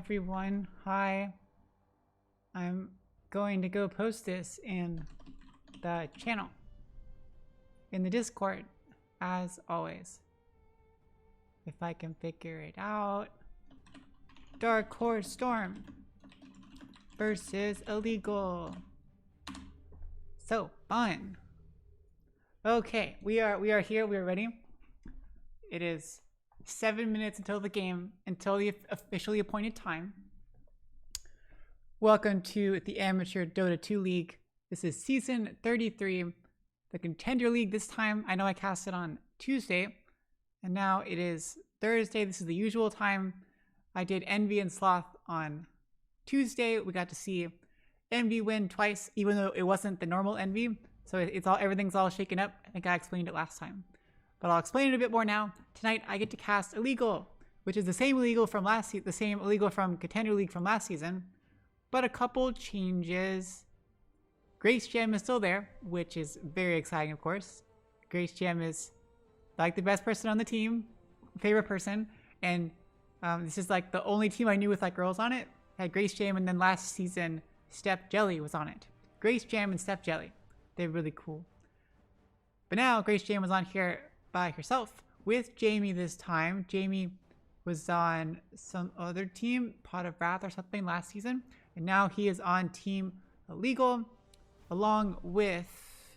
everyone. Hi. I'm going to go post this in the channel, in the Discord, as always. If I can figure it out. Dark Horse Storm versus Illegal. So fun. Okay, we are here. We are ready. It is 7 minutes until the game, until the officially appointed time. Welcome to the Amateur Dota 2 League. This is Season 33, the Contender League this time. I know I cast it on Tuesday, and now it is Thursday. This is the usual time. I did Envy and Sloth on Tuesday. We got to see Envy win twice, even though it wasn't the normal Envy. So everything's all shaken up. I think I explained it last time, but I'll explain it a bit more now. Tonight I get to cast Illegal, which is the same Illegal from last season, the same Illegal from Contender League from last season, but a couple changes. Grace Gem is still there, which is very exciting, of course. Grace Gem is like the best person on the team, favorite person, and this is like the only team I knew with like girls on it. Had Grace Jam, and then last season Steph Jelly was on it. Grace Jam and Steph Jelly, they're really cool. But now Grace Jam was on here by herself with Jamie this time. Jamie was on some other team, Pot of Wrath or something, last season, and now he is on Team Illegal along with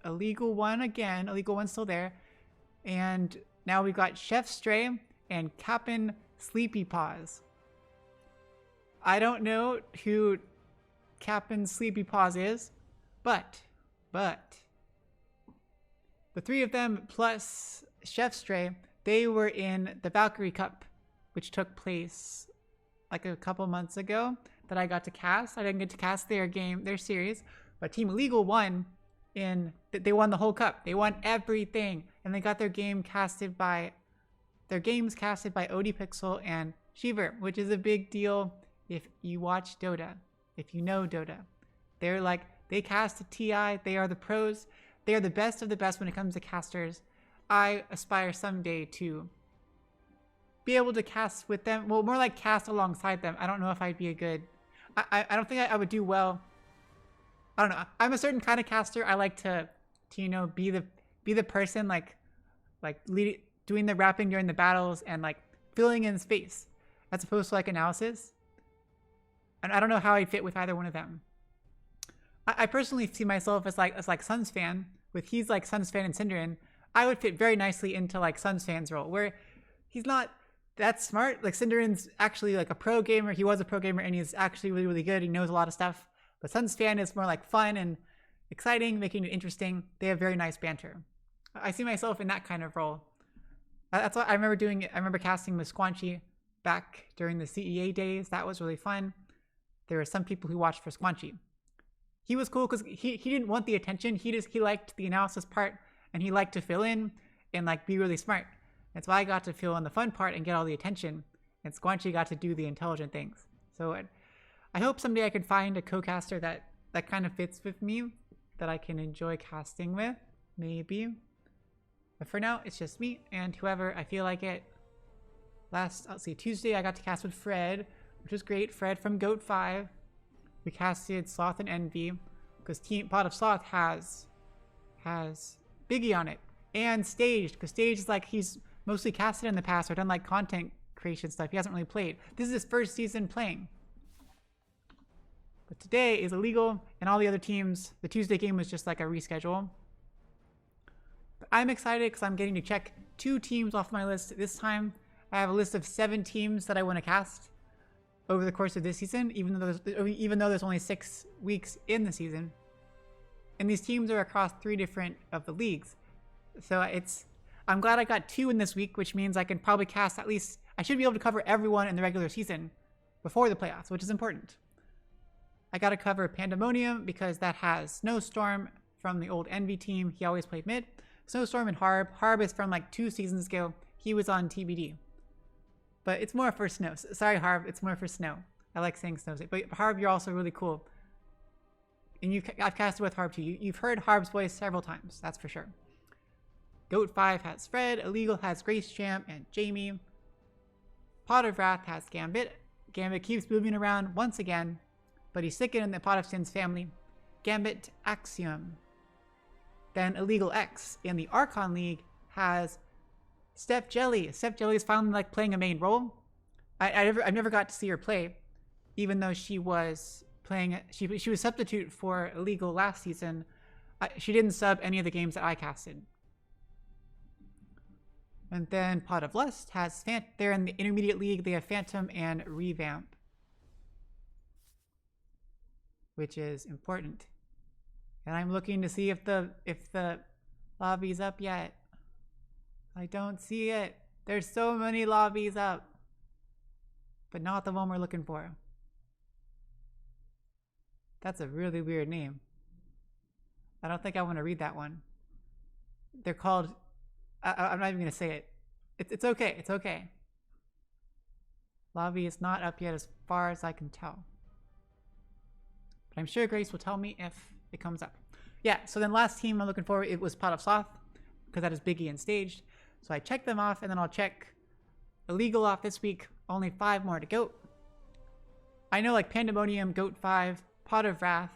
Illegal One again. Illegal One's still there, and now we've got Chef Stray and Cap'n Sleepy Paws. I don't know who Cap'n Sleepy Paws is, but the three of them plus Chef Stray, they were in the Valkyrie Cup, which took place like a couple months ago that I got to cast. I didn't get to cast their series, but Team Illegal won. They won the whole cup. They won everything, and they got their games casted by ODPixel and Shiver, which is a big deal if you watch Dota, if you know Dota. They cast a TI, they are the pros, they are the best of the best when it comes to casters. I aspire someday to be able to cast with them, well, more like cast alongside them. I don't know if I'd be a good, I don't think I would do well. I don't know. I'm a certain kind of caster. I like to you know, be the person doing the rapping during the battles and like filling in space as opposed to like analysis. And I don't know how I'd fit with either one of them. I personally see myself as like Suns fan, with he's like Suns fan and Cinderin. I would fit very nicely into like Suns fan's role, where he's not that smart. Like Cinderin's actually like a pro gamer. He was a pro gamer and he's actually really, really good. He knows a lot of stuff. But Suns fan is more like fun and exciting, making it interesting. They have very nice banter. I see myself in that kind of role. That's what I remember doing. I remember casting with Squanchy back during the CEA days. That was really fun. There were some people who watched for Squanchy. He was cool because he didn't want the attention. He liked the analysis part, and he liked to fill in and like be really smart. That's why I got to fill in the fun part and get all the attention, and Squanchy got to do the intelligent things. So I hope someday I could find a co-caster that kind of fits with me, that I can enjoy casting with, maybe. But for now, it's just me and whoever I feel like it. Tuesday I got to cast with Fred, which was great. Fred from Goat 5. We casted Sloth and Envy because Team Pot of Sloth has Biggie on it, and Staged, because Staged is like, he's mostly casted in the past or done like content creation stuff. He hasn't really played. This is his first season playing. But today is Illegal, and all the other teams. The Tuesday game was just like a reschedule. But I'm excited because I'm getting to check 2 teams off my list this time. I have a list of 7 teams that I want to cast over the course of this season, even though there's only 6 weeks in the season. And these teams are across 3 different of the leagues. So I'm glad I got 2 in this week, which means I can probably cast at least, I should be able to cover everyone in the regular season before the playoffs, which is important. I got to cover Pandemonium because that has Snowstorm from the old Envy team. He always played mid. Snowstorm and Harb. Harb is from like 2 seasons ago. He was on TBD. But it's more for Snow. Sorry, Harb. It's more for Snow. I like saying Snow. But Harb, you're also really cool. And I've casted with Harb too. You've heard Harb's voice several times. That's for sure. Goat 5 has Fred. Illegal has Grace Jam and Jamie. Pot of Wrath has Gambit. Gambit keeps moving around once again, but he's second in the Pot of Sins family. Gambit Axiom. Then Illegal X in the Archon League has Steph Jelly. Steph Jelly is finally like playing a main role. I've never got to see her play, even though she was playing. She was substitute for Illegal last season. She didn't sub any of the games that I casted. And then Pot of Lust has they're in the Intermediate League. They have Phantom and Revamp, which is important. And I'm looking to see if the lobby's up yet. I don't see it. There's so many lobbies up, but not the one we're looking for. That's a really weird name. I don't think I want to read that one. They're called, I'm not even going to say it. It's okay. It's okay. Lobby is not up yet as far as I can tell. But I'm sure Grace will tell me if it comes up. Yeah, so then last team I'm looking for, it was Pot of Sloth, because that is Biggie and Staged. So I checked them off, and then I'll check Illegal off this week. Only 5 more to go. I know like Pandemonium, Goat 5, Pot of Wrath,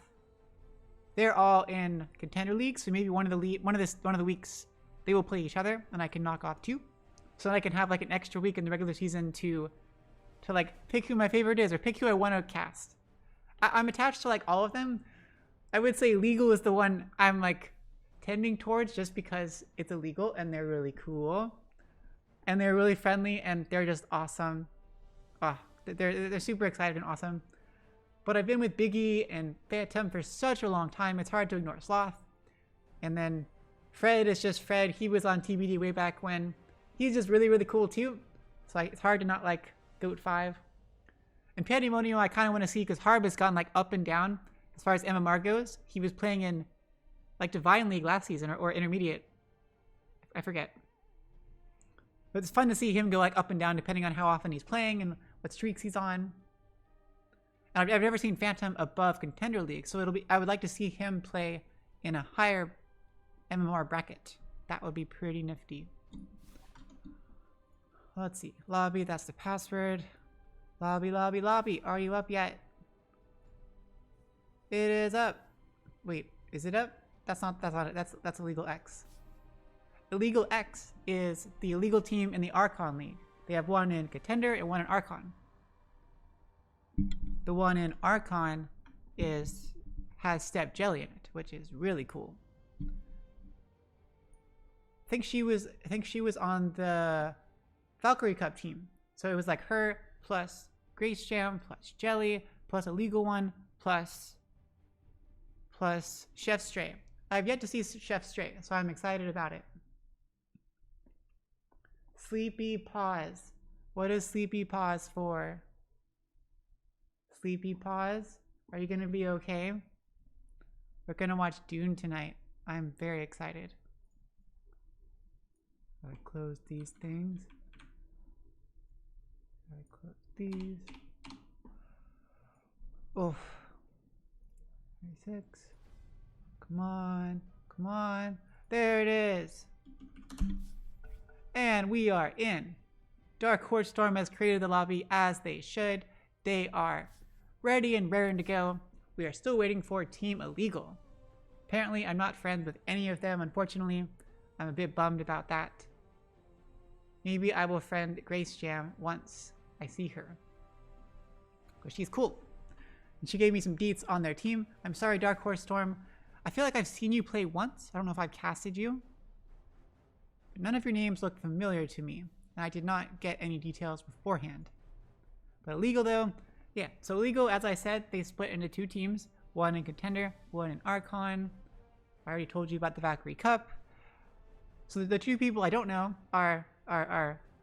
they're all in Contender League, so maybe one of the weeks they will play each other, and I can knock off 2. So then I can have like an extra week in the regular season to like pick who my favorite is, or pick who I want to cast. I'm attached to like all of them. I would say Legal is the one I'm like tending towards, just because it's illegal and they're really cool and they're really friendly and they're just awesome. They're super excited and awesome. But I've been with Biggie and Phantom for such a long time, it's hard to ignore Sloth. And then Fred is just Fred. He was on TBD way back when. He's just really, really cool too. So it's hard to not like Goat 5. And Pandemonium I kind of want to see, because Harb has gone like up and down as far as MMR goes. He was playing in like Divine League last season, or Intermediate. I forget. But it's fun to see him go like up and down depending on how often he's playing and what streaks he's on. And I've never seen Phantom above Contender League, so I would like to see him play in a higher MMR bracket. That would be pretty nifty. Let's see. Lobby, that's the password. Lobby, lobby, lobby. Are you up yet? It is up. Wait, is it up? That's not it. That's Illegal X. Illegal X is the illegal team in the Archon League. They have one in Contender and one in Archon. The one in Archon has Step Jelly in it, which is really cool. I think she was on the Valkyrie Cup team. So it was like her plus Grace Jam plus Jelly plus a legal one plus Chef Stray. I've yet to see Chef Stray, so I'm excited about it. Sleepy Paws. What is Sleepy Paws for? Sleepy Paws? Are you going to be okay? We're going to watch Dune tonight. I'm very excited. I close these things. I close these. Oh. 36. Come on. Come on. There it is. And we are in. Dark Horse Storm has created the lobby as they should. They are ready and raring to go. We are still waiting for Team Illegal. Apparently, I'm not friends with any of them, unfortunately. I'm a bit bummed about that. Maybe I will friend Grace Jam once I see her, because she's cool. And she gave me some deets on their team. I'm sorry, Dark Horse Storm. I feel like I've seen you play once. I don't know if I've casted you. But none of your names look familiar to me, and I did not get any details beforehand. But Illegal though, yeah. So Illegal, as I said, they split into 2 teams. One in Contender, one in Archon. I already told you about the Valkyrie Cup. So the 2 people I don't know are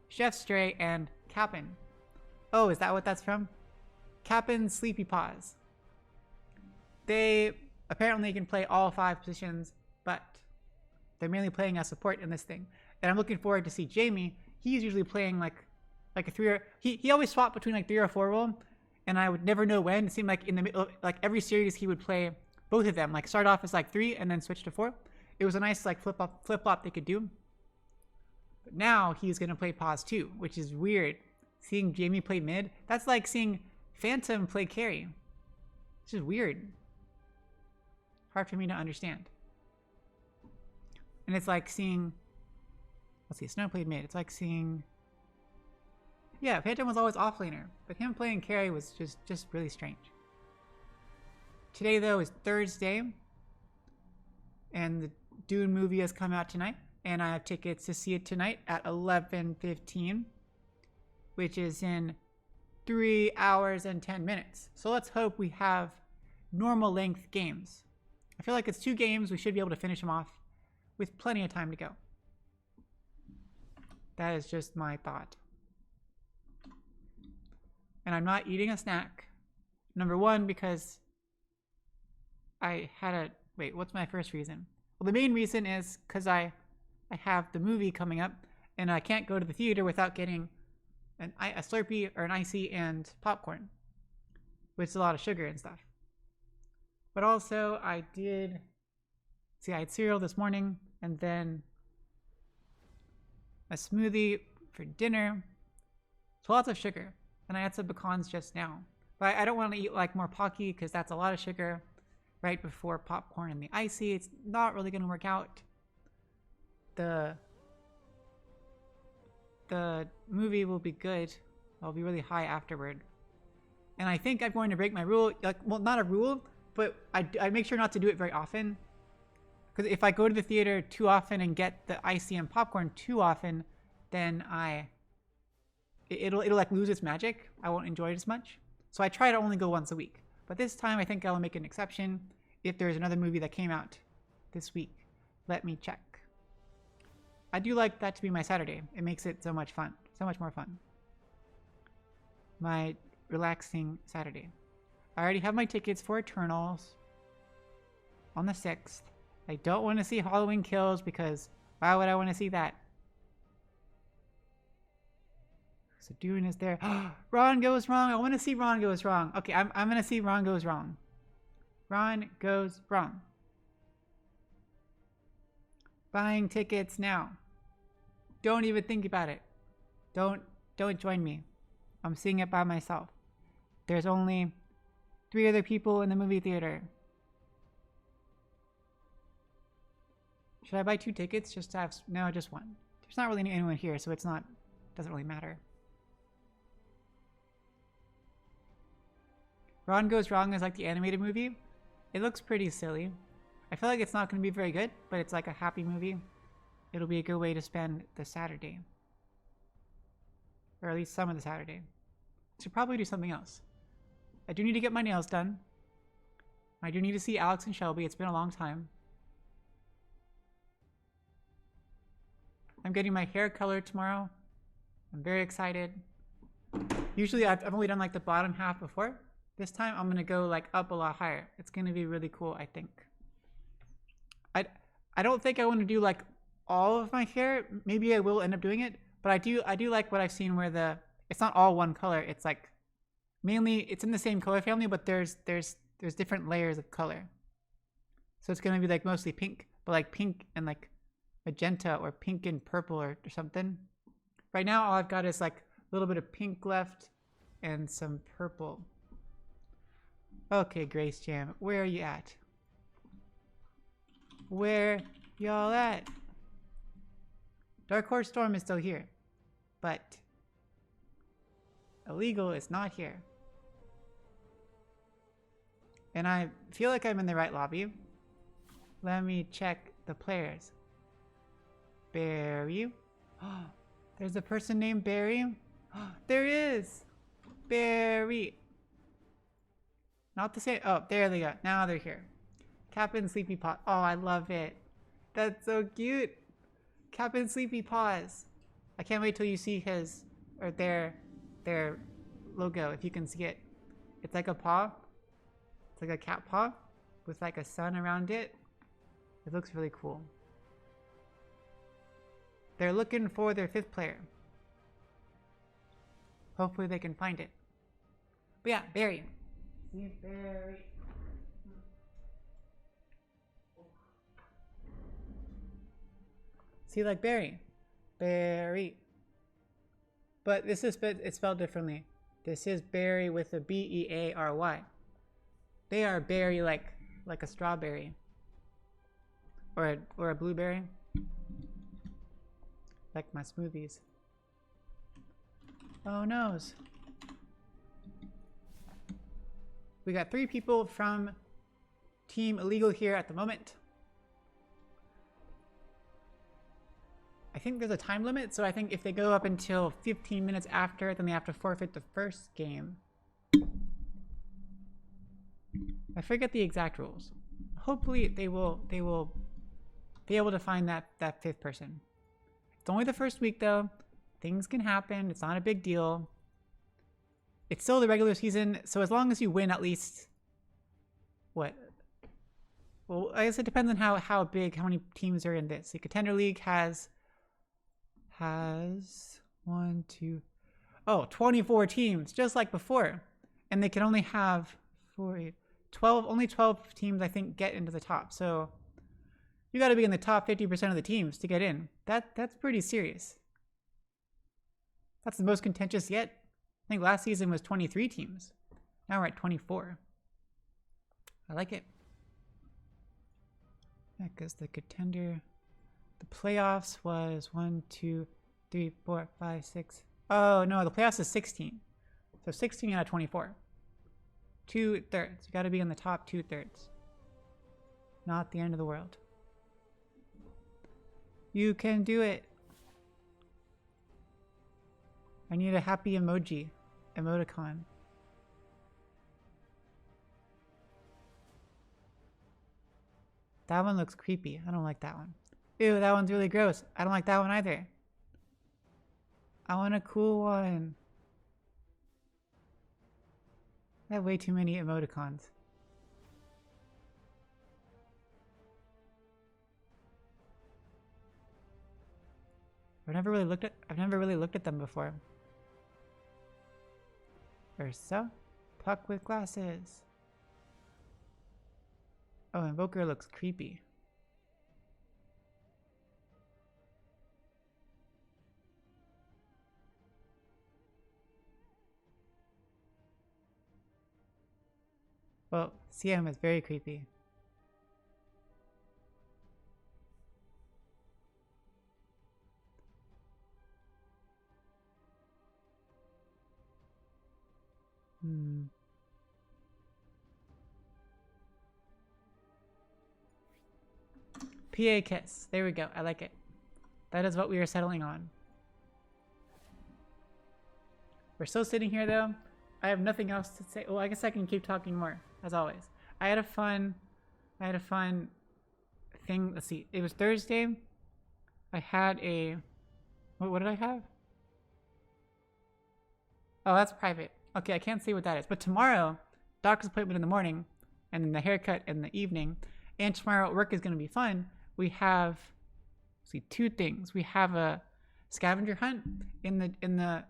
Chef Stray and Cap'n. Oh, is that what that's from? Cap'n Sleepy Paws. They apparently can play all 5 positions, but they're mainly playing as support in this thing. And I'm looking forward to see Jamie. He's usually playing like a 3 or he always swapped between like 3 or 4 role, and I would never know when. It seemed like in the middle, like every series he would play both of them, like start off as like 3 and then switch to 4. It was a nice like flip flop they could do. But now he's gonna play Pause 2, which is weird seeing Jamie play mid, that's like seeing Phantom play carry. It's just weird. Hard for me to understand. And it's like seeing, let's see, Snow played mid. It's like seeing, yeah, Phantom was always offlaner, but him playing carry was just really strange. Today though is Thursday, and the Dune movie has come out tonight, and I have tickets to see it tonight at 11:15, which is in 3 hours and 10 minutes. So let's hope we have normal length games. I feel like it's 2 games. We should be able to finish them off with plenty of time to go. That is just my thought. And I'm not eating a snack. Number one, because I had a, wait, what's my first reason? Well, the main reason is because I have the movie coming up, and I can't go to the theater without getting a Slurpee or an icy and popcorn, which is a lot of sugar and stuff. But also I had cereal this morning, and then a smoothie for dinner. So lots of sugar. And I had some pecans just now. But I don't want to eat like more Pocky because that's a lot of sugar right before popcorn and the icy. It's not really going to work out. The movie will be good. I'll be really high afterward. And I think I'm going to break my rule. Like, well, not a rule, but I make sure not to do it very often. Because if I go to the theater too often and get the icy and popcorn too often, then it'll like lose its magic. I won't enjoy it as much. So I try to only go once a week. But this time I think I'll make an exception. If there's another movie that came out this week, let me check. I do like that to be my Saturday. It makes it so much fun. So much more fun. My relaxing Saturday. I already have my tickets for Eternals on the 6th. I don't want to see Halloween Kills because why would I want to see that? So Dune is there. Ron Goes Wrong. I want to see Ron Goes Wrong. Okay, I'm going to see Ron Goes Wrong. Ron Goes Wrong. Buying tickets now. Don't even think about it. Don't join me. I'm seeing it by myself. There's only 3 other people in the movie theater. Should I buy 2 tickets just to have, no, just 1. There's not really anyone here, so doesn't really matter. Ron Goes Wrong is like the animated movie. It looks pretty silly. I feel like it's not going to be very good, but it's like a happy movie. It'll be a good way to spend the Saturday. Or at least some of the Saturday. I should probably do something else. I do need to get my nails done. I do need to see Alex and Shelby. It's been a long time. I'm getting my hair colored tomorrow. I'm very excited. Usually I've only done like the bottom half before. This time I'm going to go like up a lot higher. It's going to be really cool, I think. I don't think I want to do like all of my hair. Maybe I will end up doing it, but I do like what I've seen where it's not all one color. It's like mainly it's in the same color family, but there's different layers of color. So it's going to be like mostly pink, but like pink and like magenta or pink and purple or something. Right now all I've got is like a little bit of pink left and some purple. Okay, Grace Jam, where are you at? Where y'all at? Dark Horse Storm is still here, but Illegal is not here. And I feel like I'm in the right lobby. Let me check the players. Barry. There's a person named Barry. There is! Barry. Not the same. Oh, there they go. Now they're here. Captain Sleepy Paw. Oh, I love it. That's so cute. Captain Sleepy Paws. I can't wait till you see his or their logo, if you can see it. It's like a paw. It's like a cat paw with like a sun around it. It looks really cool. They're looking for their 5th player. Hopefully they can find it. But yeah, Barry. See Barry. See like Barry. Barry. But this is it's spelled differently. This is berry with a B-E-A-R-Y. They are berry like a strawberry. Or a blueberry. Like my smoothies. Oh noes. We got 3 people from Team Illegal here at the moment. I think there's a time limit, so I think if they go up until 15 minutes after, then they have to forfeit the first game. I forget the exact rules. Hopefully they will be able to find that 5th person. It's only the first week though. Things can happen. It's not a big deal. It's still the regular season, so as long as you win at least what? Well, I guess it depends on how many teams are in this. The Contender League has 24 teams, just like before. And they can only have 12, only 12 teams, I think, get into the top. So you got to be in the top 50% of the teams to get in. That's pretty serious. That's the most contentious yet. I think last season was 23 teams. Now we're at 24. I like it. Yeah, because the Contender, the playoffs was 1, 2, 3, 4, 5, 6. Oh no, the playoffs is 16. So 16 out of 24. 2/3. You got to be in the top 2/3. Not the end of the world. You can do it. I need a happy emoticon. That one looks creepy. I don't like that one. Ew, that one's really gross. I don't like that one either. I want a cool one. I have way too many emoticons. I've never really looked at them before. Ursa? Puck with glasses. Oh, Invoker looks creepy. Well, CM is very creepy. PA Kiss. There we go. I like it. That is what we are settling on. We're still sitting here though. I have nothing else to say. Well, I guess I can keep talking more, as always. I had a fun thing. Let's see. It was Thursday. I had a... What did I have? Oh, that's private. Okay, I can't say what that is. But tomorrow, doctor's appointment in the morning, and then the haircut in the evening, and tomorrow at work is going to be fun. We have, let's see, 2 things. We have a scavenger hunt in the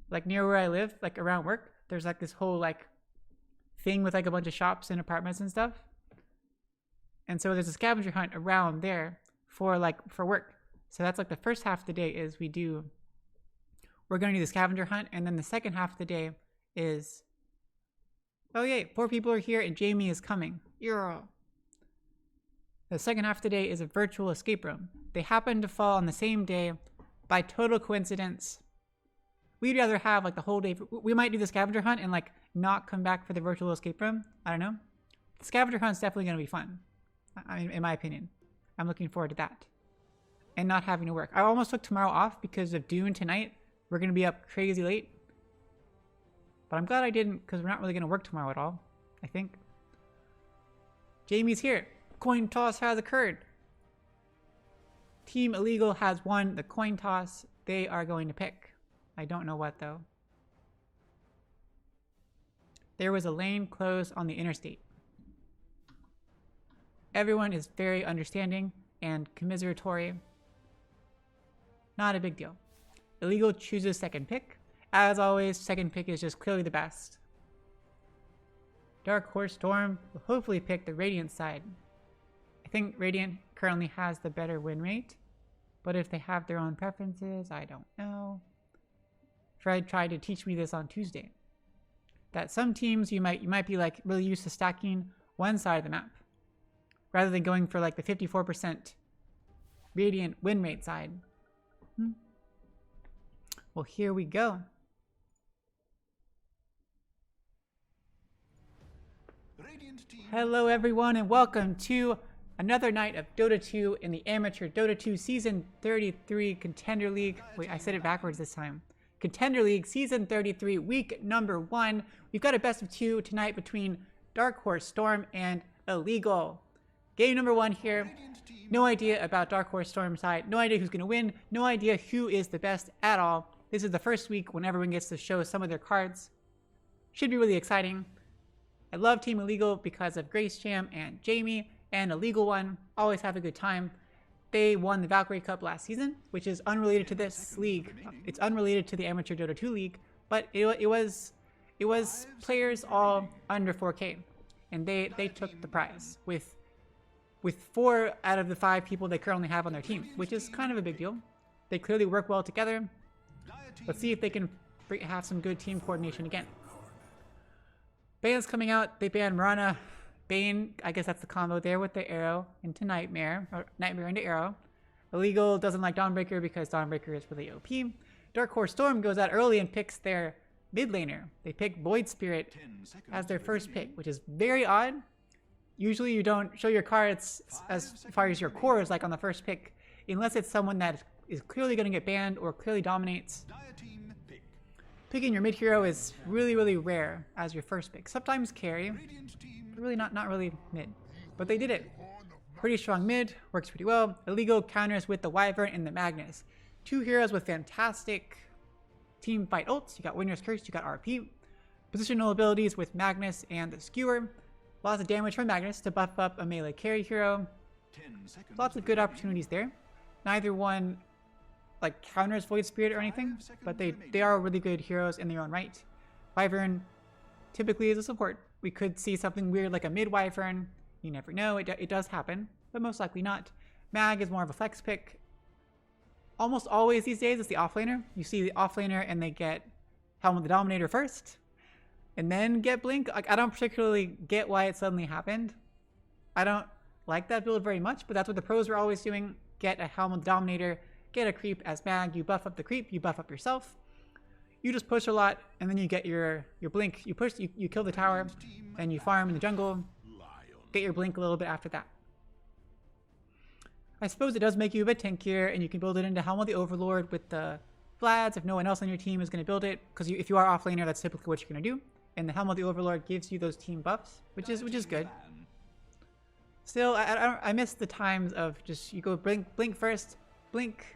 like near where I live, like around work. There's like this whole like thing with like a bunch of shops and apartments and stuff. And so there's a scavenger hunt around there for work. So that's like the first half of the day is we're going to do the scavenger hunt, and then the second half of the day is, oh yay, 4 people are here and Jamie is coming. Yeah. The second half of the day is a virtual escape room. They happen to fall on the same day by total coincidence. We'd rather have like the whole day. We might do the scavenger hunt and like not come back for the virtual escape room. I don't know. The scavenger hunt's definitely going to be fun. I mean, in my opinion, I'm looking forward to that. And not having to work. I almost took tomorrow off because of Dune tonight. We're going to be up crazy late. But I'm glad I didn't, because we're not really going to work tomorrow at all, I think. Jamie's here. Coin toss has occurred. Team Illegal has won the coin toss. They are going to pick. I don't know what though. There was a lane closed on the interstate. Everyone is very understanding and commiseratory. Not a big deal. Illegal chooses second pick. As always, second pick is just clearly the best. Dark Horse Storm will hopefully pick the Radiant side. I think Radiant currently has the better win rate, but if they have their own preferences, I don't know. Fred tried to teach me this on Tuesday. That some teams you might be like really used to stacking one side of the map rather than going for like the 54% radiant win rate side. Well, here we go. Hello everyone and welcome to another night of Dota 2 in the Amateur Dota 2 Season 33 Contender League. Wait, I said it backwards this time. Contender League Season 33, week number 1. We've got a best of 2 tonight between Dark Horse Storm and Illegal. Game number 1 here. No idea about Dark Horse Storm side. No idea who's going to win. No idea who is the best at all. This is the first week when everyone gets to show some of their cards. Should be really exciting. I love Team Illegal because of Grace Jam and Jamie, and Illegal One. Always have a good time. They won the Valkyrie Cup last season, which is unrelated to this league. It's unrelated to the Amateur Dota 2 league, but it was players all under 4K, and they took the prize with 4 out of the 5 people they currently have on their team, which is kind of a big deal. They clearly work well together. Let's see if they can have some good team coordination again. Bane's coming out. They banned Mirana. Bane, I guess that's the combo there with the arrow into Nightmare, or Nightmare into arrow. Illegal doesn't like Dawnbreaker because Dawnbreaker is really OP. Dark Horse Storm goes out early and picks their mid laner. They pick Void Spirit as their first pick, which is very odd. Usually you don't show your cards as far as your cores like on the first pick, unless it's someone that is clearly going to get banned or clearly dominates. Picking your mid hero is really, really rare as your first pick. Sometimes carry, but really not really mid. But they did it. Pretty strong mid, works pretty well. Illegal counters with the Wyvern and the Magnus. 2 heroes with fantastic team fight ults. You got Winner's Curse, you got RP. Positional abilities with Magnus and the Skewer. Lots of damage from Magnus to buff up a melee carry hero. Lots of good opportunities there. Neither one like counters Void Spirit or anything, but they are really good heroes in their own right. Wyvern typically is a support. We could see something weird like a mid Wyvern. You never know. It does happen, but most likely not. Mag is more of a flex pick. Almost always these days it's the offlaner. You see the offlaner and they get Helm of the Dominator first, and then get Blink. Like, I don't particularly get why it suddenly happened. I don't like that build very much, but that's what the pros are always doing. Get a Helm of the Dominator, get a creep as mag, you buff up the creep, you buff up yourself. You just push a lot, and then you get your blink. You push, you kill the tower, and you farm in the jungle. Get your blink a little bit after that. I suppose it does make you a bit tankier, and you can build it into Helm of the Overlord with the Vlads if no one else on your team is going to build it. Because if you are offlaner, that's typically what you're going to do. And the Helm of the Overlord gives you those team buffs, which is good. Still, I miss the times of just you go blink first, blink,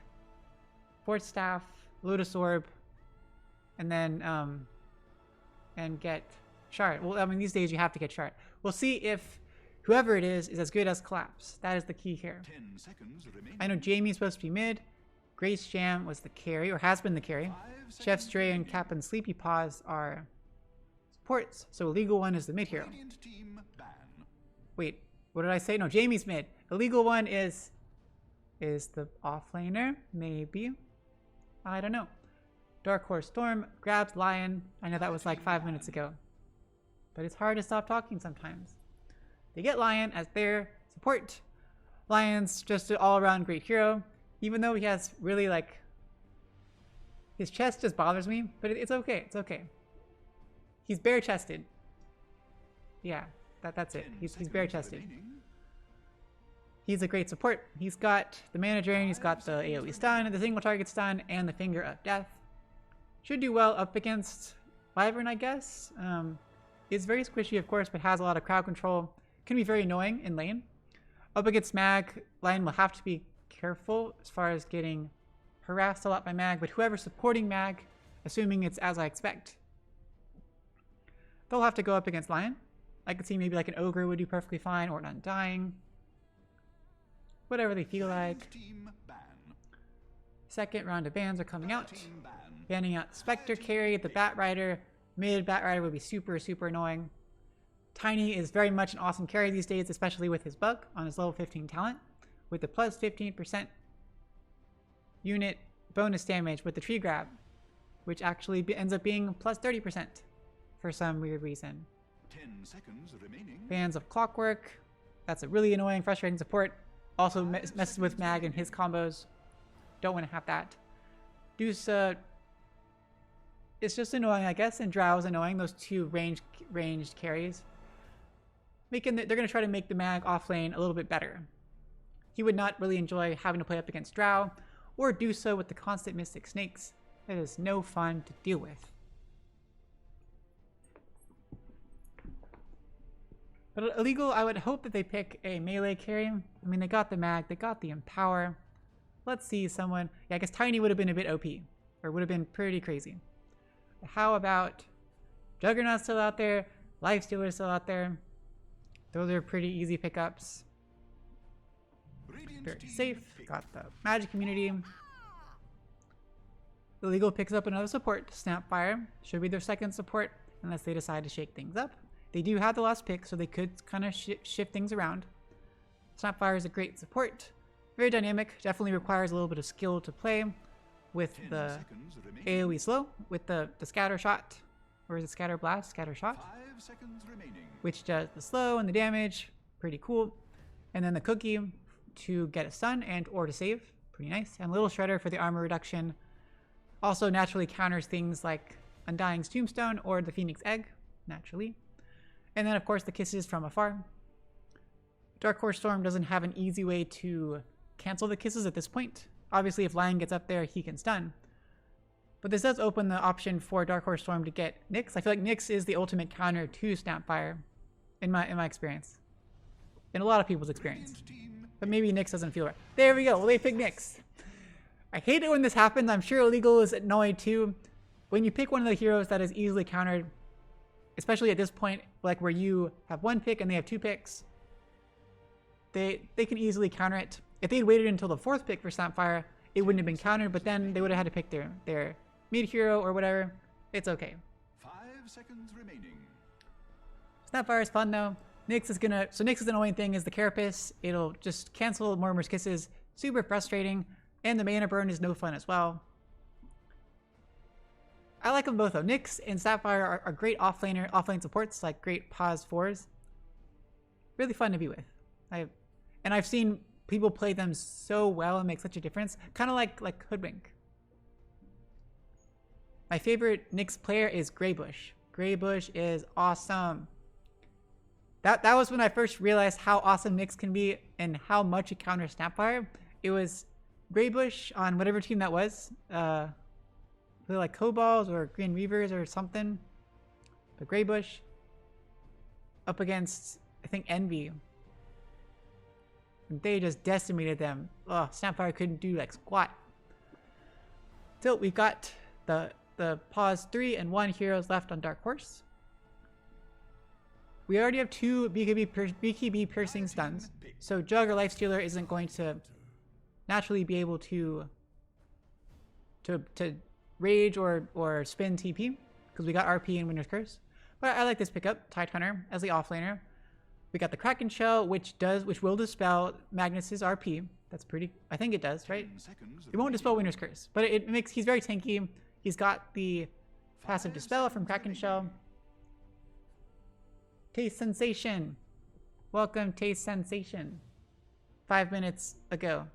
Force Staff, Lotus Orb, and then and get Shard. Well, I mean, these days you have to get Shard. We'll see if whoever it is as good as Collapse. That is the key here. I know Jamie's supposed to be mid. Grace Jam was the carry, or has been the carry. Chef Stray and Cap and Sleepy Paws are supports. So Illegal One is the mid hero. Wait, what did I say? No, Jamie's mid. Illegal One is the offlaner, maybe. I don't know. Dark Horse Storm grabs Lion. I know that was like 5 minutes ago, but it's hard to stop talking sometimes. They get Lion as their support. Lion's just an all-around great hero, even though he has really like his chest just bothers me, but it's okay. It's okay. He's bare-chested. Yeah, that's it. He's bare-chested. He's a great support. He's got the Mana Drain, he's got the AoE stun, the single target stun, and the Finger of Death. Should do well up against Wyvern, I guess. It's very squishy, of course, but has a lot of crowd control. Can be very annoying in lane. Up against Mag, Lion will have to be careful as far as getting harassed a lot by Mag, but whoever's supporting Mag, assuming it's as I expect, they'll have to go up against Lion. I could see maybe like an Ogre would do perfectly fine, or an Undying. Whatever they feel like. Second round of bans are coming out. Banning out Spectre carry, the Bat Rider. Mid Bat Rider would be super, super annoying. Tiny is very much an awesome carry these days, especially with his bug on his level 15 talent. With the plus 15% unit bonus damage with the tree grab. which actually ends up being plus 30% for some weird reason. 10 seconds remaining. Fans of Clockwork. That's a really annoying, frustrating support. Also messes with Mag and his combos. Don't want to have that. Deuce, it's just annoying, I guess, and Drow's annoying. Those two ranged carries. They're going to try to make the Mag off lane a little bit better. He would not really enjoy having to play up against Drow, or do so with the constant Mystic Snakes. It is no fun to deal with. But Illegal, I would hope that they pick a melee carry. I mean, they got the Mag, they got the Empower. Let's see someone... Yeah, I guess Tiny would have been a bit OP, or would have been pretty crazy. How about Juggernaut's still out there, Lifestealer's still out there. Those are pretty easy pickups. Very safe. Got the Magic Community. Illegal picks up another support, Snapfire. Should be their second support, unless they decide to shake things up. They do have the last pick, so they could kind of shift things around. Snapfire is a great support. Very dynamic. Definitely requires a little bit of skill to play with the AoE slow, with the scatter shot. Or is it scatter blast? Scatter shot? 5 seconds remaining. Which does the slow and the damage. Pretty cool. And then the cookie to get a stun and or to save. Pretty nice. And Little Shredder for the armor reduction. Also naturally counters things like Undying's Tombstone or the Phoenix Egg. Naturally. And then of course the Kisses from afar. Dark Horse Storm doesn't have an easy way to cancel the Kisses at this point. Obviously if Lion gets up there he can stun. But this does open the option for Dark Horse Storm to get Nyx. I feel like Nyx is the ultimate counter to Snapfire in my experience. In a lot of people's experience. But maybe Nyx doesn't feel right. There we go. Well, they pick Nyx. I hate it when this happens. I'm sure Illegal is annoyed too. When you pick one of the heroes that is easily countered, especially at this point, like where you have one pick and they have two picks, they can easily counter it. If they'd waited until the fourth pick for Snapfire, it wouldn't have been countered, but then they would have had to pick their mid hero or whatever. It's okay. 5 seconds remaining. Snapfire is fun though. Nyx is gonna... So Nyx's annoying thing is the Carapace. It'll just cancel Mortimer's Kisses. Super frustrating. And the mana burn is no fun as well. I like them both though. Nyx and Snapfire are great offlane supports, like great pause 4s. Really fun to be with. I've seen people play them so well and make such a difference. Kind of like Hoodwink. My favorite Nyx player is Greybush. Greybush is awesome. That was when I first realized how awesome Nyx can be and how much it counters Snapfire. It was Greybush on whatever team that was. They're like Kobolds or Green Reavers or something. But Greybush up against, I think, Envy. And they just decimated them. Oh, Snapfire couldn't do like squat. So we've got the pause 3 and 1 heroes left on Dark Horse. We already have 2 BKB piercing stuns, so Jug or Lifestealer isn't going to naturally be able to rage or spin TP because we got RP and Winter's Curse. But I like this pickup, Tidehunter as the offlaner. We got the Kraken Shell, which will dispel Magnus's RP. That's pretty. I think it does, right? It won't dispel Winter's Curse, but it makes. He's very tanky. He's got the passive dispel from Kraken Shell. Taste Sensation. Welcome, Taste Sensation. 5 minutes ago.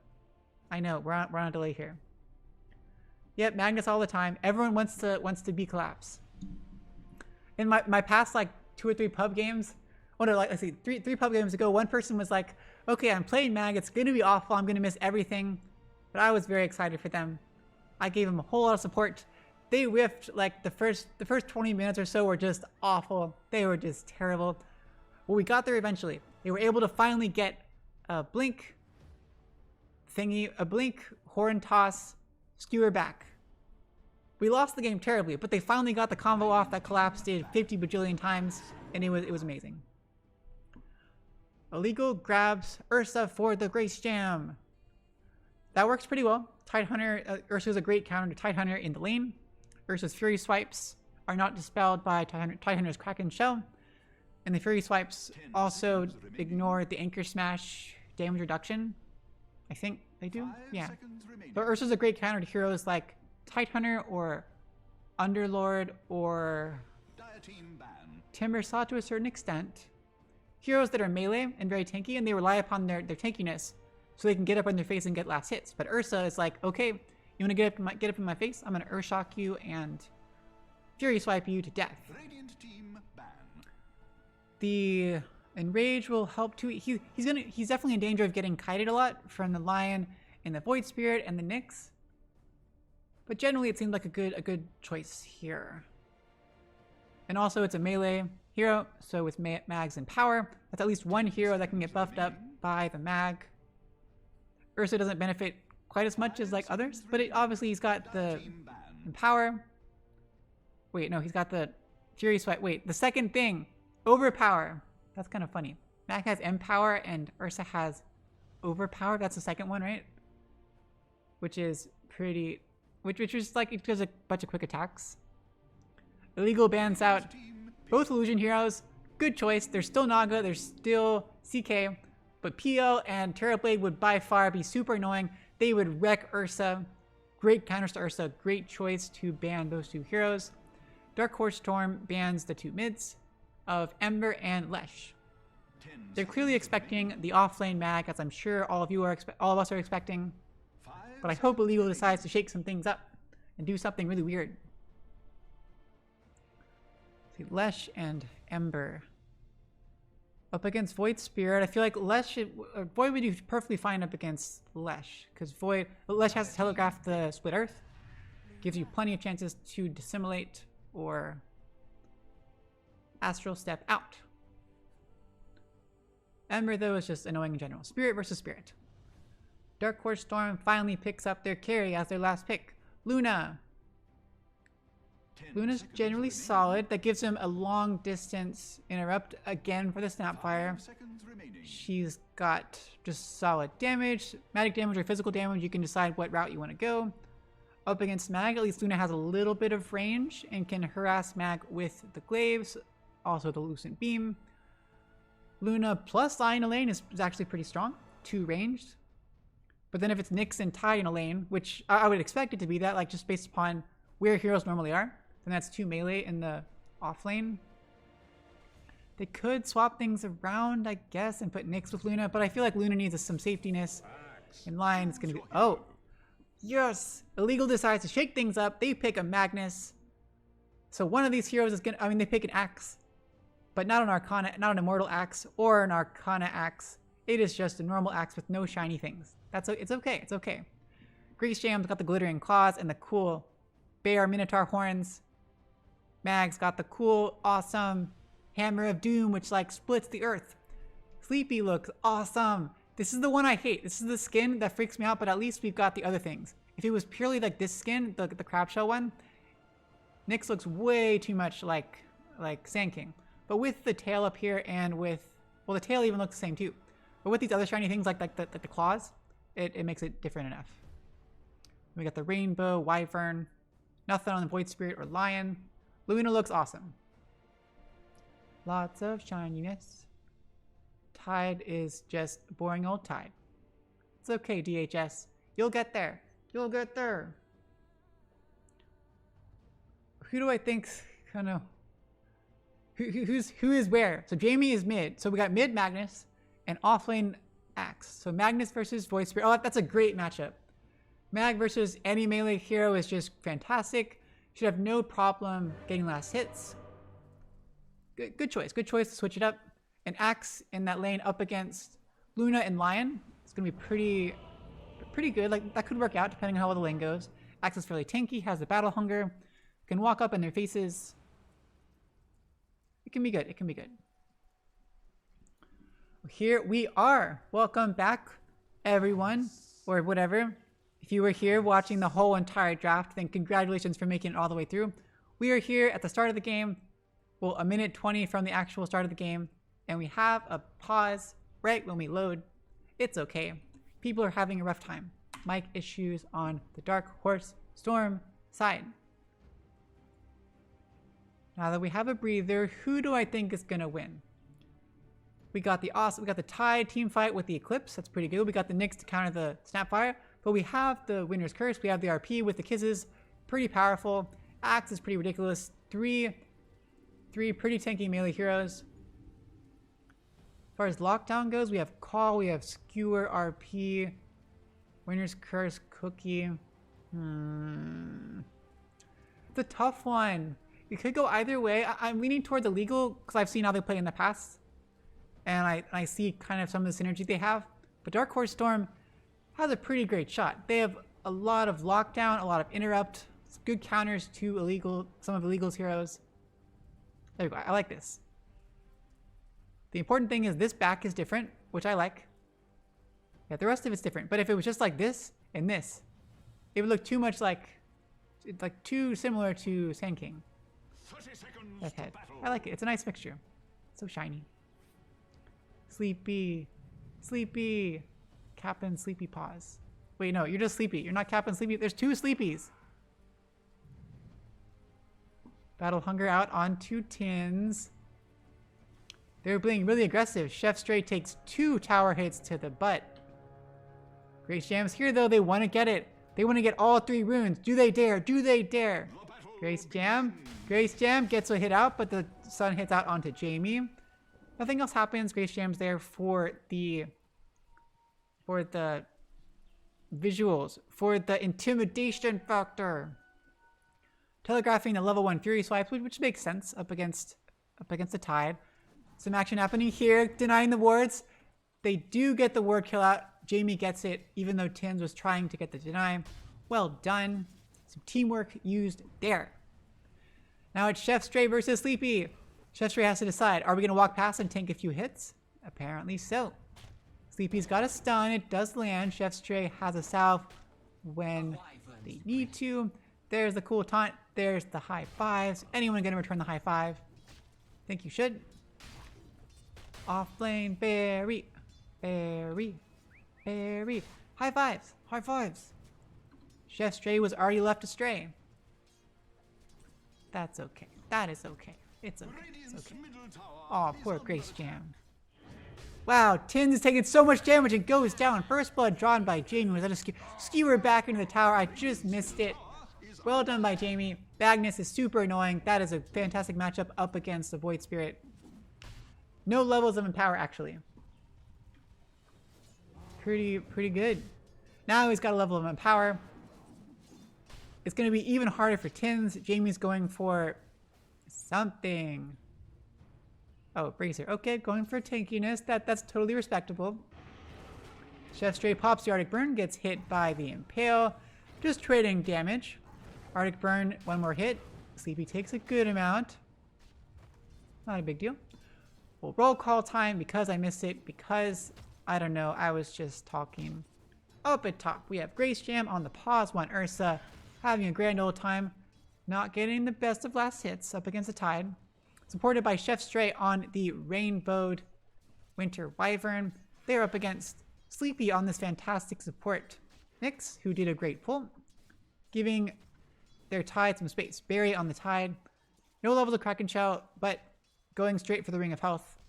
I know, we're on a delay here. Yep, Magnus all the time. Everyone wants to be Collapse. In my past like 2 or 3 pub games, let's see, three pub games ago, one person was like, okay, I'm playing Mag, it's gonna be awful, I'm gonna miss everything. But I was very excited for them. I gave them a whole lot of support. They whiffed like the first 20 minutes or so were just awful. They were just terrible. Well, we got there eventually. They were able to finally get a blink thingy, a blink horn toss, skewer back. We lost the game terribly, but they finally got the combo off that Collapse did 50 bajillion times, and it was amazing. Illegal grabs Ursa for the Grace Jam. That works pretty well. Tidehunter, Ursa is a great counter to Tidehunter in the lane. Ursa's Fury Swipes are not dispelled by Tidehunter's Kraken Shell. And the Fury Swipes also ignore the Anchor Smash damage reduction. I think they do? Yeah. But Ursa's a great counter to heroes like Tidehunter or Underlord or Dire team ban. Timbersaw to a certain extent. Heroes that are melee and very tanky, and they rely upon their tankiness so they can get up in their face and get last hits. But Ursa is like, okay, you want to get up in my face? I'm going to Urshock you and Fury Swipe you to death. Radiant team ban. The Enrage will help too. He's definitely in danger of getting kited a lot from the Lion and the Void Spirit and the Nyx. But generally it seemed like a good choice here. And also it's a melee hero, so with mags and power, that's at least one hero that can get buffed up by the mag. Ursa doesn't benefit quite as much as like others, but obviously he's got the power. Wait, no, he's got the Fury Swipe. Wait, the second thing, Overpower. That's kind of funny. Mag has Empower and Ursa has Overpower. That's the second one, right? Which is pretty, which is like, it does a bunch of quick attacks. Illegal bans out both illusion heroes. Good choice. There's still Naga, there's still CK, but PL and Terrorblade would by far be super annoying. They would wreck Ursa. Great counters to Ursa. Great choice to ban those two heroes. Dark Horse Storm bans the two mids of Ember and Lesh. They're clearly expecting the offlane mag, as I'm sure all of us are expecting. But I hope Illegal decides to shake some things up and do something really weird. See, Lesh and Ember up against Void Spirit. I feel like Void would do perfectly fine up against Lesh, because Lesh has to telegraph the Split Earth, gives you plenty of chances to dissimulate or Astral Step out. Ember though is just annoying in general. Spirit versus Spirit. Dark Horse Storm finally picks up their carry as their last pick. Luna. Luna's generally solid. That gives him a long distance interrupt again for the Snapfire. She's got just solid damage. Magic damage or physical damage, you can decide what route you want to go. Up against Mag, at least Luna has a little bit of range and can harass Mag with the Glaives, also the Lucent Beam. Luna plus Lion in a lane is actually pretty strong. 2 ranged. But then if it's Nyx and Tide in a lane, which I would expect it to be that, like just based upon where heroes normally are, then that's 2 melee in the off lane. They could swap things around, I guess, and put Nyx with Luna, but I feel like Luna needs some safetiness. And Lion is going to be... Oh! Yes! Illegal decides to shake things up. They pick a Magnus. So one of these heroes is going to... I mean, they pick an Axe. But not an Arcana, not an Immortal Axe or an Arcana Axe. It is just a normal axe with no shiny things. It's okay, it's okay. Grease Jam's got the glittering claws and the cool bear minotaur horns. Mag's got the cool, awesome Hammer of Doom, which like splits the earth. Sleepy looks awesome. This is the one I hate. This is the skin that freaks me out, but at least we've got the other things. If it was purely like this skin, the crab shell one, Nyx looks way too much like Sand King. But with the tail up here and with, well, the tail even looks the same too. But with these other shiny things like the claws, it makes it different enough. We got the Rainbow, Wyvern, nothing on the Void Spirit or Lion. Luna looks awesome. Lots of shininess. Tide is just boring old Tide. It's okay, DHS. You'll get there. You'll get there. Who do I think's kind of... Who is where? So Jamie is mid. So we got mid Magnus and offlane Axe. So Magnus versus Void Spirit. Oh, that's a great matchup. Mag versus any melee hero is just fantastic. Should have no problem getting last hits. Good choice. Good choice to switch it up. And Axe in that lane up against Luna and Lion. It's gonna be pretty good. Like that could work out depending on how well the lane goes. Axe is fairly tanky, has the battle hunger, can walk up in their faces. It can be good. It can be good. Here we are. Welcome back, everyone, or whatever. If you were here watching the whole entire draft, then congratulations for making it all the way through. We are here at the start of the game, well, a minute 20 from the actual start of the game, and we have a pause right when we load. It's okay. People are having a rough time. Mic issues on the Dark Horse Storm side. Now that we have a breather, who do I think is gonna win? We got the Tide team fight with the Eclipse. That's pretty good. We got the Nyx to counter the Snapfire, but we have the Winner's Curse. We have the RP with the Kisses. Pretty powerful. Axe is pretty ridiculous. Three pretty tanky melee heroes. As far as lockdown goes, we have Call, we have Skewer, RP, Winner's Curse, Cookie. It's a tough one. You could go either way. I'm leaning toward the legal because I've seen how they play in the past. And I see kind of some of the synergy they have. But Dark Horse Storm has a pretty great shot. They have a lot of lockdown, a lot of interrupt, good counters to some of Illegal's heroes. There we go. I like this. The important thing is this back is different, which I like. Yeah, the rest of it's different. But if it was just like this and this, it would look too much like, it's like too similar to Sand King. 30 seconds That head. to battle. I like it. It's a nice mixture. So shiny. Sleepy. Sleepy. Captain Sleepy Paws. Wait, no, you're just Sleepy. You're not Captain Sleepy. There's two Sleepies. Battle Hunger out onto Tins. They're being really aggressive. Chef Stray takes 2 tower hits to the butt. Grace Jam's here though. They want to get it. They want to get all 3 runes. Do they dare? Do they dare? Grace Jam. Grace Jam gets a hit out, but the sun hits out onto Jamie. Nothing else happens. Grace Jam's there for the visuals, for the intimidation factor. Telegraphing the level 1 Fury swipes, which makes sense up against the Tide. Some action happening here, denying the wards. They do get the ward kill out. Jamie gets it, even though Tins was trying to get the deny. Well done. Some teamwork used there. Now it's Chef Stray versus Sleepy. Chef Stray has to decide, are we going to walk past and tank a few hits? Apparently so. Sleepy's got a stun. It does land. Chef Stray has a salve when they need to. There's the cool taunt. There's the high fives. Anyone going to return the high five? Think you should. Off lane, berry, berry, berry. High fives, high fives. Chef Stray was already left astray. That's okay. That is okay. It's okay. It's okay. Aw, poor Grace Jam. Wow, Tins is taking so much damage and goes down. First blood drawn by Jamie. Was that a skewer back into the tower? I just missed it. Well done by Jamie. Bagnus is super annoying. That is a fantastic matchup up against the Void Spirit. No levels of Empower, actually. Pretty good. Now he's got a level of Empower. It's going to be even harder for Tins. Jamie's going for something. Oh, Bracer. Okay, going for tankiness. That's totally respectable. Chef Stray pops the Arctic Burn, gets hit by the Impale. Just trading damage. Arctic Burn, 1 more hit. Sleepy takes a good amount. Not a big deal. Well, roll call time because I missed it. Because, I don't know, I was just talking. Up at top, we have Grace Jam on the pause. 1 Ursa. Having a grand old time. Not getting the best of last hits up against the Tide. Supported by Chef Stray on the Rainbowed Winter Wyvern. They're up against Sleepy on this fantastic support mix, who did a great pull. Giving their Tide some space. Barry on the Tide. No levels of Kraken Shell, but going straight for the Ring of Health.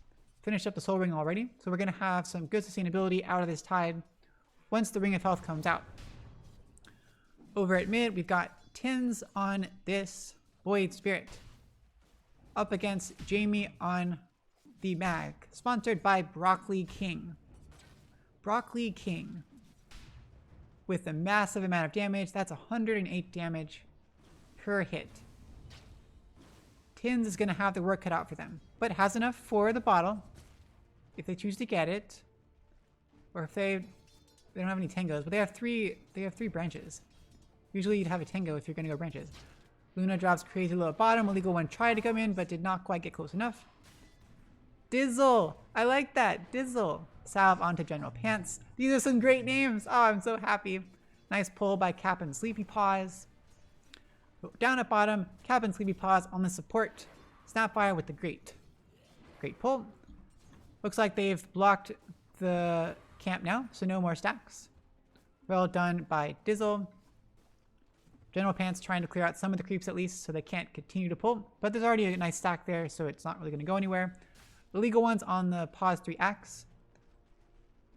Finished up the Soul Ring already, so we're going to have some good sustainability out of this Tide once the Ring of Health comes out. Over at mid, we've got Tins on this Void Spirit. Up against Jamie on the Mag. Sponsored by Broccoli King. Broccoli King. With a massive amount of damage. That's 108 damage per hit. Tins is going to have the work cut out for them. But has enough for the bottle. If they choose to get it. Or if they don't have any tangos. But they have three branches. Usually you'd have a tango if you're going to go branches. Luna drops crazy low at bottom. Illegal One tried to come in, but did not quite get close enough. Dizzle! I like that. Dizzle. Salve onto General Pants. These are some great names. Oh, I'm so happy. Nice pull by Cap and Sleepy Paws. Down at bottom, Cap and Sleepy Paws on the support. Snapfire with the great pull. Looks like they've blocked the camp now, so no more stacks. Well done by Dizzle. General Pants trying to clear out some of the creeps at least so they can't continue to pull. But there's already a nice stack there, so it's not really going to go anywhere. Illegal One's on the pause 3 axe.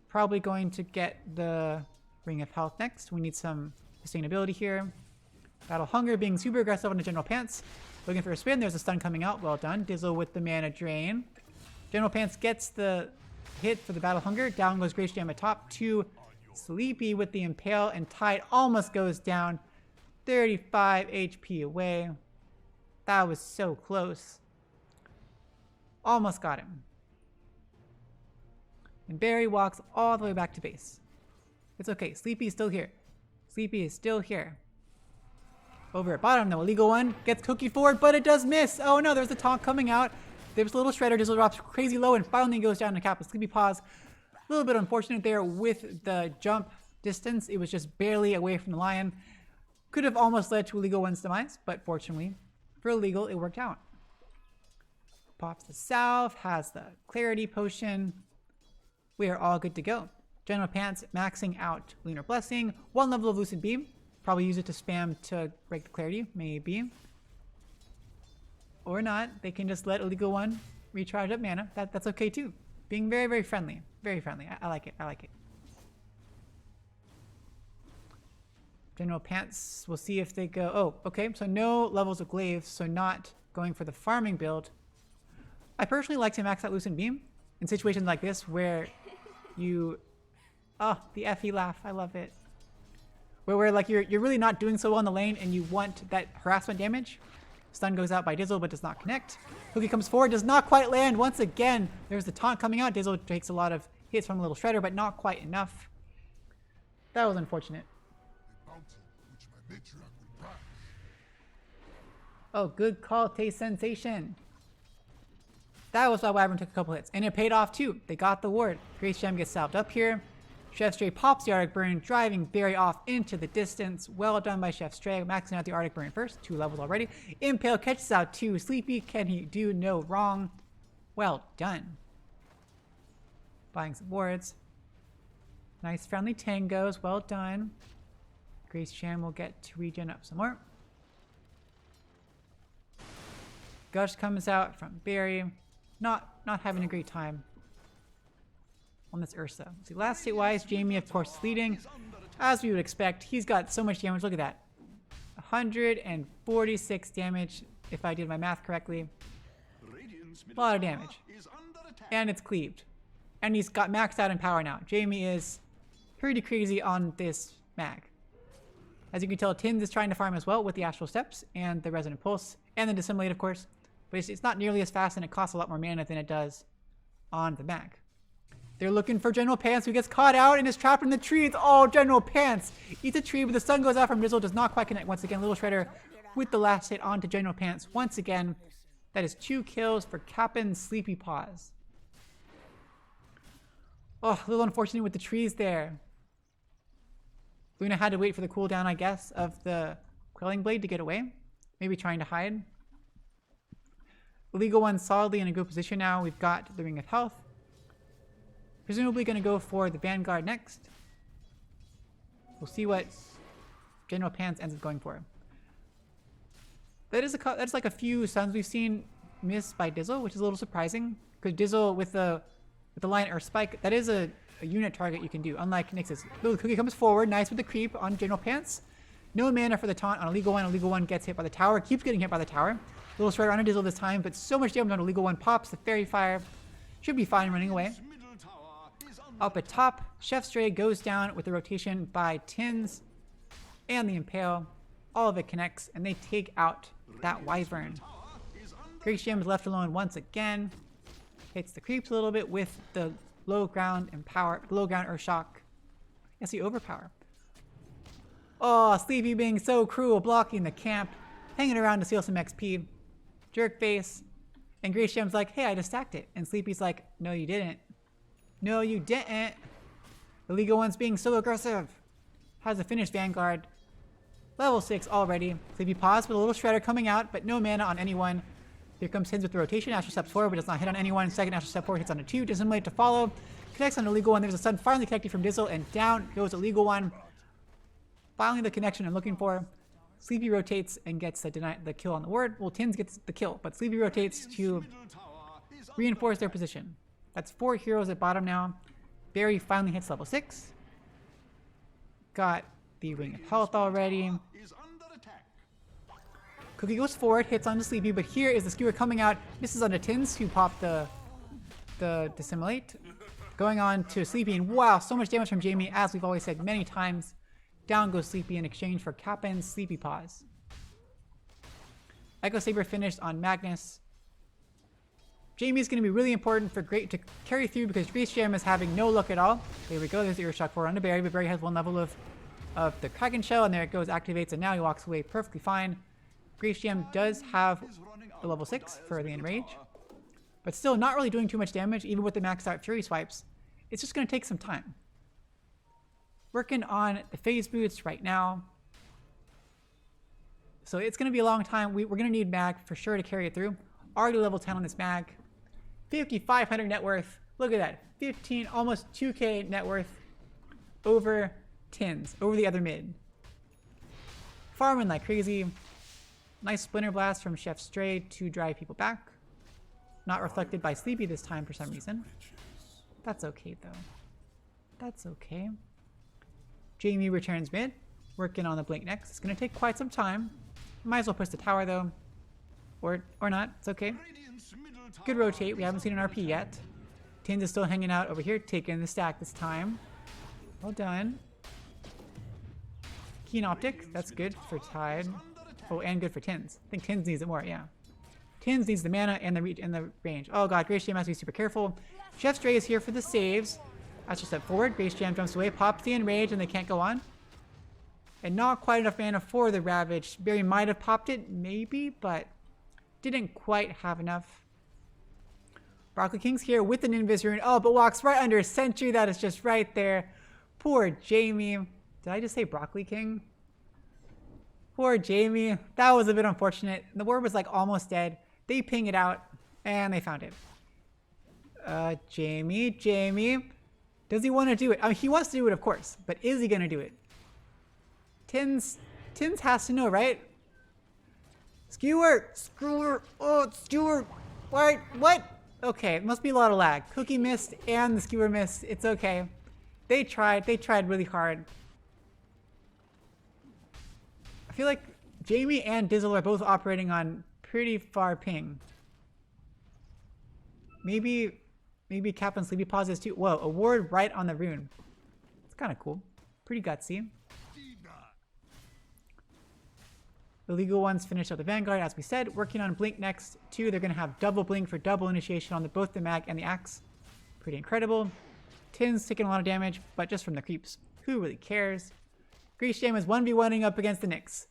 Probably going to get the Ring of Health next. We need some sustainability here. Battle Hunger being super aggressive on the General Pants. Looking for a spin. There's a stun coming out. Well done. Dizzle with the mana drain. General Pants gets the hit for the Battle Hunger. Down goes Grace Jam at top. 2 Sleepy with the Impale. And Tide almost goes down. 35 HP away. That was so close. Almost got him. And Barry walks all the way back to base. It's okay. Sleepy is still here. Sleepy is still here. Over at bottom, the illegal one gets Cookie forward, but it does miss. Oh no, there's a taunt coming out. There's a little Shredder. Dizzle drops crazy low and finally goes down to cap with Sleepy Paws. A little bit unfortunate there with the jump distance. It was just barely away from the Lion. Could have almost led to illegal one's demise, but fortunately for illegal, it worked out. Pops the South, has the Clarity Potion. We are all good to go. General Pants maxing out Lunar Blessing. 1 level of Lucid Beam. Probably use it to spam to break the Clarity, maybe. Or not. They can just let Illegal One recharge up mana. That's okay too. Being very, very friendly. Very friendly. I like it. I like it. General Pants, we'll see if they go... Oh, okay. So no levels of Glaives, so not going for the farming build. I personally like to max out Lucid Beam in situations like this where you... Oh, the Effie laugh. I love it. Where like you're really not doing so well in the lane and you want that harassment damage. Stun goes out by Dizzle but does not connect. Cookie comes forward, does not quite land. Once again, there's the taunt coming out. Dizzle takes a lot of hits from a little Shredder, but not quite enough. That was unfortunate. Oh, good call, Taste Sensation. That was why Wyvern took a couple hits. And it paid off too. They got the ward. Grace Gem gets salved up here. Chef Stray pops the Arctic Burn, driving Barry off into the distance. Well done by Chef Stray, maxing out the Arctic Burn first. 2 levels already. Impale catches out 2. Sleepy, can he do no wrong? Well done. Buying some wards. Nice friendly tangos. Well done. Grace Jam will get to regen up some more. Gush comes out from Barry. Not having a great time on this Ursa. See, last state-wise, Jamie, of course, is leading. As we would expect, he's got so much damage. Look at that. 146 damage, if I did my math correctly. A lot of damage. And it's cleaved. And he's got maxed out in power now. Jamie is pretty crazy on this mag. As you can tell, Tins is trying to farm as well with the Astral Steps and the Resonant Pulse and the Dissimulate, of course. But it's not nearly as fast and it costs a lot more mana than it does on the mag. They're looking for General Pants, who gets caught out and is trapped in the tree. It's all General Pants. Eats a tree, but the stun goes out from Dizzle. Does not quite connect. Once again, Little Shredder with the last hit onto General Pants. Once again, that is 2 kills for Cap'n Sleepy Paws. Oh, a little unfortunate with the trees there. Luna had to wait for the cooldown, I guess, of the Quelling Blade to get away. Maybe trying to hide. Illegal One solidly in a good position now. We've got the Ring of Health. Presumably going to go for the Vanguard next. We'll see what General Pants ends up going for. That's like a few stuns we've seen missed by Dizzle, which is a little surprising. Because Dizzle with the Lion Earth Spike, that is a unit target you can do, unlike Nyx's. Little Cookie comes forward, nice with the creep on General Pants. No mana for the taunt on Illegal One. Illegal One gets hit by the tower, keeps getting hit by the tower. Little Shredder on a Dizzle this time, but so much damage on Illegal One. Pops the Fairy Fire. Should be fine running away. Up at top, Chef Stray goes down with the rotation by Tins and the Impale. All of it connects, and they take out that Wyvern. Grace Gem is left alone once again. Hits the creeps a little bit with the low ground and power, low ground Earth Shock. Yes, the overpower. Oh, Sleepy being so cruel, blocking the camp, hanging around to steal some XP. Jerk face. And Grace Gem's like, hey, I just stacked it. And Sleepy's like, no, you didn't. No, you didn't. The Illegal One's being so aggressive. Has a finished Vanguard. Level 6 already. Sleepy Paws with a little Shredder coming out, but no mana on anyone. Here comes Tins with the rotation. Astral steps forward, but does not hit on anyone. Second Astral step forward hits on a 2. Dissimulate to follow. Connects on Illegal One. There's a stun finally connecting from Dizzle, and down goes Illegal One. Finally the connection I'm looking for. Sleepy rotates and gets the kill on the ward. Well, Tins gets the kill, but Sleepy rotates to reinforce their position. That's 4 heroes at bottom now. Barry finally hits level 6. Got the Ring of Health already. Cookie goes forward, hits onto Sleepy, but here is the skewer coming out. This is onto Tins, who popped the dissimulate. Going on to Sleepy, and wow, so much damage from Jamie, as we've always said many times. Down goes Sleepy in exchange for Cappen's Sleepy Paws. Echo Saber finished on Magnus. Jamie is going to be really important for Great to carry through because Grace Jam is having no luck at all. There we go, there's the Earthshock forward onto Barry, but Barry has one level of the Kraken Shell, and there it goes, activates, and now he walks away perfectly fine. Grace Jam does have the level 6 for the Enrage, but still not really doing too much damage, even with the maxed out Fury Swipes. It's just going to take some time. Working on the Phase Boots right now. So it's going to be a long time. We're going to need Mag for sure to carry it through. Already level 10 on this Mag. 5,500 net worth. Look at that. 15, almost 2k net worth over Tins, over the other mid. Farming like crazy. Nice Splinter Blast from Chef Stray to drive people back. Not reflected by Sleepy this time for some reason. That's okay though. That's okay. Jamie returns mid. Working on the Blink next. It's going to take quite some time. Might as well push the tower though. Or not. It's okay. Good rotate. We haven't seen an RP yet. Tins is still hanging out over here, taking the stack this time. Well done. Keen Optic. That's good for Tide. Oh, and good for Tins. I think Tins needs it more, yeah. Tins needs the mana and the range. Oh god, Grace Jam has to be super careful. Chef Stray is here for the saves. That's just step forward. Grace Jam jumps away, pops the Enrage, and they can't go on. And not quite enough mana for the Ravage. Barry might have popped it, maybe, but didn't quite have enough. Broccoli King's here with an Invis Rune. Oh, but walks right under a Sentry. That is just right there. Poor Jamie. Did I just say Broccoli King? Poor Jamie. That was a bit unfortunate. The ward was like almost dead. They ping it out, and they found it. Jamie. Does he want to do it? I mean, he wants to do it, of course, but is he going to do it? Tins has to know, right? Skewer! Oh, skewer! What? Okay, it must be a lot of lag. Cookie missed and the skewer missed. It's okay. They tried really hard. I feel like Jamie and Dizzle are both operating on pretty far ping. Maybe Cap and Sleepy pauses too. Whoa, a ward right on the rune. It's kind of cool. Pretty gutsy. The legal ones finished up the Vanguard, as we said. Working on Blink next, too. They're going to have double Blink for double initiation on both the Mag and the Axe. Pretty incredible. Tins taking a lot of damage, but just from the creeps. Who really cares? Grace Jam is 1v1ing up against the Nyx.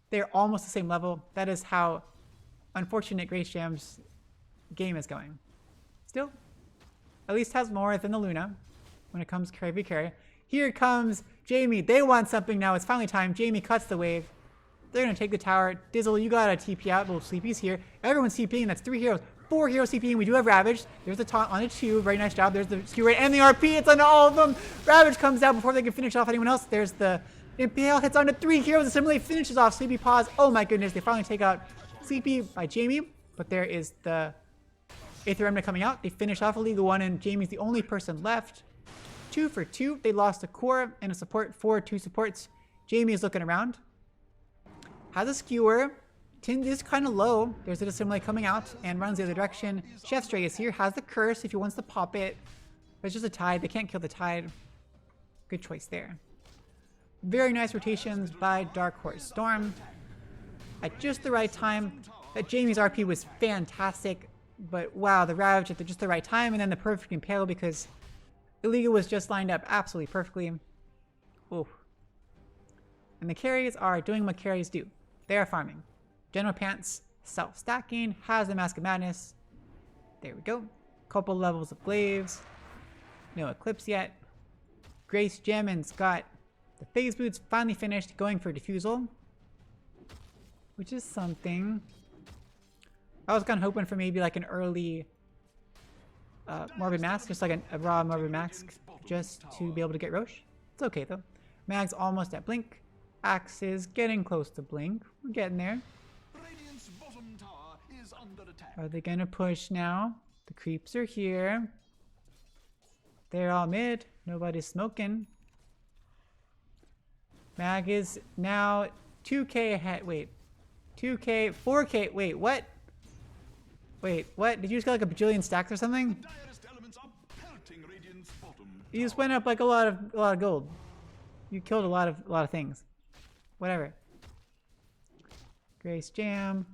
They're almost the same level. That is how unfortunate Grace Jam's game is going. Still, at least has more than the Luna when it comes carry v carry. Here comes Jamie. They want something now. It's finally time. Jamie cuts the wave. They're going to take the tower. Dizzle, you got a TP out. Little Sleepy's here. Everyone's TPing. That's 3 heroes. 4 heroes TPing. We do have Ravage. There's the taunt on a 2. Very nice job. There's the skewer and the RP. It's on all of them. Ravage comes out before they can finish off anyone else. There's the Impale. Hits onto 3 heroes. The Simulate finishes off Sleepy Paws. Oh my goodness. They finally take out Sleepy by Jamie. But there is the Aether Remnant coming out. They finish off a Legal 1 and Jamie's the only person left. 2 for 2. They lost a core and a support for 2 supports. Jamie is looking around. Has a skewer. Tins is kind of low. There's a Dissimulate coming out and runs the other direction. Chef Stray is here. Has the curse if he wants to pop it. But it's just a Tide. They can't kill the Tide. Good choice there. Very nice rotations by Dark Horse Storm. At just the right time. That Jamie's RP was fantastic. But wow, the Ravage at just the right time. And then the perfect Impale because Illegal was just lined up absolutely perfectly. Ooh. And the carries are doing what carries do. They are farming. General Pants, self-stacking, has the Mask of Madness. There we go. Couple levels of Glaives. No Eclipse yet. Grace Jammin's got the Phase Boots finally finished, going for Diffusal. Which is something. I was kind of hoping for maybe like an early Morbid Mask, just like a raw Morbid Mask, just to be able to get Roche. It's okay though. Mag's almost at Blink. Axe is getting close to Blink. We're getting there. Are they gonna push now? The creeps are here. They're all mid. Nobody's smoking. Mag is now 2k ahead. Wait. 2K, 4K. Wait, what? Wait, what? Did you just get like a bajillion stacks or something? Direst elements are pelting Radiant's bottom. You just went up like a lot of gold. You killed a lot of things. Whatever. Grace Jam.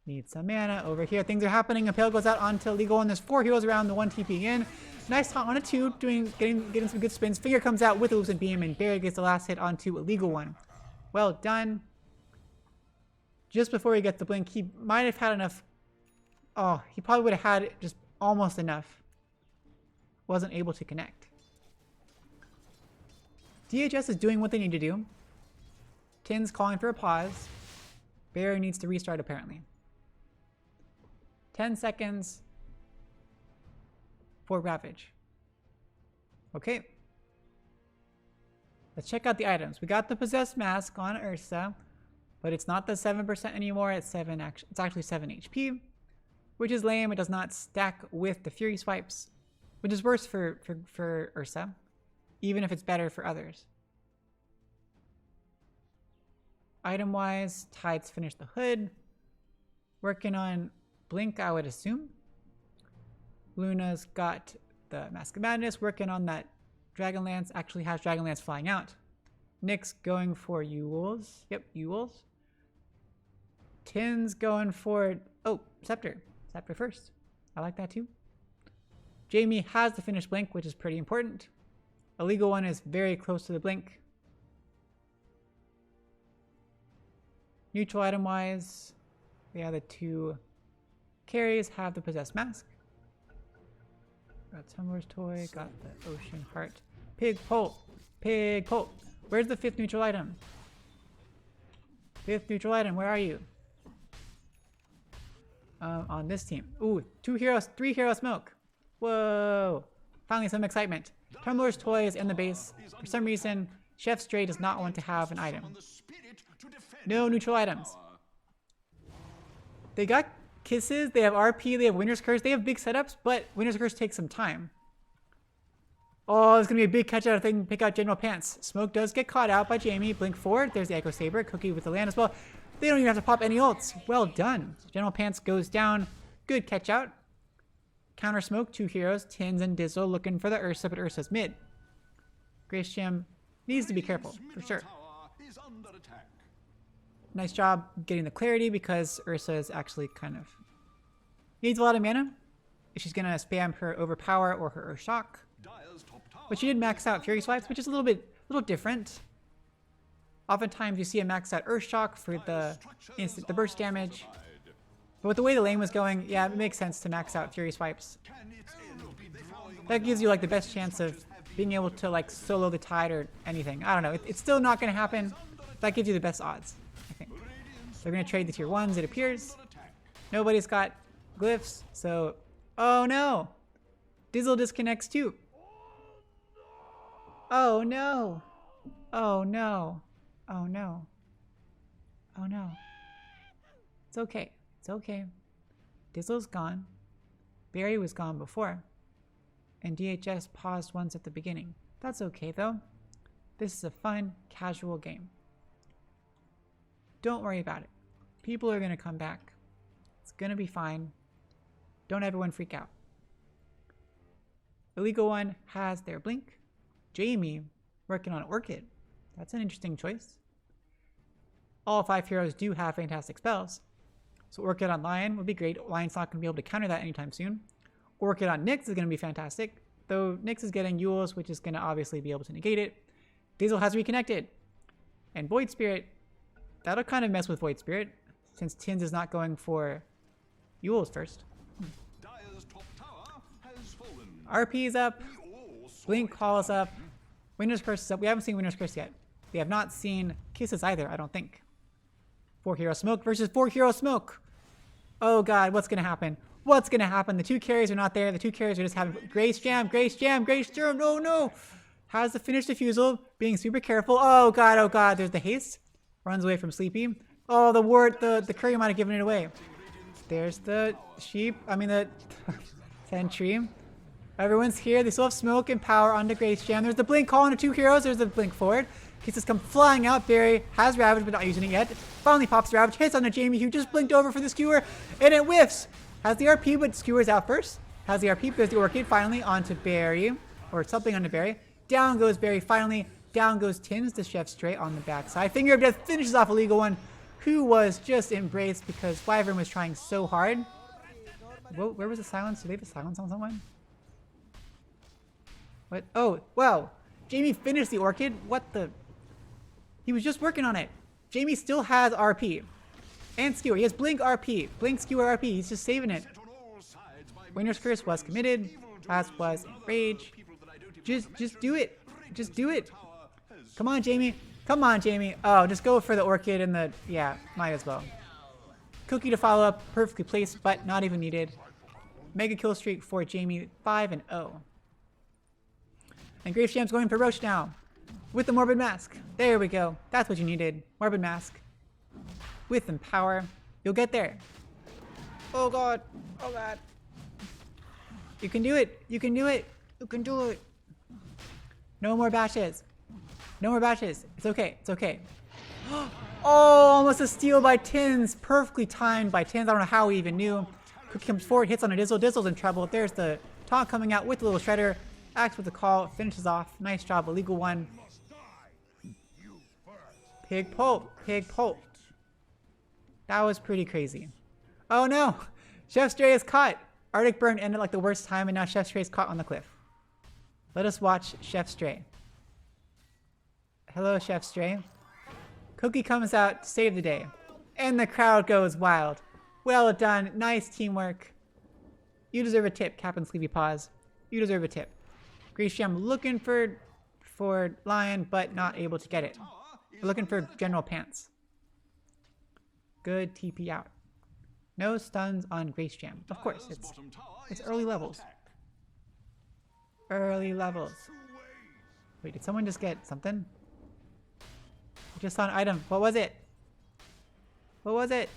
Need some mana over here. Things are happening. Impale goes out onto Legal, and there's 4 heroes around the 1 TP in. Nice taunt on a 2, getting some good spins. Finger comes out with a Lucent Beam, and Barry gets the last hit onto a Legal one. Well done. Just before he gets the blink, he might have had enough. Oh, he probably would have had just almost enough. Wasn't able to connect. DHS is doing what they need to do. Tin's calling for a pause. Barry needs to restart apparently. 10 seconds for Ravage. Okay. Let's check out the items. We got the Possessed Mask on Ursa, but it's not the 7% anymore. It's actually 7 HP, which is lame. It does not stack with the Fury Swipes, which is worse for Ursa, even if it's better for others. Item-wise, Tides finished the hood. Working on Blink, I would assume. Luna's got the Mask of Madness, working on that Dragonlance. Actually has Dragonlance flying out. Nick's going for Yules. Yep, Yules. Tin's going for, oh, Scepter. Scepter first. I like that too. Jamie has the finished Blink, which is pretty important. A legal one is very close to the Blink. Neutral item-wise, the other 2 carries have the Possessed Mask. Got Tumbler's Toy, got the Ocean Heart. Pig Pult! Pig Pult! Where's the 5th neutral item? 5th neutral item, where are you? On this team. Ooh, 2 heroes, 3 hero smoke. Whoa! Finally some excitement. Tumbler's Toy is in the base. For some reason, Chef Stray does not want to have an item. No neutral items. They got Kisses, they have RP, they have Winter's Curse, they have big setups, but Winter's Curse takes some time. Oh, there's gonna be a big catch out if they can pick out General Pants. Smoke does get caught out by Jamie. Blink forward, there's the Echo Saber, Cookie with the land as well. They don't even have to pop any ults. Well done. General Pants goes down. Good catch out. Counter Smoke, 2 heroes, Tins and Dizzle looking for the Ursa, but Ursa's mid. Grace Jam needs to be careful, for sure. Nice job getting the clarity because Ursa is actually kind of needs a lot of mana. If she's gonna spam her Overpower or her Earth Shock. But she did max out Fury Swipes, which is a little different. Oftentimes you see a max out Earth Shock for the burst damage. But with the way the lane was going, yeah, it makes sense to max out Fury Swipes. That gives you like the best chance of being able to like solo the Tide or anything. I don't know. It's still not gonna happen. That gives you the best odds, I think. They're gonna trade the tier 1s, it appears. Nobody's got glyphs, so oh no! Dizzle disconnects too. Oh no! Oh no! Oh no! Oh no! It's okay. It's okay. Dizzle's gone. Barry was gone before. And DHS paused once at the beginning. That's okay though. This is a fun, casual game. Don't worry about it. People are gonna come back. It's gonna be fine. Don't everyone freak out. Illegal One has their Blink. Jamie working on Orchid. That's an interesting choice. All 5 heroes do have fantastic spells. So Orchid on Lion would be great. Lion's not going to be able to counter that anytime soon. Orchid on Nyx is going to be fantastic. Though Nyx is getting Yules, which is going to obviously be able to negate it. Dizzle has reconnected. And Void Spirit, that'll kind of mess with Void Spirit, since Tins is not going for Yules first. RP is up. Blink calls up. Winter's Curse is up. We haven't seen Winter's Curse yet. We have not seen Kisses either, I don't think. 4 hero smoke versus 4 hero smoke. Oh god, what's gonna happen? What's gonna happen? The 2 carries are not there. The 2 carries are just having Grace Jam, Grace Jam, Grace Jam. No, no. Has the finished diffusal, being super careful. Oh god, there's the haste. Runs away from Sleepy. Oh, the ward, the courier might have given it away. There's the sheep. I mean the sentry. Everyone's here. They still have smoke and power onto Grace Jam. There's the blink call into 2 heroes. There's the blink forward. Kisses come flying out. Barry has Ravage, but not using it yet. Finally pops the Ravage, hits on a Jamie who just blinked over for the skewer, and it whiffs. Has the RP, but skewers out first. Has the RP, goes the Orchid finally onto Barry, or something onto Barry. Down goes Barry finally. Down goes Tins, the chef straight on the backside. Finger of Death finishes off Illegal One, who was just embraced because Wyvern was trying so hard. Whoa, where was the silence? Did they have a silence on someone? What? Oh, wow. Jamie finished the Orchid? What the? He was just working on it. Jamie still has RP. And Skewer. He has Blink RP. Blink Skewer RP. He's just saving it. Winner's Curse was committed. As was Enrage. Just do it. Just do it. Come on, Jamie. Come on, Jamie. Oh, just go for the Orchid and the... Yeah, might as well. Cookie to follow up. Perfectly placed, but not even needed. Mega kill streak for Jamie. 5-0. And Gravesham's going for Roche now. With the Morbid Mask. There we go. That's what you needed. Morbid Mask. With Empower. You'll get there. Oh god. Oh god. You can do it. You can do it. You can do it. No more bashes. No more bashes. It's okay. It's okay. Oh, almost a steal by Tins. Perfectly timed by Tins. I don't know how he even knew. Cookie comes forward, hits on a Dizzle. Dizzle's in trouble. There's the taunt coming out with the little Shredder. Acts with the call. Finishes off. Nice job. Illegal One. Pig Pulp. Pig Pulp. That was pretty crazy. Oh no! Chef Stray is caught. Arctic Burn ended like the worst time, and now Chef Stray is caught on the cliff. Let us watch Chef Stray. Hello, Chef Stray. Cookie comes out to save the day. And the crowd goes wild. Well done. Nice teamwork. You deserve a tip, Captain Sleepy Paws. You deserve a tip. Grisham looking for Lion, but not able to get it. We're looking for General Pants. Good TP out. No stuns on Grace Jam. Of course, it's early levels. Early levels. Wait, did someone just get something? I just saw an item. What was it? What was it?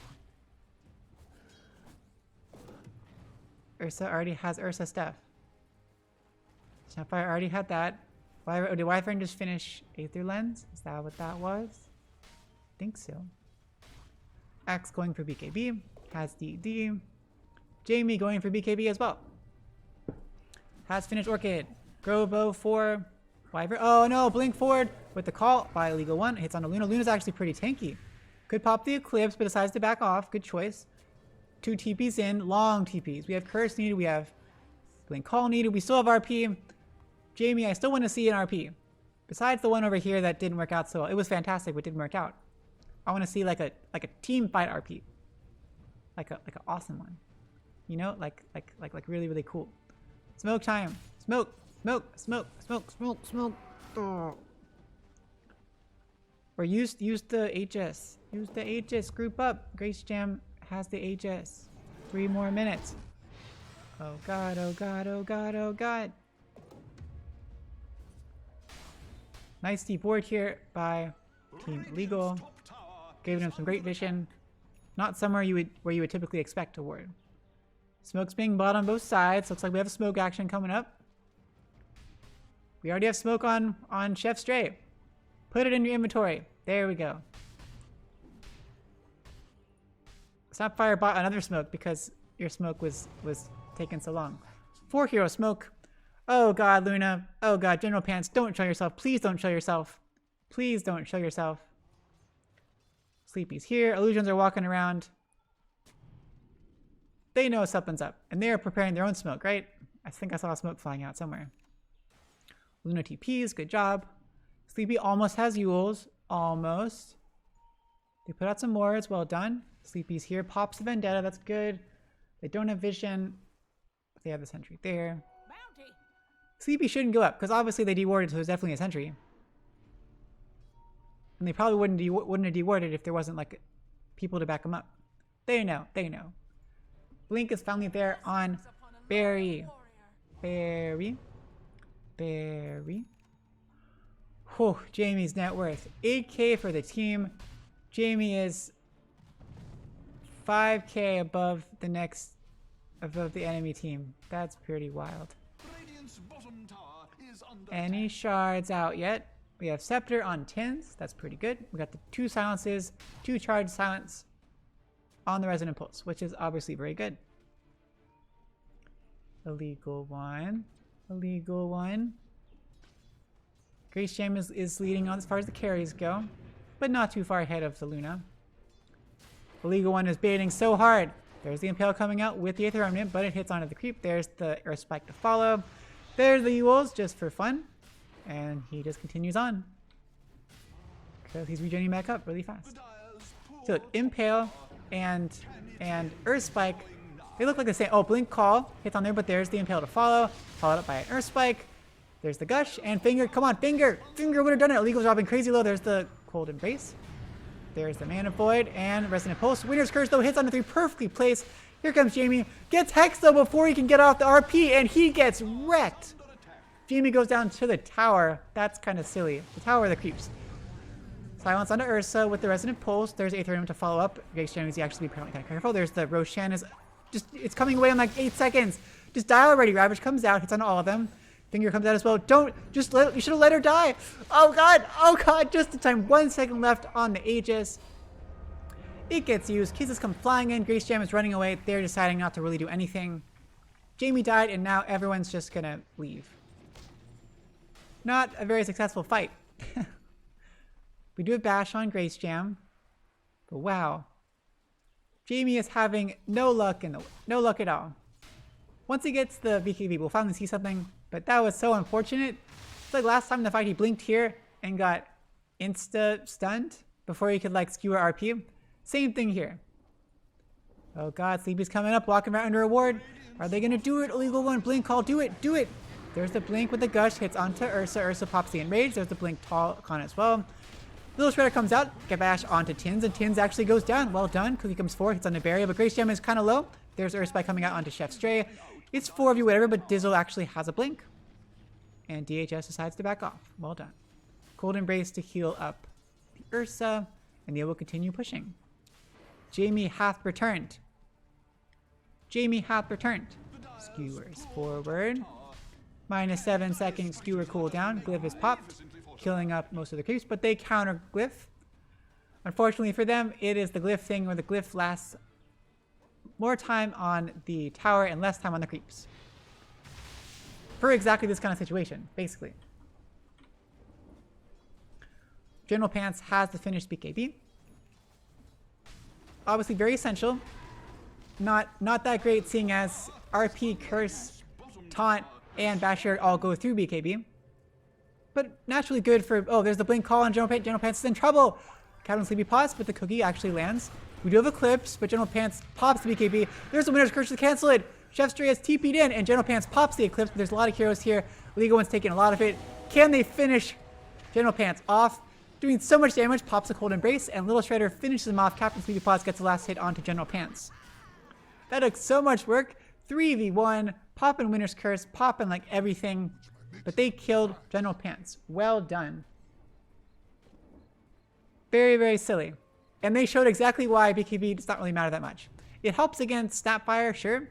Ursa already has Ursa stuff. Snapfire already had that. Did Wyvern just finish Aether Lens? Is that what that was? I think so. Axe going for BKB. Has DD. Jamie going for BKB as well. Has finished Orchid. Grobo for Wyvern. Oh no, blink forward with the call by Illegal One. Hits on Luna. Luna's actually pretty tanky. Could pop the Eclipse, but decides to back off. Good choice. 2 TPs in. Long TPs. We have Curse needed. We have Blink Call needed. We still have RP. Jamie, I still want to see an RP. Besides the one over here that didn't work out so well. It was fantastic, but didn't work out. I want to see like a team fight RP. Like an awesome one. You know, like really, really cool. Smoke time. Smoke, smoke, smoke, smoke, smoke, smoke. Oh. Or use the HS. Use the HS. Group up. Grace Jam has the HS. 3 more minutes. Oh god, oh god, oh god, oh god. Nice deep ward here by Team Legal. Giving him some great vision. Not somewhere where you would typically expect a ward. Smoke's being bought on both sides. Looks like we have a smoke action coming up. We already have smoke on Chef Stray. Put it in your inventory. There we go. Snapfire bought another smoke because your smoke was taking so long. 4 hero smoke. Oh god, Luna. Oh god, General Pants, don't show yourself. Please don't show yourself. Please don't show yourself. Sleepy's here. Illusions are walking around. They know something's up. And they are preparing their own smoke, right? I think I saw smoke flying out somewhere. Luna TPs, good job. Sleepy almost has Yules. Almost. They put out some wards, well done. Sleepy's here, pops the Vendetta, that's good. They don't have vision. But they have the sentry there. Bounty. Sleepy shouldn't go up, because obviously they dewarded, so there's definitely a sentry. And they probably wouldn't have dewarded if there wasn't like people to back them up. They know, they know. Blink is finally there on Barry. Barry. Barry. Whew, Jamie's net worth. 8k for the team. Jamie is 5k above the enemy team. That's pretty wild. Any shards out yet? We have Scepter on tins. That's pretty good. We got the 2 silences, 2 charged silence on the Resonant Pulse, which is obviously very good. Illegal one. Illegal one. Grace Jam is leading on as far as the carries go, but not too far ahead of the Luna. Illegal one is baiting so hard. There's the Impale coming out with the Aether Remnant, but it hits onto the creep. There's the Earth Spike to follow. There's the Yules just for fun. And he just continues on. Because he's regenerating back up really fast. So look, Impale and Earth Spike, they look like the same. Oh, Blink Call hits on there, but there's the Impale to follow. Followed up by an Earth Spike. There's the Gush and Finger. Come on, Finger! Finger would have done it. Illegal's dropping crazy low. There's the Cold Embrace. There's the Mana Void and Resonant Pulse. Winner's Curse though hits on the 3, perfectly placed. Here comes Jamie. Gets Hex though before he can get off the RP, and he gets wrecked. Jamie goes down to the tower. That's kind of silly. The tower of the creeps. Silence onto Ursa with the Resonant Pulse. There's Aetherium to follow up. Grace Jam needs to actually be kind of careful. There's the Roshan is just, it's coming away in like 8 seconds. Just die already. Ravage comes out, hits on all of them. Finger comes out as well. Don't, just let, you should have let her die. Oh god, just in time. 1 second left on the Aegis. It gets used. Kisses come flying in. Grace Jam is running away. They're deciding not to really do anything. Jamie died, and now everyone's just gonna leave. Not a very successful fight. We do have Bash on Grace Jam, but wow. Jamie is having no luck at all. Once he gets the BKB, we'll finally see something, but that was so unfortunate. It's like last time in the fight he blinked here and got insta-stunned before he could like skewer RP. Same thing here. Oh god, Sleepy's coming up, walking right under a ward. Are they gonna do it? Illegal one, Blink Call, do it, do it! There's the Blink with the Gush, hits onto Ursa. Ursa pops the Enrage. There's the Blink Talcon as well. Little Shredder comes out, Gabash onto Tins, and Tins actually goes down. Well done. Cookie comes forward, hits on the barrier, but Grace Gem is kind of low. There's Earth Spike coming out onto Chef Stray. It's 4 of you, whatever, but Dizzle actually has a Blink. And DHS decides to back off. Well done. Cold Embrace to heal up the Ursa, and they will continue pushing. Jamie hath returned. Jamie hath returned. Skewers forward. -7 second skewer cooldown. Glyph is popped, killing up most of the creeps, but they counter Glyph. Unfortunately for them, it is the Glyph thing where the Glyph lasts more time on the tower and less time on the creeps. For exactly this kind of situation, basically. General Pants has the finished BKB. Obviously very essential. Not that great, seeing as RP, Curse, Taunt, and Basher all go through BKB. But naturally good for... Oh, there's the Blink Call on General Pants. General Pants is in trouble. Captain Sleepy pops, but the cookie actually lands. We do have Eclipse, but General Pants pops the BKB. There's the Winner's Curse to cancel it. Chef Stray has TP'd in, and General Pants pops the Eclipse. But there's a lot of heroes here. Legal One's taking a lot of it. Can they finish General Pants off? Doing so much damage, pops a Cold Embrace, and Little Shredder finishes him off. Captain Sleepy Paws gets the last hit onto General Pants. That took so much work. 3v1, popping Winner's Curse, popping like everything. But they killed General Pants. Well done. Very, very silly. And they showed exactly why BKB does not really matter that much. It helps against Snapfire, sure.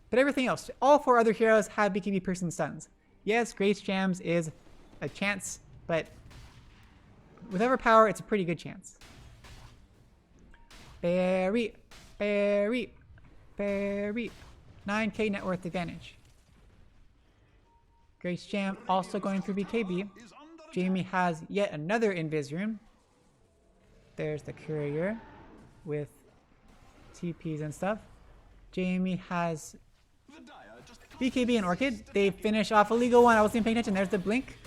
But everything else, all 4 other heroes have BKB person stuns. Yes, Grace Jams is a chance, but with Overpower, it's a pretty good chance. Berry, berry, berry. 9k net worth advantage. Grace Jam also going through BKB. Jamie has yet another Invis Room. There's the Courier with TPs and stuff. Jamie has BKB and Orchid. They finish off Illegal One. I wasn't even paying attention. There's the Blink.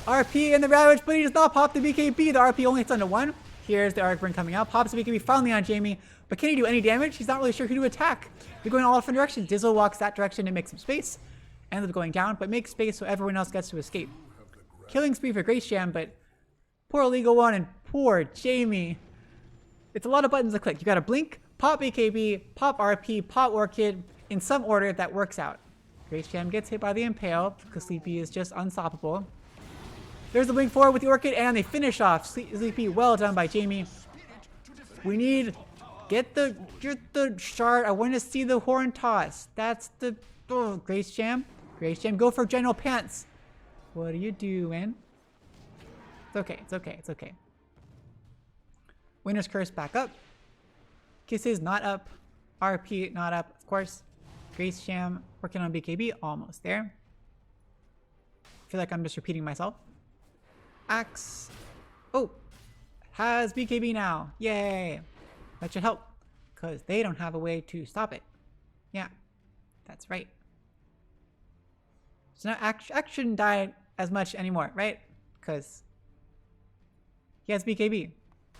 RP and the Ravage, but he does not pop the BKB. The RP only hits onto 1. Here's the Arc Burn coming out. Pops the BKB finally on Jamie. But can he do any damage? He's not really sure who to attack. They're going all different directions. Dizzle walks that direction to make some space. Ends up going down, but makes space so everyone else gets to escape. Killing spree for Grace Jam, but poor Illegal One and poor Jamie. It's a lot of buttons to click. You gotta blink, pop BKB, pop RP, pop Orchid, in some order that works out. Grace Jam gets hit by the Impale, because Sleepy is just unstoppable. There's the blink forward with the Orchid, and they finish off. Sleepy, well done by Jamie. We need... Get the shard. I want to see the horn toss. That's the... Oh, Grace Jam. Grace Jam, go for General Pants. What are you doing? It's okay. It's okay. It's okay. Winner's Curse back up. Kisses not up. RP not up, of course. Grace Jam working on BKB, almost there. Feel like I'm just repeating myself. Axe. Oh, has BKB now. Yay. That should help because they don't have a way to stop it. Yeah, that's right. So now Axe shouldn't die as much anymore, right? Because he has BKB.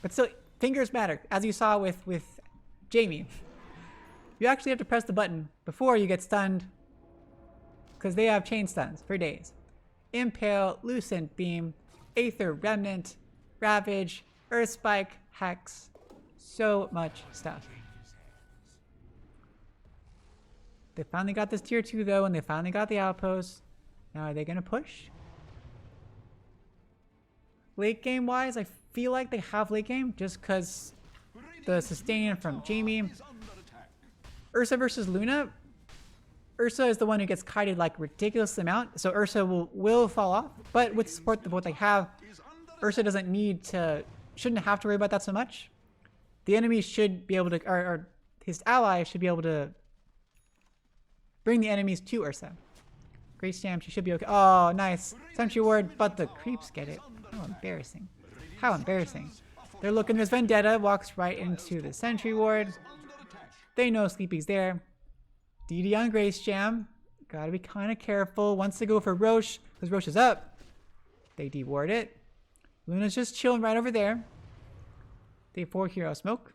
But still, fingers matter, as you saw with Jamie. You actually have to press the button before you get stunned because they have chain stuns for days. Impale, Lucent Beam, Aether Remnant, Ravage, Earth Spike, Hex. So much stuff. They finally got this tier 2 though, and they finally got the outpost. Now are they going to push? Late game wise, I feel like they have late game just because the sustain from Jamie. Ursa versus Luna. Ursa is the one who gets kited like ridiculous amount, so Ursa will fall off. But with support of what they have, Ursa shouldn't have to worry about that so much. The enemy should be able to, or his ally should be able to bring the enemies to Ursa. Grace Jam, she should be okay. Oh, nice. Sentry Ward, but the creeps get it. How embarrassing. How embarrassing. They're looking, there's Vendetta, walks right into the Sentry Ward. They know Sleepy's there. DD on Grace Jam. Gotta be kind of careful. Once they go for Roche, because Roche is up, they deward it. Luna's just chilling right over there. They 4 hero smoke.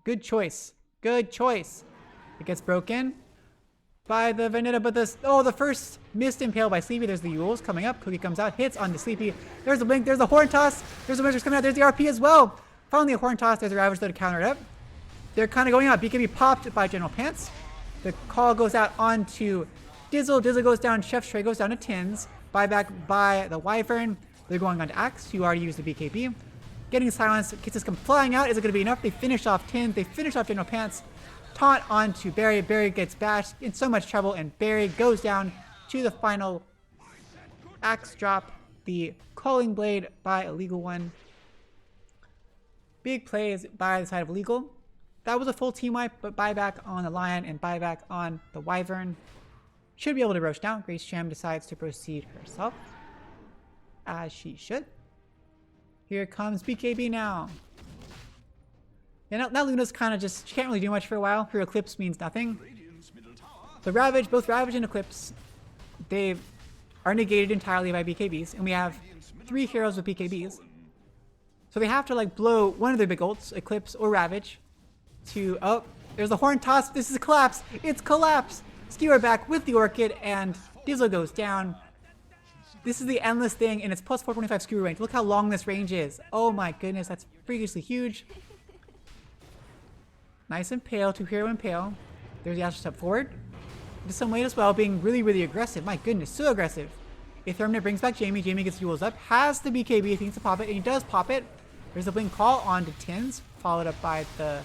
Good choice. Good choice. It gets broken by the Vendetta, but the first missed impale by Sleepy. There's the Yules coming up. Cookie comes out, hits on the Sleepy. There's the blink, there's the Horn Toss. There's the measures coming out. There's the RP as well. Finally a Horn Toss. There's a Ravage though to counter it up. They're kind of going out. BKB popped by General Pants. The call goes out onto Dizzle. Dizzle goes down. Chef's Tray goes down to Tins. Buyback by the Wyvern. They're going on to Axe, who already used the BKB. Getting silenced. Kisses come flying out. Is it going to be enough? They finish off Tins. They finish off General Pants. Taunt onto Barry. Barry gets bashed in so much trouble, and Barry goes down to the final Axe drop. The Calling Blade by Illegal One. Big plays by the side of Illegal. That was a full team wipe, but buyback on the Lion and buyback on the Wyvern. Should be able to Roche down. Grace Jam decides to proceed herself, as she should. Here comes BKB now. And now Luna's kind of just, she can't really do much for a while. Her Eclipse means nothing. The Ravage, both Ravage and Eclipse, they are negated entirely by BKBs. And we have 3 heroes with BKBs. So they have to like blow one of their big ults, Eclipse or Ravage, to, oh, there's a Horn Toss. This is a collapse. It's collapse. Skewer back with the Orchid, and Dizzle goes down. This is the endless thing, and it's plus 425 skewer range. Look how long this range is. Oh my goodness, that's freakishly huge. Nice Impale, 2 hero Impale. There's the Astral Step forward. Just some late as well, being really, really aggressive. My goodness, so aggressive. Aether Remnant brings back Jamie. Jamie gets Yules up. Has the BKB, he needs to pop it, and he does pop it. There's a Blink Call onto Tins, followed up by the...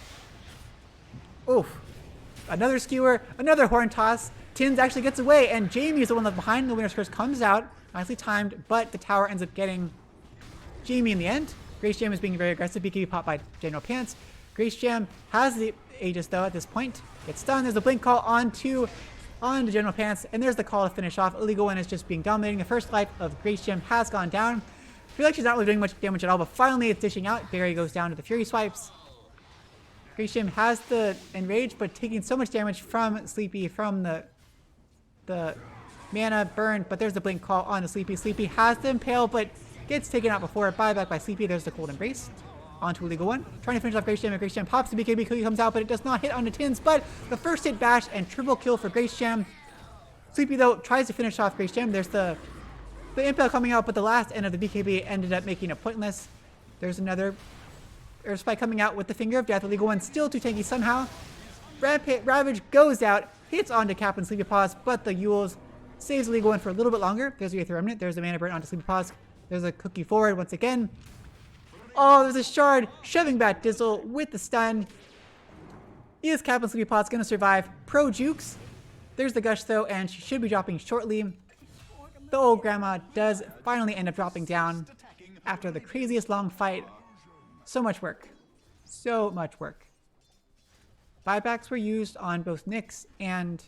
Oof. Another Skewer, another Horn Toss. Tins actually gets away, and Jamie is the one left behind. The Winner's Curse comes out. Nicely timed, but the tower ends up getting Jamie in the end. Grace Jam is being very aggressive. BKB popped by General Pants. Grace Jam has the Aegis though at this point. Gets stunned. There's a Blink Call onto General Pants, and there's the call to finish off. Illegal One is just being dominating. The first life of Grace Jam has gone down. I feel like she's not really doing much damage at all, but finally it's dishing out. Barry goes down to the Fury Swipes. Grace Jam has the Enrage, but taking so much damage from Sleepy, from the mana burn, but there's the Blink Call on the Sleepy. Sleepy has the Impale, but gets taken out before. Buyback by Sleepy. There's the Cold Embrace onto Illegal One. Trying to finish off Grace Jam, and Grace Jam pops the BKB. Cookie comes out, but it does not hit onto Tins, but the first hit bash and triple kill for Grace Jam. Sleepy, though, tries to finish off Grace Jam. There's the Impale coming out, but the last end of the BKB ended up making it pointless. There's another Earth Spike coming out with the Finger of Death. Illegal One still too tanky somehow. Ravage goes out, hits onto Cap and Sleepy Paws, but the Yules saves Illegal One for a little bit longer. There's the Aether Remnant. There's the Mana Burn onto Sleepy Paws. There's a Cookie forward once again. Oh, there's a Shard shoving back Dizzle with the stun. Is Cap and Sleepy Paws going to survive? Pro Jukes. There's the Gush though, and she should be dropping shortly. The old grandma does finally end up dropping down after the craziest long fight. So much work. So much work. Buybacks were used on both Nyx and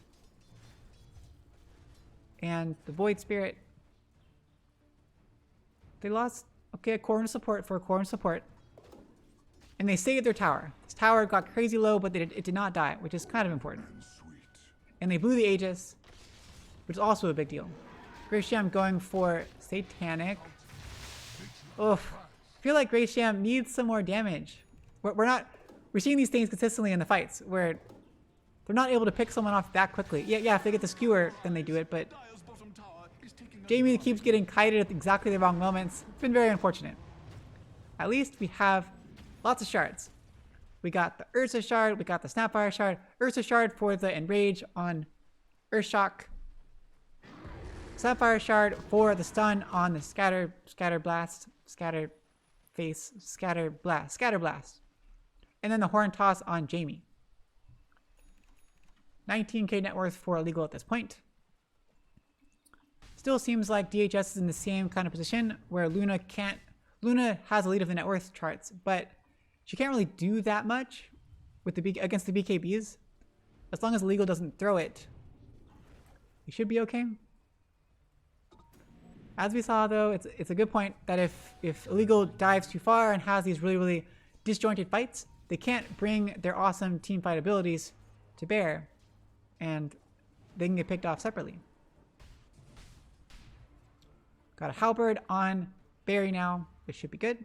the Void Spirit. They lost, okay, a corner support for a corner support. And they saved their tower. This tower got crazy low, but it did not die, which is kind of important. And they blew the Aegis, which is also a big deal. Graysham going for Satanic. Oof. I feel like Graysham needs some more damage. We're seeing these things consistently in the fights where they're not able to pick someone off that quickly. Yeah, if they get the skewer, then they do it, but Jamie keeps getting kited at exactly the wrong moments. It's been very unfortunate. At least we have lots of shards. We got the Ursa shard, we got the Snapfire shard, Ursa shard for the Enrage on Earthshock, Snapfire shard for the stun on the Scatter Blast, Scatter Blast, and then the Horn Toss on Jamie. 19k net worth for illegal at this point. Still seems like DHS is in the same kind of position where Luna has a lead of the net worth charts, but she can't really do that much with against the BKBs. As long as illegal doesn't throw it, we should be okay. As we saw though, it's a good point that if illegal dives too far and has these really disjointed fights, they can't bring their awesome team fight abilities to bear, and they can get picked off separately. Got a Halberd on Barry now, which should be good.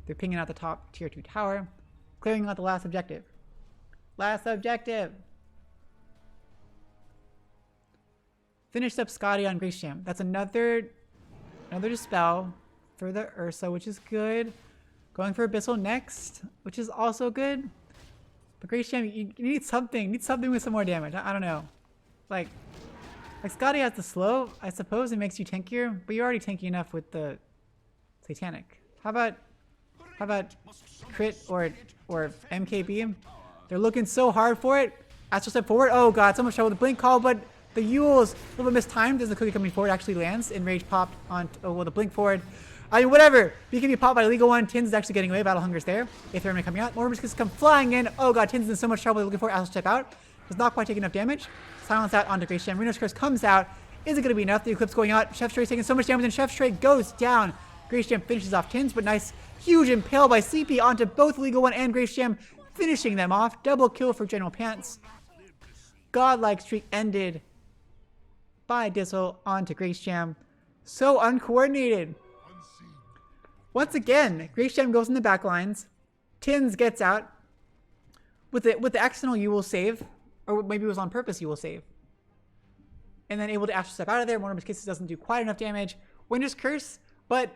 They're pinging out the top tier 2 tower, clearing out the last objective. Last objective! Finished up Scotty on Graysham. That's another dispel for the Ursa, which is good. Going for Abyssal next, which is also good. But Graysham, you need something. You need something with some more damage. I don't know. Like Scotty has the slow, I suppose it makes you tankier, but you're already tanky enough with the Satanic. How about crit or MKB? They're looking so hard for it. Astral step forward. Oh god, so much trouble with the blink call, but the Yule's a little bit mistimed as the cookie coming forward actually lands. Enrage popped on, the blink forward. I mean, whatever. BKB popped by Legal One. Tins is actually getting away. Battle Hunger's there. Aether Remnant coming out. More Riskis come flying in. Oh god, Tins is in so much trouble. They're looking for Astral step out. Does not quite take enough damage. Silence out onto Graysham. Reno's Curse comes out. Is it going to be enough? The Eclipse going out. Chef's Tray taking so much damage, and Chef's Tray goes down. Graysham finishes off Tins, but nice, huge impale by Sleepy onto both Legal One and Graysham, finishing them off. Double kill for General Pants. Godlike streak ended by Dizzle onto Graysham. So uncoordinated. Once again, Graysham goes in the back lines. Tins gets out. With the accidental you will save. Or maybe it was on purpose you will save. And then able to Astral Step out of there. One of his cases doesn't do quite enough damage. Winter's Curse, but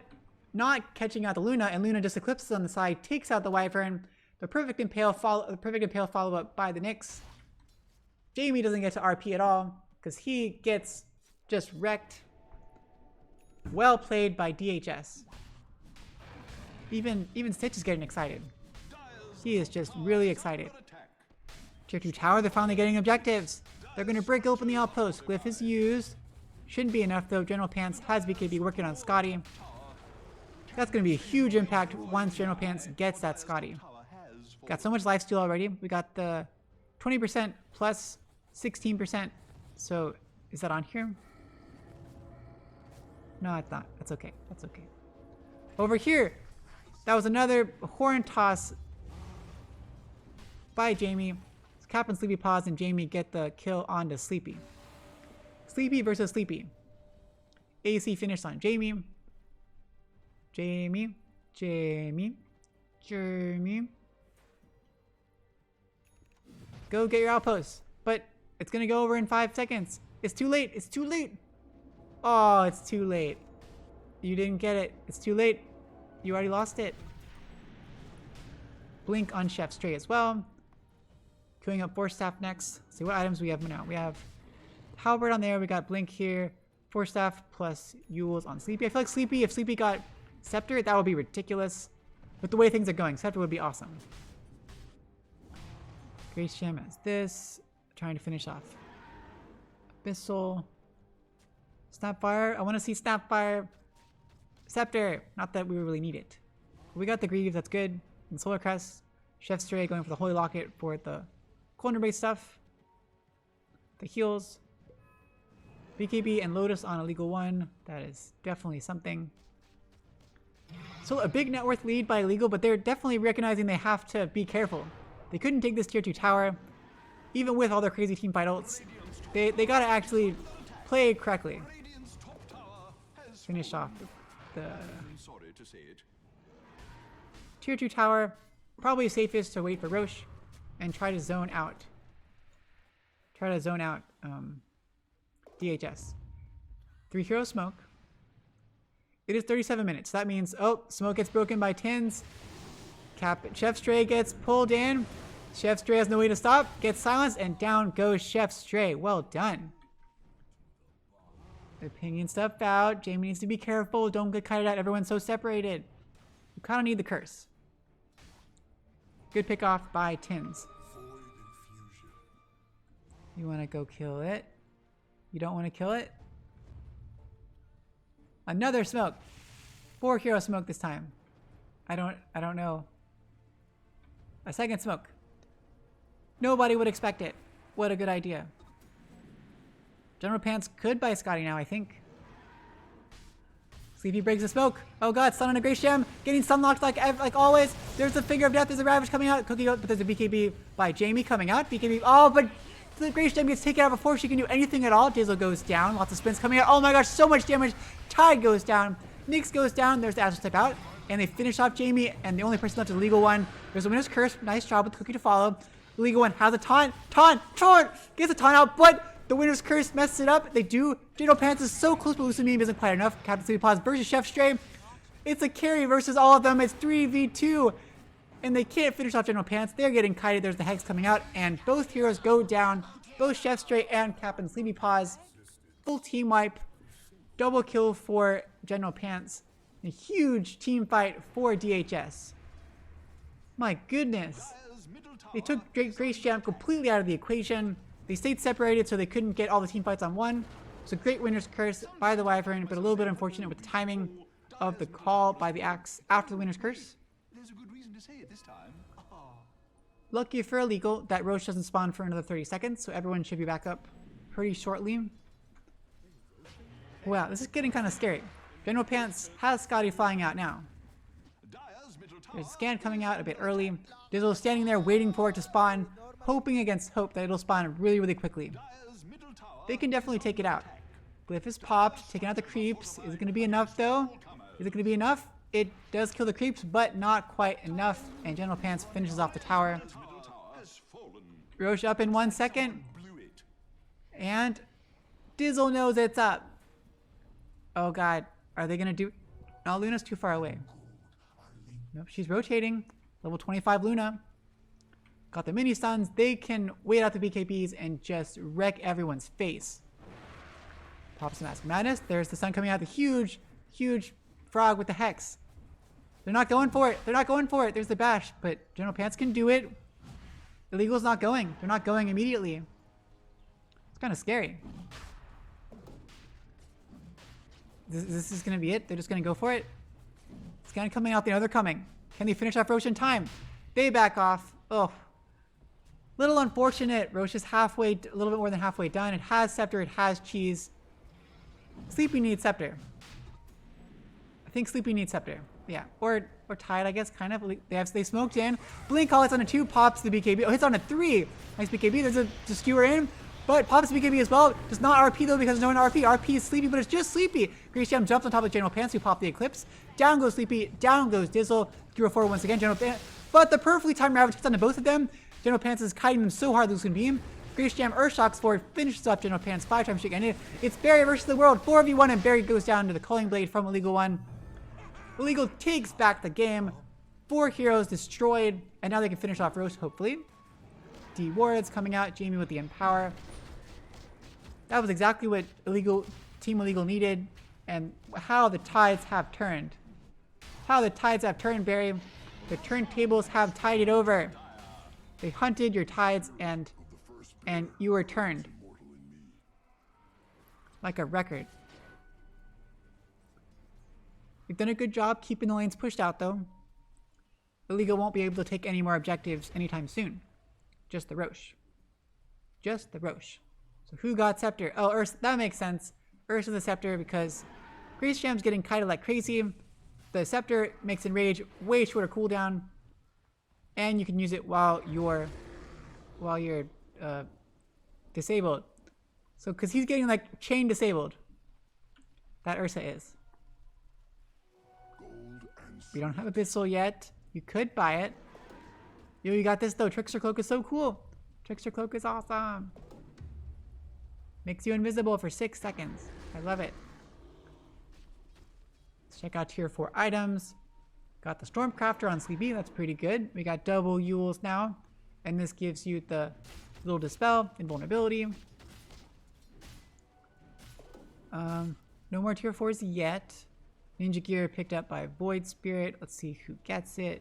not catching out the Luna. And Luna just eclipses on the side. Takes out the Wyvern. The perfect impale follow up by the Nyx. Jamie doesn't get to RP at all. Because he gets just wrecked. Well played by DHS. Even Stitch is getting excited. He is just really excited. Tier 2 tower, they're finally getting objectives. They're going to break open the outpost. Glyph is used. Shouldn't be enough though. General Pants has BKB working on Scotty. That's going to be a huge impact once General Pants gets that Scotty. Got so much lifesteal already. We got the 20% plus 16%. So is that on here? No, it's not. That's okay. That's okay. Over here, that was another Horn Toss by Jamie. Cap and Sleepy pause, and Jamie get the kill onto Sleepy. Sleepy versus Sleepy. AC finished on Jamie. Jamie. Go get your outpost. But it's gonna go over in 5 seconds. It's too late. It's too late. Oh, it's too late. You didn't get it. It's too late. You already lost it. Blink on Chef's Tray as well. Queuing up Force Staff next. See what items we have now. We have Halberd on there. We got Blink here. Force Staff plus Yules on Sleepy. I feel like Sleepy, if Sleepy got Scepter, that would be ridiculous. With the way things are going, Scepter would be awesome. Graysham has this. Trying to finish off Abyssal. Snapfire. I want to see Snapfire Scepter. Not that we really need it. We got the Greaves, that's good. And Solar Crest. Chef Stray going for the Holy Locket for the Contender base stuff. The heals. BKB and Lotus on Illegal 1. That is definitely something. So a big net worth lead by Illegal, but they're definitely recognizing they have to be careful. They couldn't take this tier 2 tower. Even with all their crazy team fight ults. They gotta actually play correctly. Finish off the tier 2 tower. Probably safest to wait for Roche and try to zone out. DHS. 3 hero smoke. It is 37 minutes. That means, oh, smoke gets broken by Tins. Chef Stray gets pulled in. Chef Stray has no way to stop. Gets silenced, and down goes Chef Stray. Well done. Opinion stuff out. Jamie needs to be careful. Don't get kited out. Everyone's so separated. You kind of need the curse. Good pick off by Tins. You want to go kill it? You don't want to kill it? Another smoke. 4 hero smoke this time. I don't know. A second smoke. Nobody would expect it. What a good idea. General Pants could buy Scotty now, I think. Sleepy breaks the smoke. Oh god, stun on a Grace Gem. Getting stunlocked like always. There's the Finger of Death. There's a Ravage coming out. Cookie out, but there's a BKB by Jamie coming out. BKB. Oh, but the Grace Gem gets taken out before she can do anything at all. Dizzle goes down. Lots of spins coming out. Oh my gosh, so much damage. Tide goes down. Nyx goes down. There's the Astral Step out. And they finish off Jamie. And the only person left is Illegal 1. There's a Winner's Curse. Nice job with Cookie to follow. Illegal 1 has a taunt. Taunt! Gets a taunt out, but the Winner's Curse messes it up. They do. General Pants is so close, but Lucid Beam isn't quite enough. Captain Sleepy Paws versus Chef Stray. It's a carry versus all of them. It's 3v2. And they can't finish off General Pants. They're getting kited. There's the Hex coming out. And both heroes go down. Both Chef Stray and Captain Sleepy Paws. Full team wipe. Double kill for General Pants. A huge team fight for DHS. My goodness. They took Grace Jam completely out of the equation. They stayed separated so they couldn't get all the team fights on one. It's a great Winner's Curse by the Wyvern, but a little bit unfortunate with the timing of the call by the Axe after the Winner's Curse. There's a good reason to say it this time. Lucky for Illegal that Roche doesn't spawn for another 30 seconds, so everyone should be back up pretty shortly. Wow, this is getting kind of scary. General Pants has Scotty flying out now. There's a scan coming out a bit early. Dizzle is standing there waiting for it to spawn, hoping against hope that it'll spawn really, really quickly. They can definitely take it out. Glyph is popped, taking out the creeps. Is it going to be enough though? Is it going to be enough? It does kill the creeps, but not quite enough. And General Pants finishes off the tower. Roche up in 1 second. And Dizzle knows it's up. Oh god, are they going to do... No, Luna's too far away. Nope, she's rotating. Level 25 Luna. Got the mini stuns. They can wait out the BKBs and just wreck everyone's face. Pops Mask Madness. There's the sun coming out. The huge, huge frog with the Hex. They're not going for it. They're not going for it. There's the bash. But General Pants can do it. Illegal's not going. They're not going immediately. It's kind of scary. This is going to be it. They're just going to go for it. Scan coming out. They know they're coming. Can they finish off Roche in time? They back off. Oh. Little unfortunate. Roche is halfway, a little bit more than halfway done. It has Scepter. It has Cheese. Sleepy needs Scepter. I think Sleepy needs Scepter. Yeah. Or Tide, I guess, kind of. They smoked in. Blink Call hits on a 2, pops the BKB. Oh, hits on a 3. Nice BKB. There's a skewer in. But pops the BKB as well. Does not RP though because there's no RP. RP is Sleepy, but it's just Sleepy. Grace Jam jumps on top of General Pants who popped the Eclipse. Down goes Sleepy. Down goes Dizzle. Hero 4 once again. General Pants. But the perfectly timed Ravage hits onto both of them. General Pants is kiting them so hard Lucid Beam. Grace Jam Earthshocks forward, finishes up General Pants 5 times shake ended. It's Barry versus the world. 4v1 and Barry goes down to the Culling Blade from Illegal 1. Illegal takes back the game. 4 heroes destroyed. And now they can finish off Roche, hopefully. D Wards coming out. Jamie with the Empower. That was exactly what Team Illegal needed. And how the tides have turned. How the tides have turned, Barry. The turntables have tided over. They hunted your tides and you were turned. Like a record. We've done a good job keeping the lanes pushed out, though. Illegal won't be able to take any more objectives anytime soon. Just the Roche. Just the Roche. So who got Scepter? Oh, Ursa. That makes sense. Ursa's the Scepter because Grace Jam's getting kited like crazy. The Scepter makes Enrage way shorter cooldown. And you can use it while you're disabled. So, because he's getting like chain disabled. That Ursa is. We don't have Abyssal yet. You could buy it. Yo, you got this though. Trickster Cloak is so cool. Trickster Cloak is awesome. Makes you invisible for 6 seconds. I love it. Let's check out tier 4 items. Got the Stormcrafter on Sleepy. That's pretty good. We got double Yules now. And this gives you the little Dispel, Invulnerability. No more tier 4s yet. Ninja Gear picked up by Void Spirit. Let's see who gets it.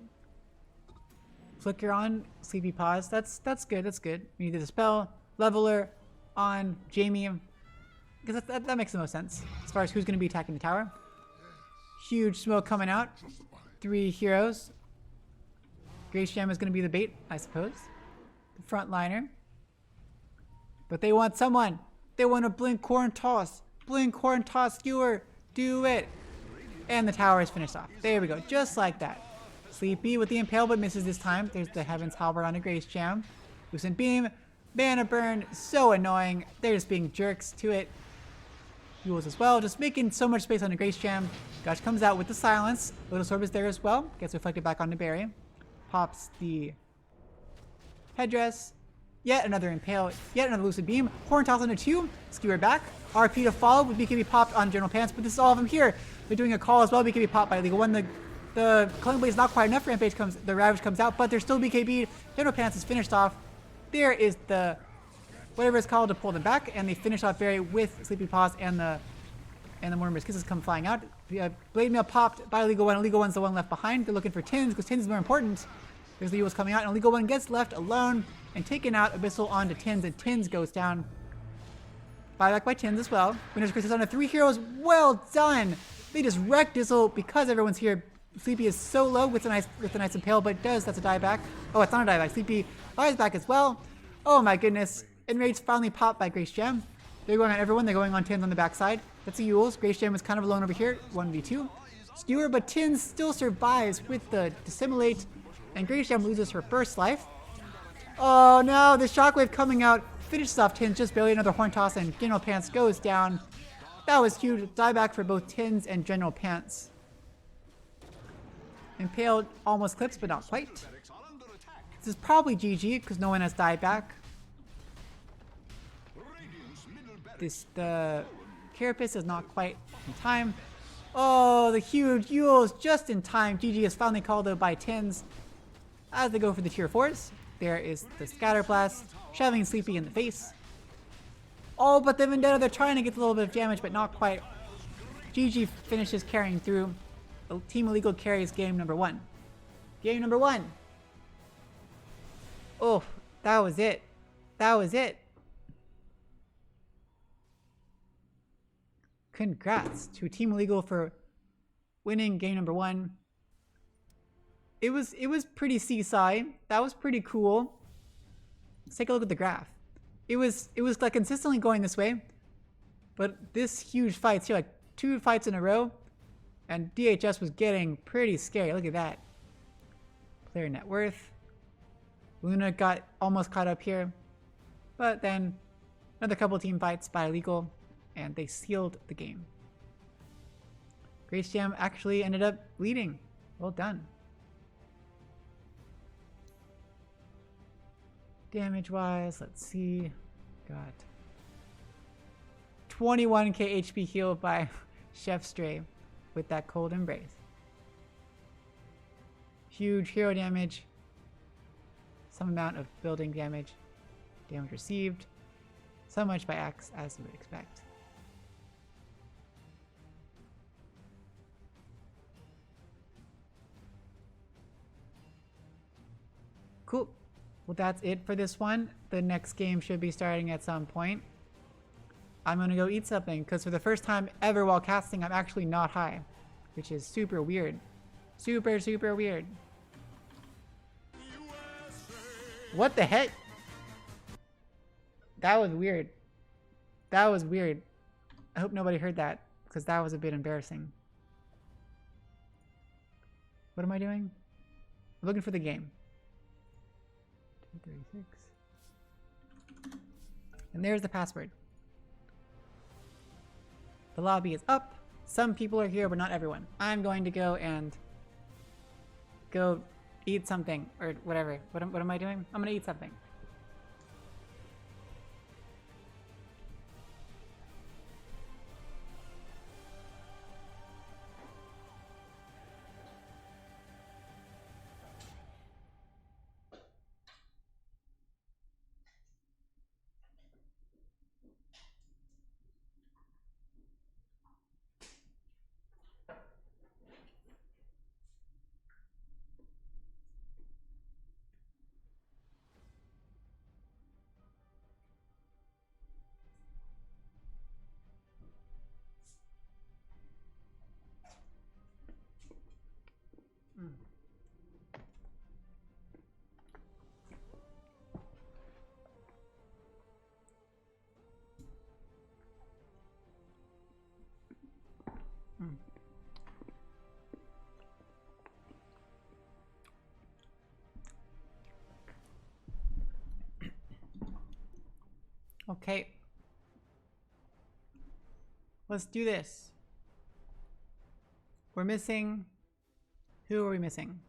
Flicker on Sleepy Paws. That's good. That's good. We need the Dispel. Leveler on Jamie. Because that makes the most sense as far as who's going to be attacking the tower. Huge smoke coming out. 3 heroes. Grace Jam is going to be the bait, I suppose. The frontliner. But they want someone. They want to blink, core, and toss. Blink, core, and toss, skewer. Do it. And the tower is finished off. There we go. Just like that. Sleepy with the impale, but misses this time. There's the Heaven's Halberd on a Grace Jam. Lucent Beam. Mana Burn. So annoying. They're just being jerks to it. Yules as well. Just making so much space on a Grace Jam. Gush comes out with the silence. Little Sorb is there as well. Gets reflected back onto Barry. Pops the headdress. Yet another impale. Yet another Lucid Beam. Horn toss onto 2. Skewer back. RP to follow with BKB popped on General Pants. But this is all of them here. They're doing a call as well. BKB popped by Legal 1. The Culling Blade is not quite enough. Rampage comes. The Ravage comes out. But there's still BKB. General Pants is finished off. There is the whatever it's called to pull them back. And they finish off Barry with Sleepy Paws and the Mortimer's Kisses come flying out. Blade Mail popped by Legal 1. Legal 1's the one left behind. They're looking for Tins because Tins is more important. There's the Yules coming out. And Legal 1 gets left alone and taken out. Abyssal onto Tins. And Tins goes down. Buyback by Tins as well. Winner's Curse is on to 3 heroes. Well done! They just wrecked Dizzle because everyone's here. Sleepy is so low with a nice impale, but it does. That's a dieback. Oh, it's not a dieback. Sleepy buys back as well. Oh my goodness. Enrage finally popped by Grace Jam. They're going on everyone. They're going on Tins on the backside. That's a Yules. Grace Jam is kind of alone over here. 1v2. Skewer, but Tins still survives with the Dissimulate. And Grace Jam loses her first life. Oh no, the Shockwave coming out. Finishes off Tins just barely. Another Horn Toss and General Pants goes down. That was huge. Dieback for both Tins and General Pants. Impaled almost clips, but not quite. This is probably GG because no one has died back. The Carapace is not quite in time. Oh, the huge Yules just in time. GG is finally called out by Tins as they go for the tier 4s. There is the Scatter Blast, shoving Sleepy in the face. Oh, but the Vendetta, they're trying to get a little bit of damage, but not quite. GG finishes carrying through. Team Illegal carries game number 1. Game number 1. Oh, that was it. That was it. Congrats to Team Illegal for winning game number 1. It was pretty seesaw. That was pretty cool. Let's take a look at the graph. It was like consistently going this way, but this huge fights here, like 2 fights in a row, and DHS was getting pretty scary. Look at that. Player net worth. Luna got almost caught up here, but then another couple team fights by Illegal, and they sealed the game. Grace Jam actually ended up leading. Well done. Damage wise, let's see. Got 21k HP healed by Chef Stray with that cold embrace. Huge hero damage. Some amount of building damage. Damage received. So much by Axe as you would expect. Cool. Well, that's it for this one. The next game should be starting at some point. I'm gonna go eat something because for the first time ever while casting, I'm actually not high. which is super weird. Super, super weird. What the heck? That was weird. That was weird. I hope nobody heard that, because that was a bit embarrassing. What am I doing? I'm looking for the game. 236. And there's the password. The lobby is up. Some people are here, but not everyone. I'm going to go and go eat something or whatever. What am I doing? I'm gonna eat something. Okay. Let's do this. We're missing... Who are we missing?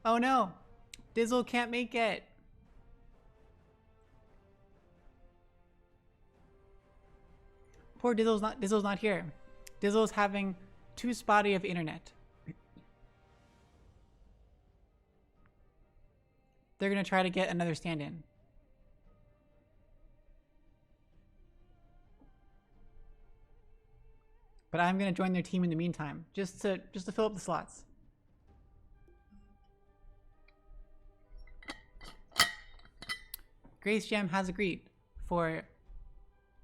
Oh no! Dizzle can't make it! Poor Dizzle's not here. Dizzle's having too spotty of internet. They're gonna try to get another stand-in. But I'm gonna join their team in the meantime, just to fill up the slots. Grace Jam has agreed for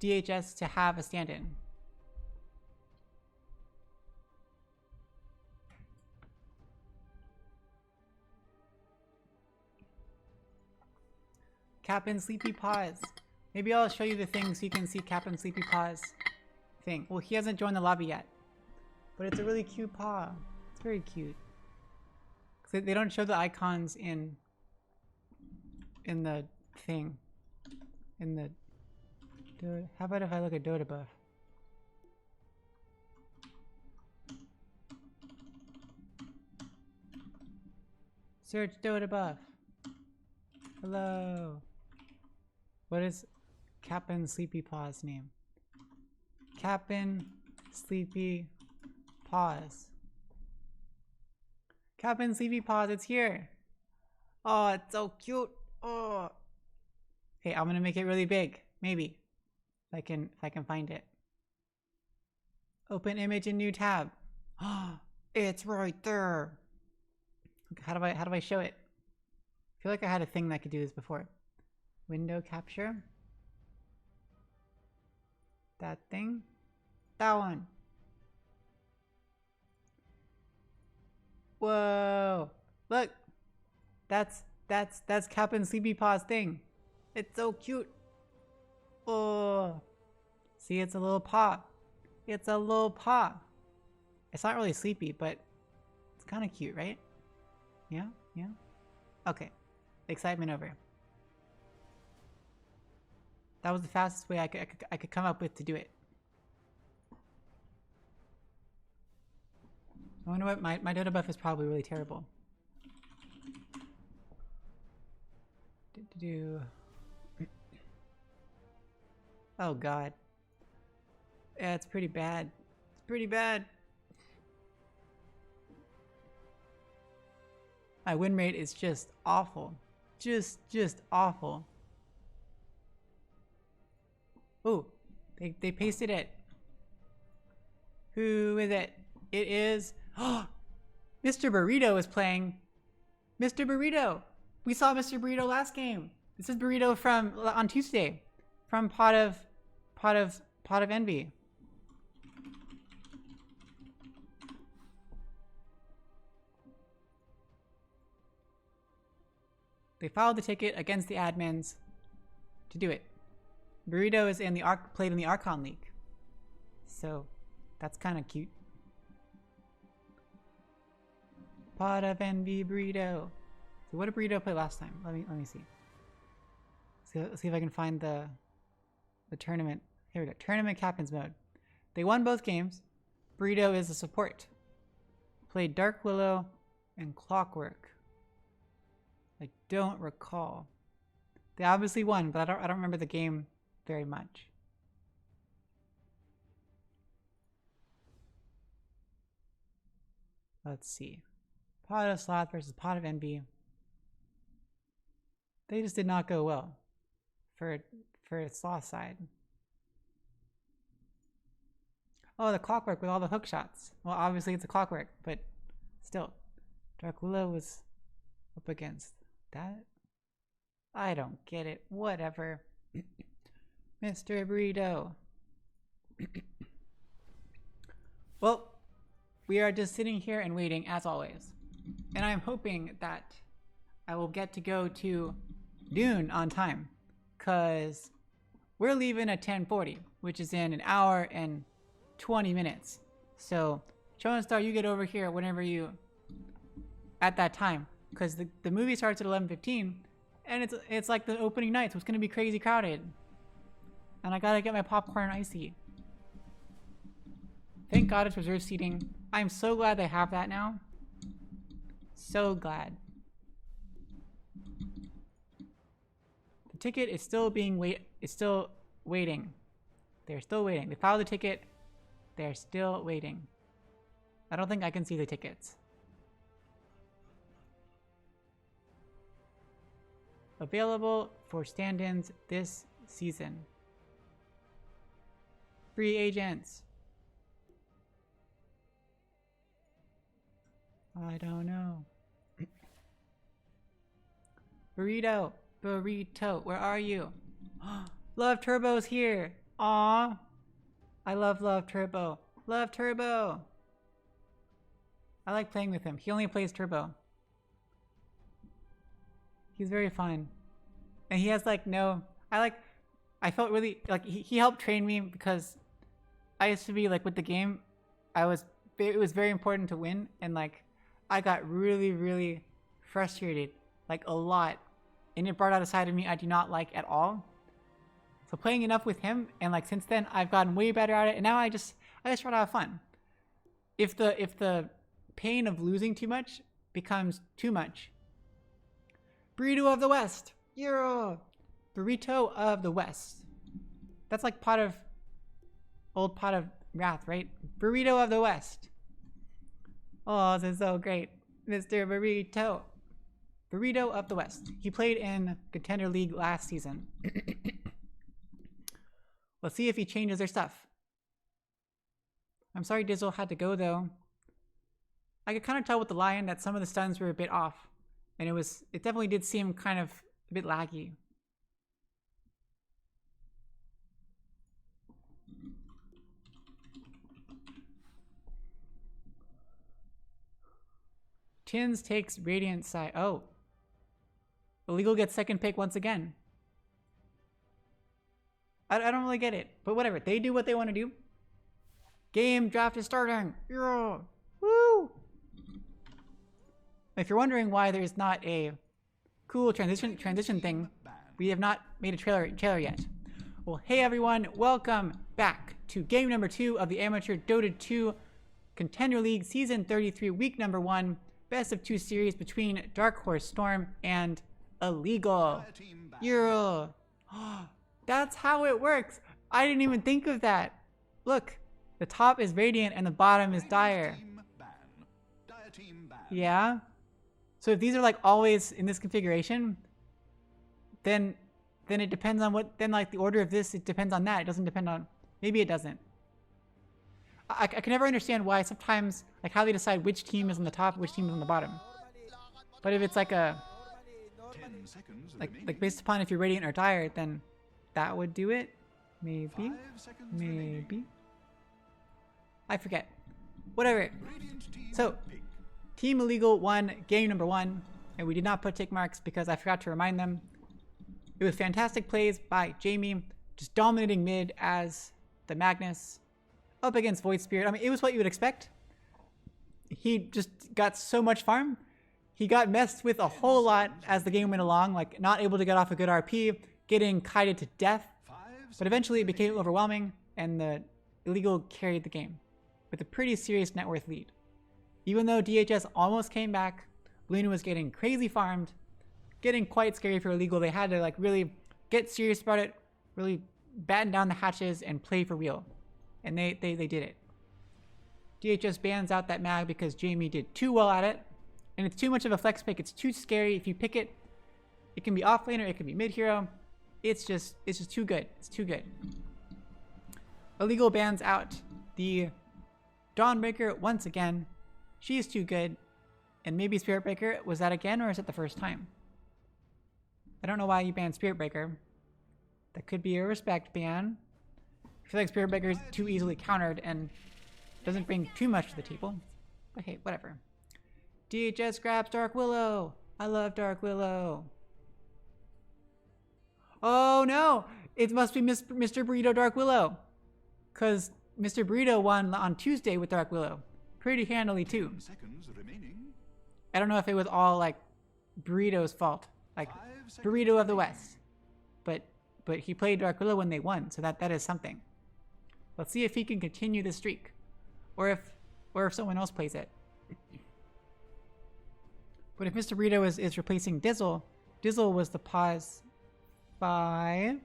DHS to have a stand-in. Captain Sleepy Paws. Maybe I'll show you the thing so you can see Captain Sleepy Paws thing. Well, he hasn't joined the lobby yet, but it's a really cute paw. It's very cute. They don't show the icons in the thing. How about if I look at Dota buff? Search Dota buff. Hello. What is Captain Sleepy Paw's name? Captain Sleepy Paws. Captain Sleepy Paws, it's here. Oh, it's so cute. Oh. Okay, I'm gonna make it really big. Maybe. If I can find it. Open image in new tab. Oh, it's right there. Okay, how do I show it? I feel like I had a thing that could do this before. Window capture. That thing. That one. Whoa. Look. That's Captain Sleepy Paw's thing. It's so cute. Oh. See, it's a little paw. It's a little paw. It's not really sleepy, but it's kind of cute, right? Yeah? Yeah? Okay. Excitement over. That was the fastest way I could come up with to do it. I wonder what my Dota buff is probably really terrible. Oh god. Yeah, it's pretty bad. It's pretty bad. My win rate is just awful. Just awful. Oh, they pasted it. Who is it? It is... Mr. Burrito is playing. Mr. Burrito. We saw Mr. Burrito last game. This is Burrito on Tuesday. From Pot of Envy. They filed the ticket against the admins to do it. Burrito is in the played in the Archon League. So that's kind of cute. Pot of Envy Burrito. So what did Burrito play last time? Let me see. So let's see if I can find the tournament. Here we go. Tournament captains mode. They won both games. Burrito is a support. Played Dark Willow and Clockwork. I don't recall. They obviously won, but I don't remember the game very much. Let's see. Pot of Sloth versus Pot of Envy. They just did not go well for Sloth side. Oh, the Clockwork with all the hook shots. Well, obviously it's a Clockwork, but still. Dark Willow was up against that. I don't get it. Whatever. Mr. Burrito. Well, we are just sitting here and waiting as always. And I'm hoping that I will get to go to Dune on time. Cause we're leaving at 10:40, which is in an hour and 20 minutes. So, Show and Star, you get over here whenever you at that time. Cause the movie starts at 11:15 and it's like the opening night, so it's gonna be crazy crowded. And I gotta get my popcorn icy. Thank God it's reserved seating. I'm so glad they have that now. So glad. The ticket is still waiting. They're still waiting. They filed the ticket. They're still waiting. I don't think I can see the tickets. Available for stand-ins this season. Free agents. I don't know. Burrito, where are you? Love Turbo's here. Aw. I love Turbo. Love Turbo. I like playing with him. He only plays Turbo. He's very fun. And he has like no, I felt really, like he helped train me because I used to be like with the game, it was very important to win. And like, I got really, really frustrated, like a lot. And it brought out a side of me I do not like at all. So playing enough with him, and like since then I've gotten way better at it, and now I just try to have fun. If the pain of losing too much becomes too much. Burrito of the West. Yeah. Burrito of the West. That's like old Pot of Wrath, right? Burrito of the West. Oh, this is so great. Mr. Burrito. Burrito of the West. He played in Contender League last season. Let's see if he changes their stuff. I'm sorry Dizzle had to go though. I could kind of tell with the Lion that some of the stuns were a bit off. And it definitely did seem kind of a bit laggy. Tins takes Radiant side. Oh. Illegal gets second pick once again. I don't really get it, but whatever. They do what they want to do. Game draft is starting. Yeah. Woo! If you're wondering why there's not a cool transition thing, we have not made a trailer yet. Well, hey everyone, welcome back to game number 2 of the Amateur Dota 2 Contender League Season 33, week number 1, best of 2 series between Dark Horse Storm and Illegal. Yeah. That's how it works. I didn't even think of that. Look, the top is Radiant and the bottom is Dire. Yeah. So if these are like always in this configuration, then it depends on then like the order of this, it depends on that. It doesn't depend on, maybe it doesn't. I can never understand why sometimes, like how they decide which team is on the top, which team is on the bottom. But if it's like like based upon if you're Radiant or Dire, then that would do it. Maybe. Maybe. I forget. Whatever. So, Team Illegal won game number 1. and we did not put tick marks because I forgot to remind them. It was fantastic plays by Jamie, just dominating mid as the Magnus up against Void Spirit. I mean, it was what you would expect. He just got so much farm. He got messed with a whole lot as the game went along, like not able to get off a good RP, getting kited to death. But eventually it became overwhelming, and the illegal carried the game with a pretty serious net worth lead. Even though DHS almost came back, Luna was getting crazy farmed, getting quite scary for illegal. They had to like really get serious about it, really batten down the hatches and play for real. And they did it. DHS bans out that mag because Jamie did too well at it. And it's too much of a flex pick. It's too scary. If you pick it, it can be off laner, it can be mid hero. It's just too good. It's too good. Illegal bans out the Dawnbreaker once again. She's too good. And maybe Spirit Breaker. Was that again, or is it the first time? I don't know why you banned Spirit Breaker. That could be a respect ban. I feel like Spirit Breaker is too easily countered and doesn't bring too much to the table. But hey, whatever. DHS grabs Dark Willow. I love Dark Willow. Oh no! It must be Mr. Burrito Dark Willow. Because Mr. Burrito won on Tuesday with Dark Willow. Pretty handily too. I don't know if it was all like Burrito's fault. Like Burrito of the West. But he played Dark Willow when they won, so that is something. Let's see if he can continue the streak. Or if someone else plays it. But if Mr. Burrito is replacing Dizzle, Dizzle was the pause 5, I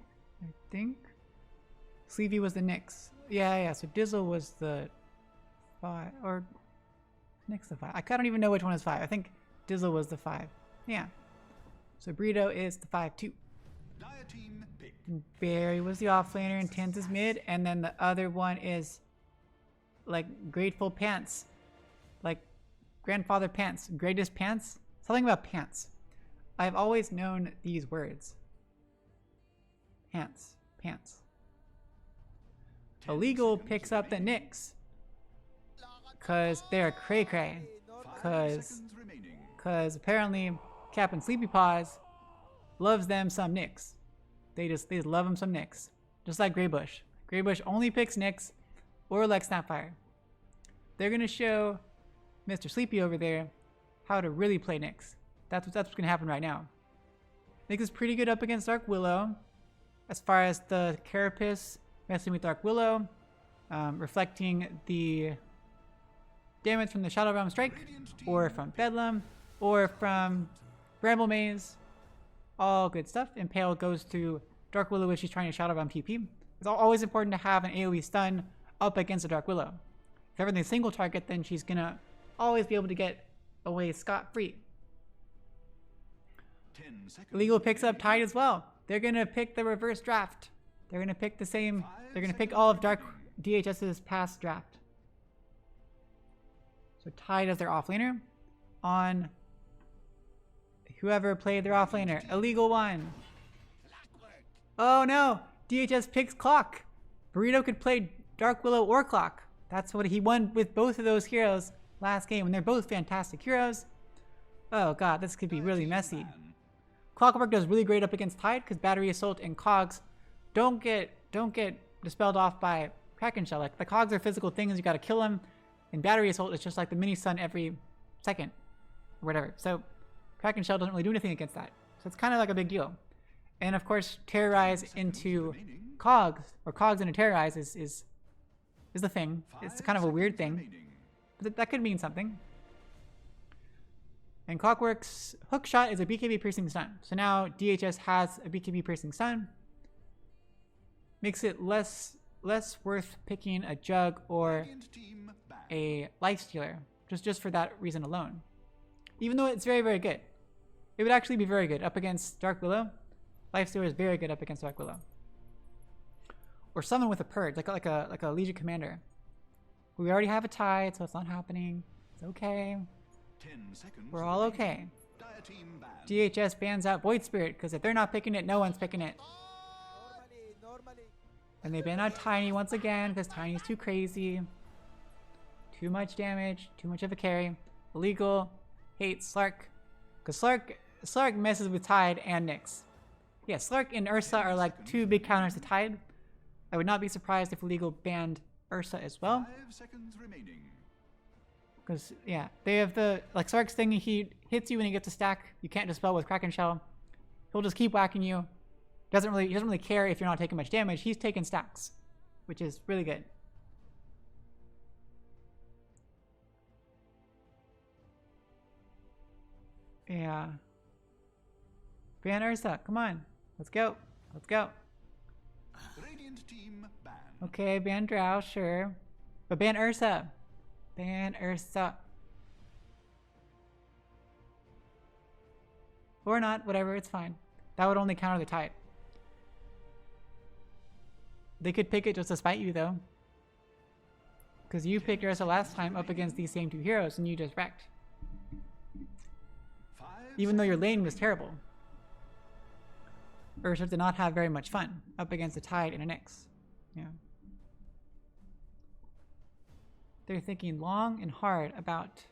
think. Sleevey was the Nyx. Yeah, so Dizzle was the 5, or Nyx the 5. I don't even know which one is 5. I think Dizzle was the 5. Yeah. So Burrito is the 5-2. Barry was the offlaner and Tens is mid, and then the other one is like Grateful Pants. Like Grandfather Pants. Greatest Pants? Something about pants. I've always known these words. Pants. Pants. Illegal picks up the Nyx. Cause they're cray cray. Cause apparently Captain Sleepy Paws loves them some Nyx. They just love them some Nyx. Just like Greybush. Greybush only picks Nyx or like Snapfire. They're gonna show Mr. Sleepy over there how to really play Nyx. That's what's gonna happen right now. Nyx is pretty good up against Dark Willow. As far as the Carapace messing with Dark Willow, reflecting the damage from the Shadow Realm Strike, or from Bedlam, or from Bramble Maze. All good stuff. Impale goes through Dark Willow if she's trying to Shadow Realm TP. It's always important to have an AoE stun up against a Dark Willow. If everything's single target, then she's gonna always be able to get away scot-free. Illegal picks up Tide as well. They're gonna pick the reverse draft. They're gonna pick the same. They're gonna pick all of Dark DHS's past draft. So Tide as their offlaner on whoever played their offlaner. Illegal one. Oh no! DHS picks Clock. Burrito could play Dark Willow or Clock. That's what he won with both of those heroes last game, and they're both fantastic heroes. Oh god, this could be really messy. Clockwork does really great up against Tide because Battery Assault and Cogs don't get dispelled off by Kraken Shell. Like the Cogs are physical things, you gotta kill them, and Battery Assault is just like the mini stun every second or whatever. So Kraken Shell doesn't really do anything against that. So it's kind of like a big deal. And of course, Terrorize into Cogs, or Cogs into Terrorize is the thing. It's kind of a weird thing, but that could mean something. And Clockwork's hook shot is a BKB piercing stun. So now DHS has a BKB piercing stun. Makes it less worth picking a Jug or a Lifestealer, just for that reason alone. Even though it's very, very good. It would actually be very good up against Dark Willow. Lifestealer is very good up against Dark Willow. Or someone with a Purge, like a Legion Commander. We already have a Tide, so it's not happening. It's okay. We're all okay. DHS bans out Void Spirit, because if they're not picking it, no one's picking it. And they ban out Tiny once again, because Tiny's too crazy. Too much damage, too much of a carry. Illegal, hates Slark. Because Slark messes with Tide and Nyx. Yeah, Slark and Ursa are like two big counters to Tide. I would not be surprised if Illegal banned Ursa as well. 5 seconds remaining. Because, yeah, they have the, like, Slark's thing, he hits you when he gets a stack. You can't dispel with Kraken Shell. He'll just keep whacking you. He doesn't really care if you're not taking much damage. He's taking stacks, which is really good. Yeah. Ban Ursa, come on. Let's go. Let's go. Radiant team banned. Okay, ban Drow, sure. But ban Ursa. Ban Ursa. Or not, whatever, it's fine. That would only counter the Tide. They could pick it just to spite you, though. Because you picked Ursa last time up against these same two heroes, and you just wrecked. 5 Even though your lane was terrible. Ursa did not have very much fun up against a Tide and a Nyx. Yeah. They're thinking long and hard about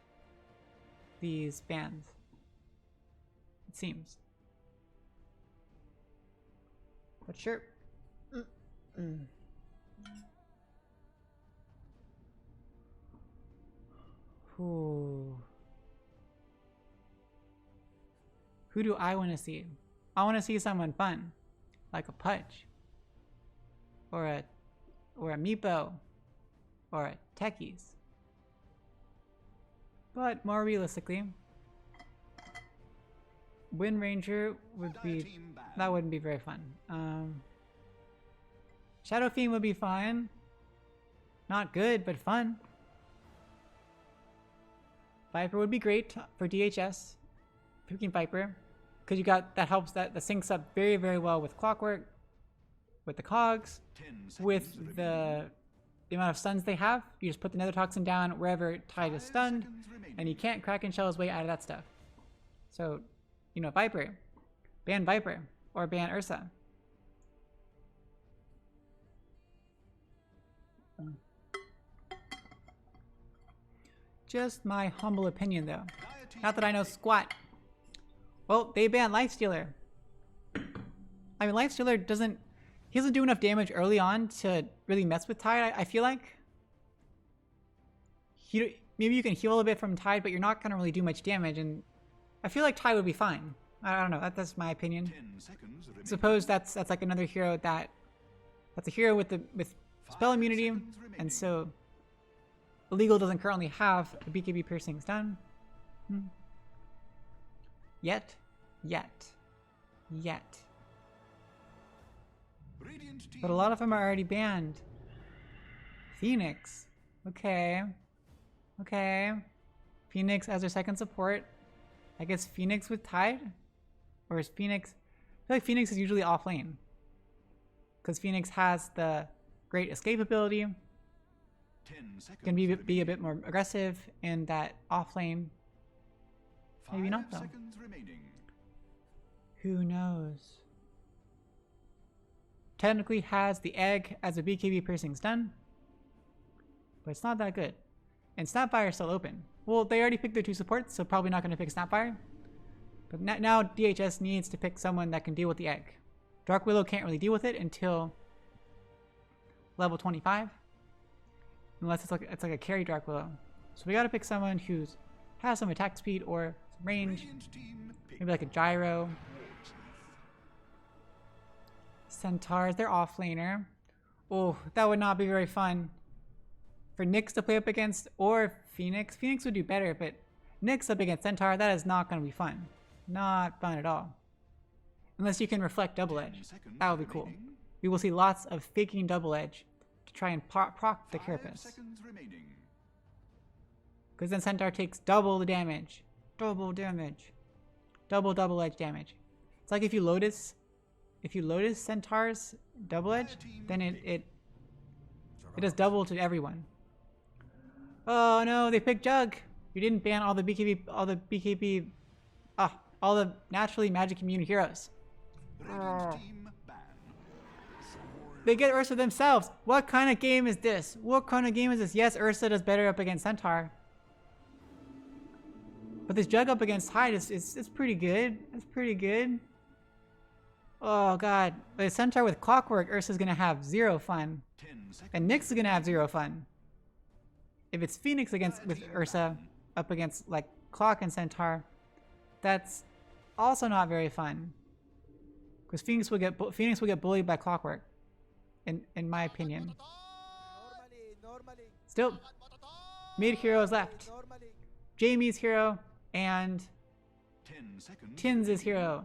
these bans. It seems. But sure. Ooh. Who do I want to see? I want to see someone fun, like a Pudge, or a Meepo, or a Techies. But more realistically, Wind Ranger would be, that wouldn't be very fun. Shadow Fiend would be fine. Not good, but fun. Viper would be great for DHS. Picking Viper. Because you got, that helps, that syncs up very, very well with Clockwork, with the cogs, with the amount of stuns they have. You just put the Nether Toxin down wherever Tide is stunned, and you can't Kraken Shell his way out of that stuff. So, you know, Viper. Ban Viper, or ban Ursa. Just my humble opinion, though. Not that I know squat. Well, they banned Lifestealer. I mean, Lifestealer doesn't do enough damage early on to really mess with Tide, I feel like. Maybe you can heal a bit from Tide, but you're not going to really do much damage, and I feel like Tide would be fine. I don't know, that's my opinion. Suppose that's like another hero that's a hero with spell immunity, and so Illegal doesn't currently have a BKB piercing stun. Yet. But a lot of them are already banned. Phoenix. Okay. Phoenix as their second support. I guess Phoenix with Tide? Or is Phoenix... I feel like Phoenix is usually off lane. Because Phoenix has the great escape ability. Can be a bit more aggressive in that off lane. Maybe not though. Who knows? Technically has the egg as a BKB piercing stun, but it's not that good. And Snapfire is still open. Well, they already picked their two supports, so probably not going to pick Snapfire. But now DHS needs to pick someone that can deal with the egg. Dark Willow can't really deal with it until level 25. Unless it's like a carry Dark Willow. So we gotta pick someone who's has some attack speed or some range. Maybe like a Gyro. Centaurs, they're off laner. Oh, that would not be very fun for Nyx to play up against, or Phoenix. Phoenix would do better, but Nyx up against Centaur, that is not going to be fun. Not fun at all. Unless you can reflect Double Edge. That would be cool. We will see lots of faking Double Edge to try and proc the Carapace. Because then Centaur takes double the damage. Double Double Edge damage. It's like if you Lotus Centaur's Double Edge, then it does double to everyone. Oh no, they picked Jug. You didn't ban all the all the naturally magic immune heroes. They get Ursa themselves. What kind of game is this? Yes, Ursa does better up against Centaur. But this Jug up against Tide is pretty good. It's pretty good. Oh god. With Centaur with Clockwork, Ursa's gonna have 0 fun. 10 seconds. And Nyx is gonna have 0 fun. If it's Phoenix against with Ursa up against like Clock and Centaur, that's also not very fun. Because Phoenix will get bullied by Clockwork, in my opinion. Still, mid heroes left. Jamie's hero and 10 seconds. Tins' hero.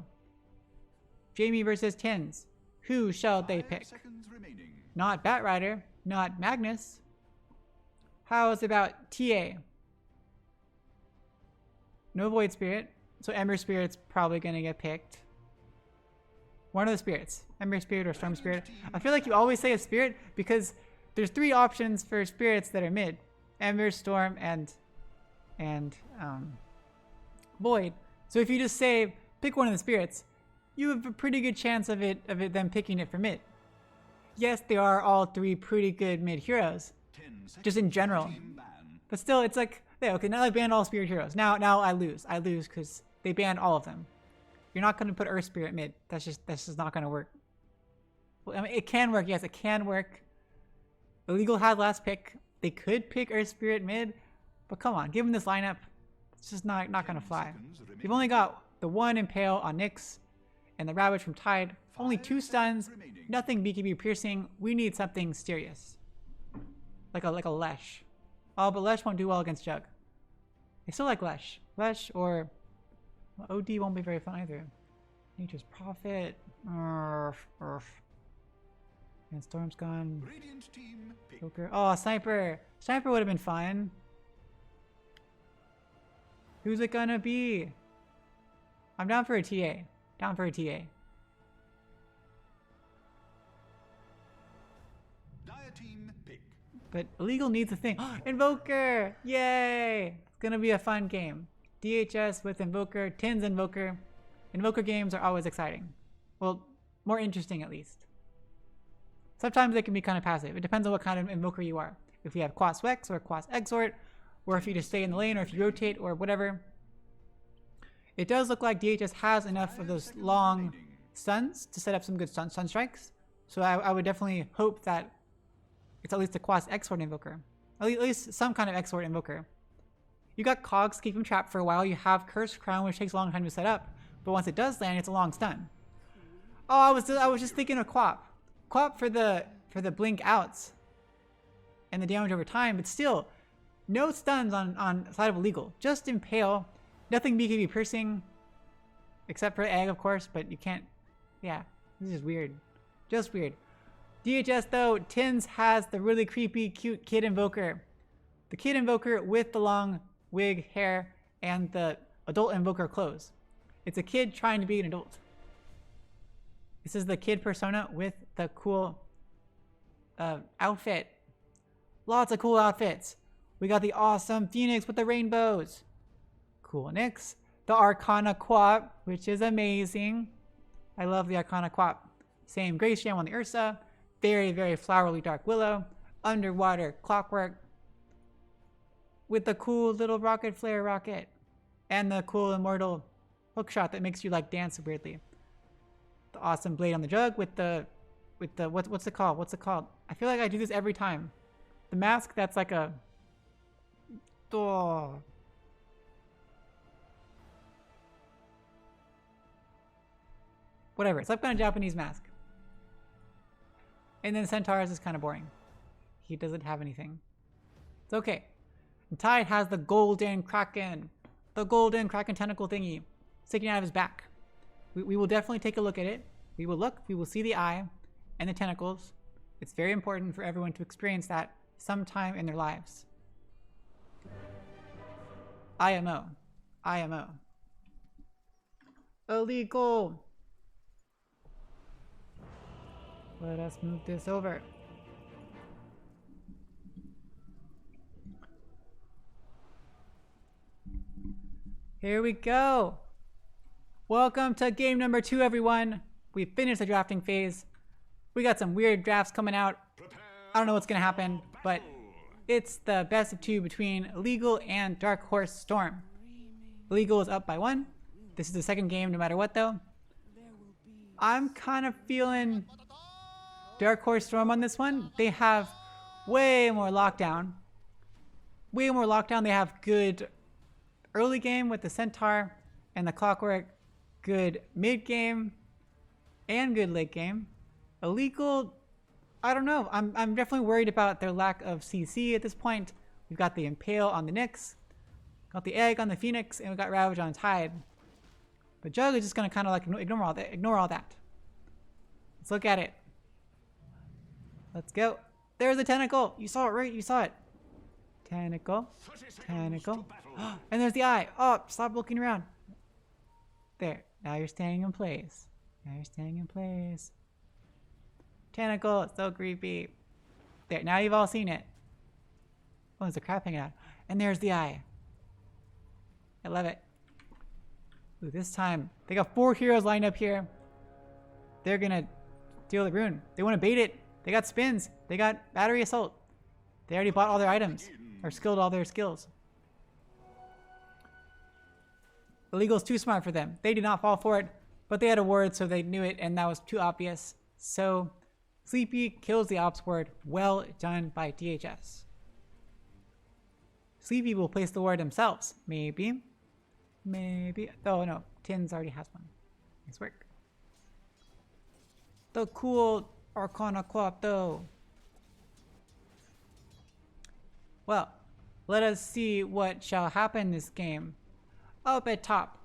Jamie versus Tins. Who shall they 5 pick? seconds remaining. Not Batrider, not Magnus. How's about TA? No Void Spirit, so Ember Spirit's probably gonna get picked. One of the spirits, Ember Spirit or Storm Spirit. I feel like you always say a spirit because there's 3 options for spirits that are mid: Ember, Storm, and Void. So if you just say pick one of the spirits, you have a pretty good chance of them picking it for mid. Yes, they are all 3 pretty good mid heroes, 10 seconds. just in general. Team ban. But still, it's like, yeah, okay, now I banned all spirit heroes. Now I lose because they banned all of them. You're not going to put Earth Spirit mid. That's just not going to work. Well, I mean, it can work. Yes, it can work. Illegal had last pick. They could pick Earth Spirit mid, but come on, given this lineup, it's just not going to 10 fly. seconds remaining. You've only got the 1 Impale on Nyx and the Ravage from Tide. Only 5 2 stuns. seconds remaining. Nothing BKB piercing. We need something serious, like a Lesh. Oh, but Lesh won't do well against Jug. I still like Lesh. Lesh or OD won't be very fun either. Nature's Prophet. And Storm's gone. Radiant team pick. Joker. Oh, Sniper. Sniper would have been fun. Who's it gonna be? I'm down for a TA. Down for a TA. Dire team pick. But Illegal needs a thing. Invoker! Yay! It's gonna be a fun game. DHS with Invoker, Tins Invoker. Invoker games are always exciting. Well, more interesting at least. Sometimes they can be kind of passive. It depends on what kind of Invoker you are. If you have Quas Wex or Quas Exort, or if you just stay in the lane, or if you rotate, or whatever. It does look like DHS has enough of those long stuns to set up some good stun strikes. So I would definitely hope that it's at least a Quas Exort Invoker. At least some kind of Exort Invoker. You got Cogs, keep him trapped for a while. You have Cursed Crown, which takes a long time to set up. But once it does land, it's a long stun. Oh, I was just thinking of Quap. Quap for the blink outs and the damage over time, but still, no stuns on side of Illegal. Just Impale. Nothing BKB piercing. Except for Egg, of course, but you can't. Yeah, this is weird. Just weird. DHS though, Tins has the really creepy, cute Kid Invoker. The Kid Invoker with the long wig hair and the Adult Invoker clothes. It's a kid trying to be an adult. This is the kid persona with the cool outfit. Lots of cool outfits. We got the awesome Phoenix with the rainbows. Cool Nyx. The Arcana Quap, which is amazing. I love the Arcana Quap. Same Grace Jam on the Ursa. Very, very flowery Dark Willow. Underwater Clockwork. With the cool little rocket flare rocket. And the cool immortal hookshot that makes you like dance weirdly. The awesome blade on the Jug with the what's it called? What's it called? I feel like I do this every time. The mask that's like a whatever. It's like kind of Japanese mask. And then Centaurus is kind of boring. He doesn't have anything. It's okay. And Tide has the golden kraken. The golden kraken tentacle thingy sticking out of his back. We will definitely take a look at it. We will look, we will see the eye and the tentacles. It's very important for everyone to experience that sometime in their lives. IMO. IMO. Illegal. Let us move this over. Here we go. Welcome to game number 2, everyone. We finished the drafting phase. We got some weird drafts coming out. I don't know what's gonna happen, but it's the best of 2 between Legal and Dark Horse Storm. Illegal is up by 1. This is the second game no matter what though. I'm kind of feeling Dark Horse Storm on this one. They have way more lockdown. Way more lockdown. They have good early game with the Centaur and the Clockwork. Good mid game and good late game. Illegal, I don't know. I'm definitely worried about their lack of CC at this point. We've got the Impale on the Nyx, got the Egg on the Phoenix, and we got Ravage on Tide. But Jug is just gonna kind of like ignore all that. Ignore all that. Let's look at it. Let's go. There's a tentacle. You saw it, right? You saw it. Tentacle. Tentacle. And there's the eye. Oh, stop looking around. There. Now you're staying in place. Now you're staying in place. Tentacle. It's so creepy. There. Now you've all seen it. Oh, there's a crab hanging out. And there's the eye. I love it. Ooh, this time, they got 4 heroes lined up here. They're gonna steal the rune. They want to bait it. They got spins. They got battery assault. They already bought all their items. Or skilled all their skills. Illegal's too smart for them. They did not fall for it, but they had a ward, so they knew it, and that was too obvious. So, Sleepy kills the ops ward. Well done by DHS. Sleepy will place the ward themselves. Maybe. Maybe. Oh no, Tins already has one. Nice work. The cool Arcana Quap though. Well, let us see what shall happen this game. Up at top,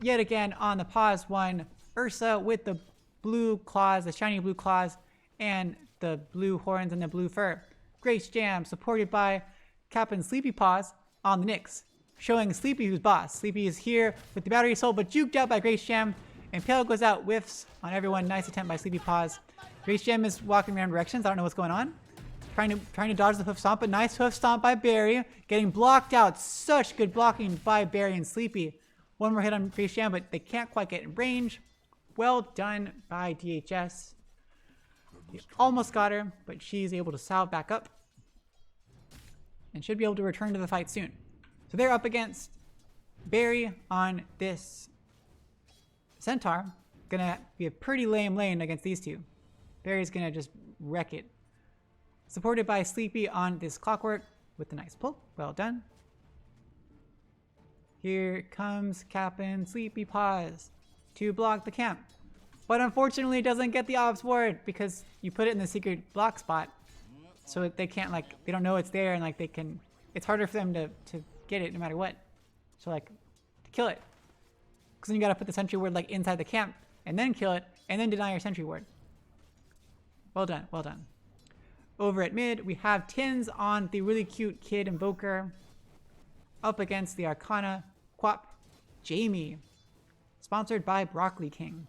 yet again on the pause one, Ursa with the blue claws, the shiny blue claws, and the blue horns and the blue fur. Grace Jam supported by Captain Sleepy Paws on the Nyx, showing Sleepy who's boss. Sleepy is here with the battery soul, but juked out by Grace Jam. And Pale goes out, whiffs on everyone. Nice attempt by Sleepy Paws. Grace Jam is walking around directions. I don't know what's going on. Trying to dodge the hoof stomp, but nice hoof stomp by Barry. Getting blocked out. Such good blocking by Barry and Sleepy. One more hit on Grace Jam, but they can't quite get in range. Well done by DHS. They almost got her, but she's able to salve back up. And should be able to return to the fight soon. So they're up against Barry on this Centaur. Gonna be a pretty lame lane against these two. Barry's gonna just wreck it. Supported by Sleepy on this Clockwork with the nice pull. Well done. Here comes Captain Sleepy Paws to block the camp. But unfortunately it doesn't get the ops ward because you put it in the secret block spot. So they can't, like, they don't know it's there, and like they can, it's harder for them to get it no matter what. So like, to kill it. Because then you gotta put the sentry ward like inside the camp and then kill it and then deny your sentry ward. Well done, well done. Over at mid, we have Tins on the really cute kid Invoker up against the Arcana Quap Jamie, sponsored by Broccoli King.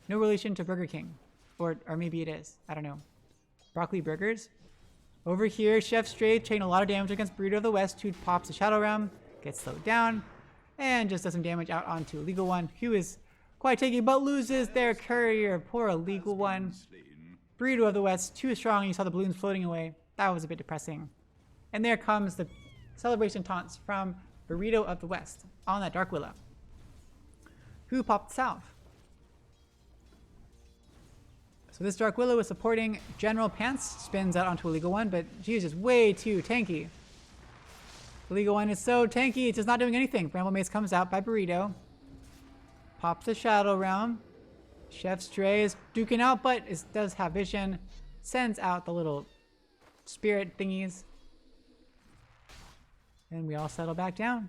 No relation to Burger King, or maybe it is. I don't know. Broccoli Burgers. Over here, Chef Stray taking a lot of damage against Burrito of the West, who pops the Shadow Realm, gets slowed down, and just does some damage out onto Illegal One, who is quite taking, but loses their courier. Poor Illegal One. Burrito of the West, too strong. You saw the balloons floating away. That was a bit depressing. And there comes the celebration taunts from Burrito of the West on that Dark Willow, who popped salve. So this Dark Willow is supporting General Pants, spins out onto Illegal One, but she's just way too tanky. Illegal One is so tanky, it's just not doing anything. Bramble Mace comes out by Burrito. Pops the Shadow Realm. Chef Stray is duking out, but it does have vision. Sends out the little spirit thingies. And we all settle back down.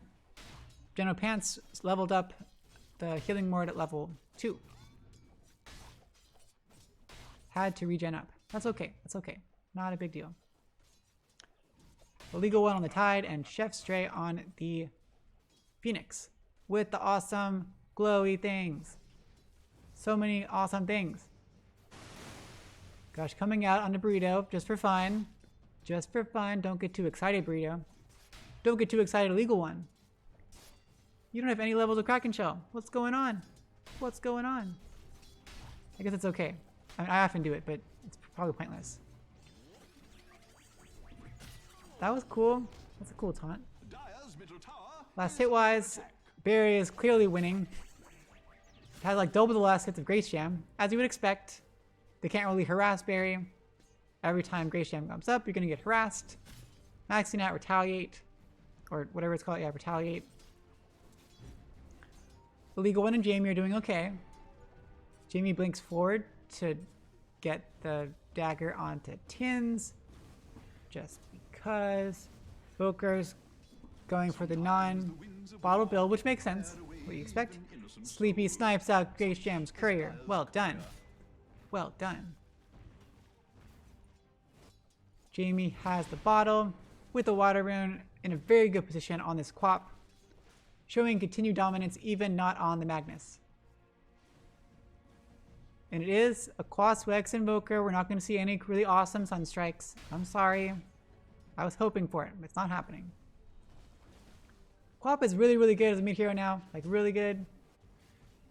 General Pants leveled up the healing ward at level 2. Had to regen up. That's okay. That's okay. Not a big deal. Illegal One on the Tide and Chef Stray on the Phoenix with the awesome glowy things. So many awesome things. Gosh, coming out on the Burrito just for fun. Just for fun. Don't get too excited, Burrito. Don't get too excited, Illegal One. You don't have any levels of Kraken Shell. What's going on? What's going on? I guess it's okay. I mean, I often do it, but it's probably pointless. That was cool. That's a cool taunt. Last hit-wise, Barry is clearly winning. Has like double the last hits of Grace Jam, as you would expect. They can't really harass Barry. Every time Grace Jam comes up, you're gonna get harassed. Maxing out Retaliate, or whatever it's called. Yeah, Retaliate. Illegal One and Jamie are doing okay. Jamie blinks forward to get the dagger onto Tins, just because. Boker's going for the non-bottle bill, which makes sense. What do you expect? Sleepy snipes out Grace Jam's courier. Well done. Well done. Jamie has the bottle with the water rune in a very good position on this Quap, showing continued dominance even not on the Magnus. And it is a Quas Wex Invoker. We're not going to see any really awesome Sunstrikes. I'm sorry. I was hoping for it, but it's not happening. Quap is really, really good as a mid hero now. Like, really good.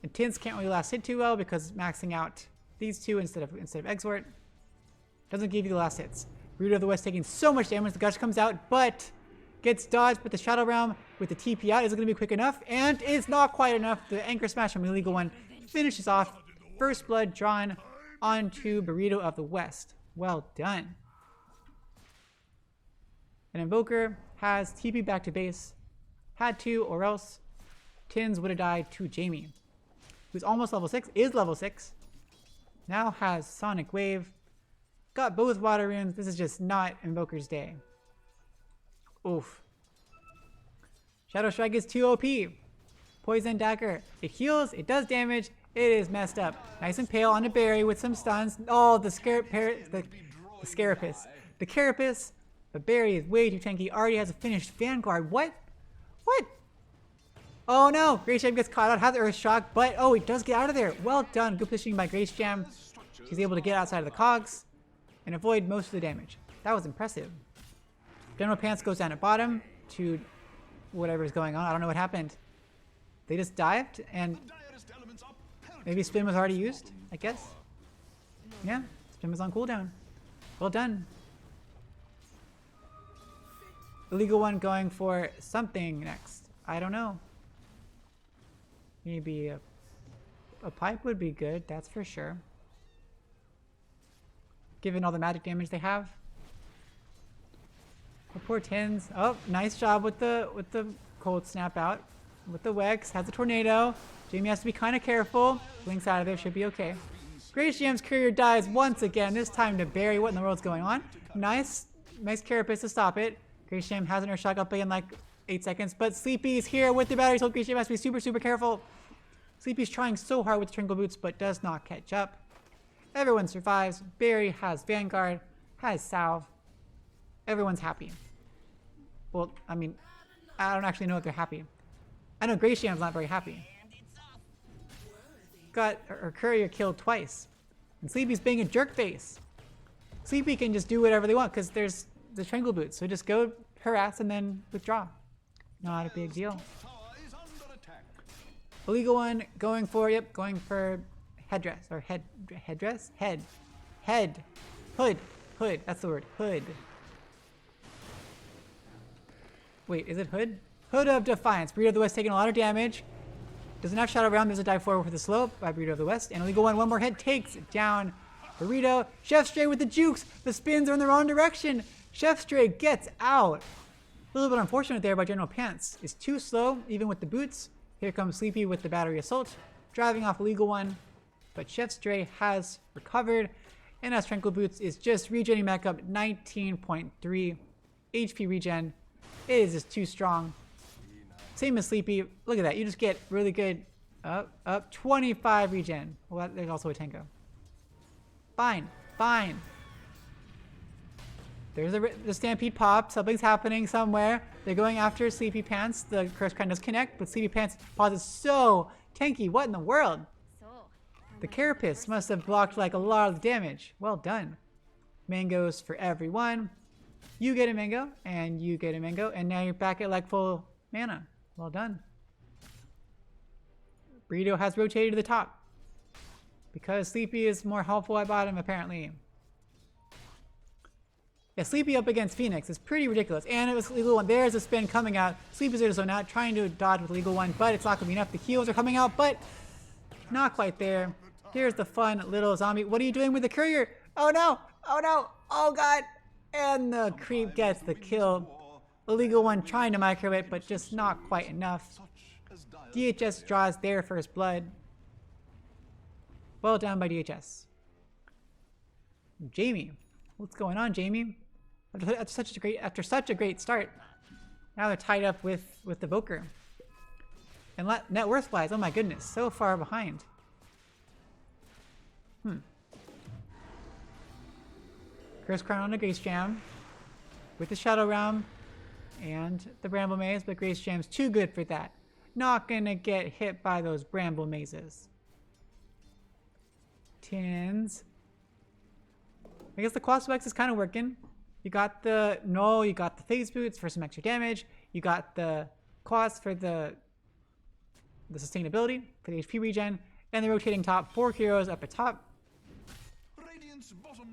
And Tins can't really last hit too well because maxing out these two instead of Exort doesn't give you the last hits. Burrito of the West taking so much damage. The Gush comes out, but gets dodged with the Shadow Realm with the TP out. Isn't going to be quick enough, and it's not quite enough. The Anchor Smash from Illegal One finishes off. First blood drawn onto Burrito of the West. Well done. An Invoker has TP back to base. Had to, or else Tins would have died to Jamie, who's almost level 6, is level 6. Now has Sonic Wave. Got both water runes. This is just not Invoker's day. Oof. Shadow Strike is too OP. Poison Dagger. It heals, it does damage, it is messed up. Nice and pale on a berry with some stuns. Oh, the Scarapus. The Carapace. The berry is way too tanky. Already has a finished Vanguard. What? What? Oh no! Grace Jam gets caught out, has Earth Shock, but oh, it does get out of there. Well done. Good positioning by Grace Jam. She's able to get outside of the cogs and avoid most of the damage. That was impressive. General Pants goes down at bottom to whatever's going on. I don't know what happened. They just dived and maybe spin was already used, I guess. Yeah, spin was on cooldown. Well done. Illegal One going for something next. I don't know. Maybe a pipe would be good, that's for sure. Given all the magic damage they have. The poor Tins. Oh, nice job with the cold snap out. With the Wex, has a tornado. Jamie has to be kind of careful. Blinks out of there, should be okay. Grace Jam's courier dies once again, this time to Barry. What in the world's going on? Nice Carapace to stop it. Grace Jam has an Earth Shock up in like 8 seconds, but Sleepy's here with the battery, so Grace Jam has to be super, super careful. Sleepy's trying so hard with the Trinkle Boots, but does not catch up. Everyone survives. Barry has Vanguard, has Salve. Everyone's happy. Well, I mean, I don't actually know if they're happy. I know Grace Jam's not very happy. Got her courier killed twice. And Sleepy's being a jerk face. Sleepy can just do whatever they want because there's the Trinkle Boots. So just go harass and then withdraw. Not a big deal. Illegal One going for, going for headdress or headdress? Hood. That's the word. Hood. Wait, is it Hood? Hood of Defiance. Burrito of the West taking a lot of damage. Doesn't have Shadow Realm. There's a dive forward for the slope by Burrito of the West. And Illegal One more hit, takes down Burrito. Chef Stray with the jukes. The spins are in the wrong direction. Chef Stray gets out. A little bit unfortunate there by General Pants. Is too slow, even with the boots. Here comes Sleepy with the battery assault, driving off Illegal One. But Chef Stray has recovered. And as Tranquil Boots is just regenerating back up 19.3 HP regen. It is just too strong. Same as Sleepy. Look at that. You just get really good. Up 25 regen. Well, there's also a Tango. Fine. There's the Stampede pop. Something's happening somewhere. They're going after Sleepy Pants. The Curse Crown does connect, but Sleepy Pants pause is so tanky. What in the world? The Carapace must have blocked like a lot of damage. Well done. Mangoes for everyone. You get a mango, and you get a mango, and now you're back at like full mana. Well done. Burrito has rotated to the top. Because Sleepy is more helpful at bottom, apparently. Yeah, Sleepy up against Phoenix is pretty ridiculous. And it was Legal One. There's a spin coming out. Sleepy's there to zone out, trying to dodge with Legal One, but it's not going to be enough. The heals are coming out, but not quite there. Here's the fun little zombie. What are you doing with the courier? Oh no! Oh no! Oh god! And the creep gets the kill. Illegal One trying to micro it, but just not quite enough. DHS draws their first blood. Well done by DHS. Jamie. What's going on, Jamie? After such a great start. Now they're tied up with the Voker. And net worth wise, oh my goodness, so far behind. Curse Crown on a Grace Jam with the Shadow Realm and the Bramble Maze, but Grace Jam's too good for that. Not gonna get hit by those Bramble Mazes. Tins. I guess the Quas X is kind of working. You got the phase boots for some extra damage. You got the Quas for the sustainability, for the HP regen, and the rotating top. 4 heroes up at top.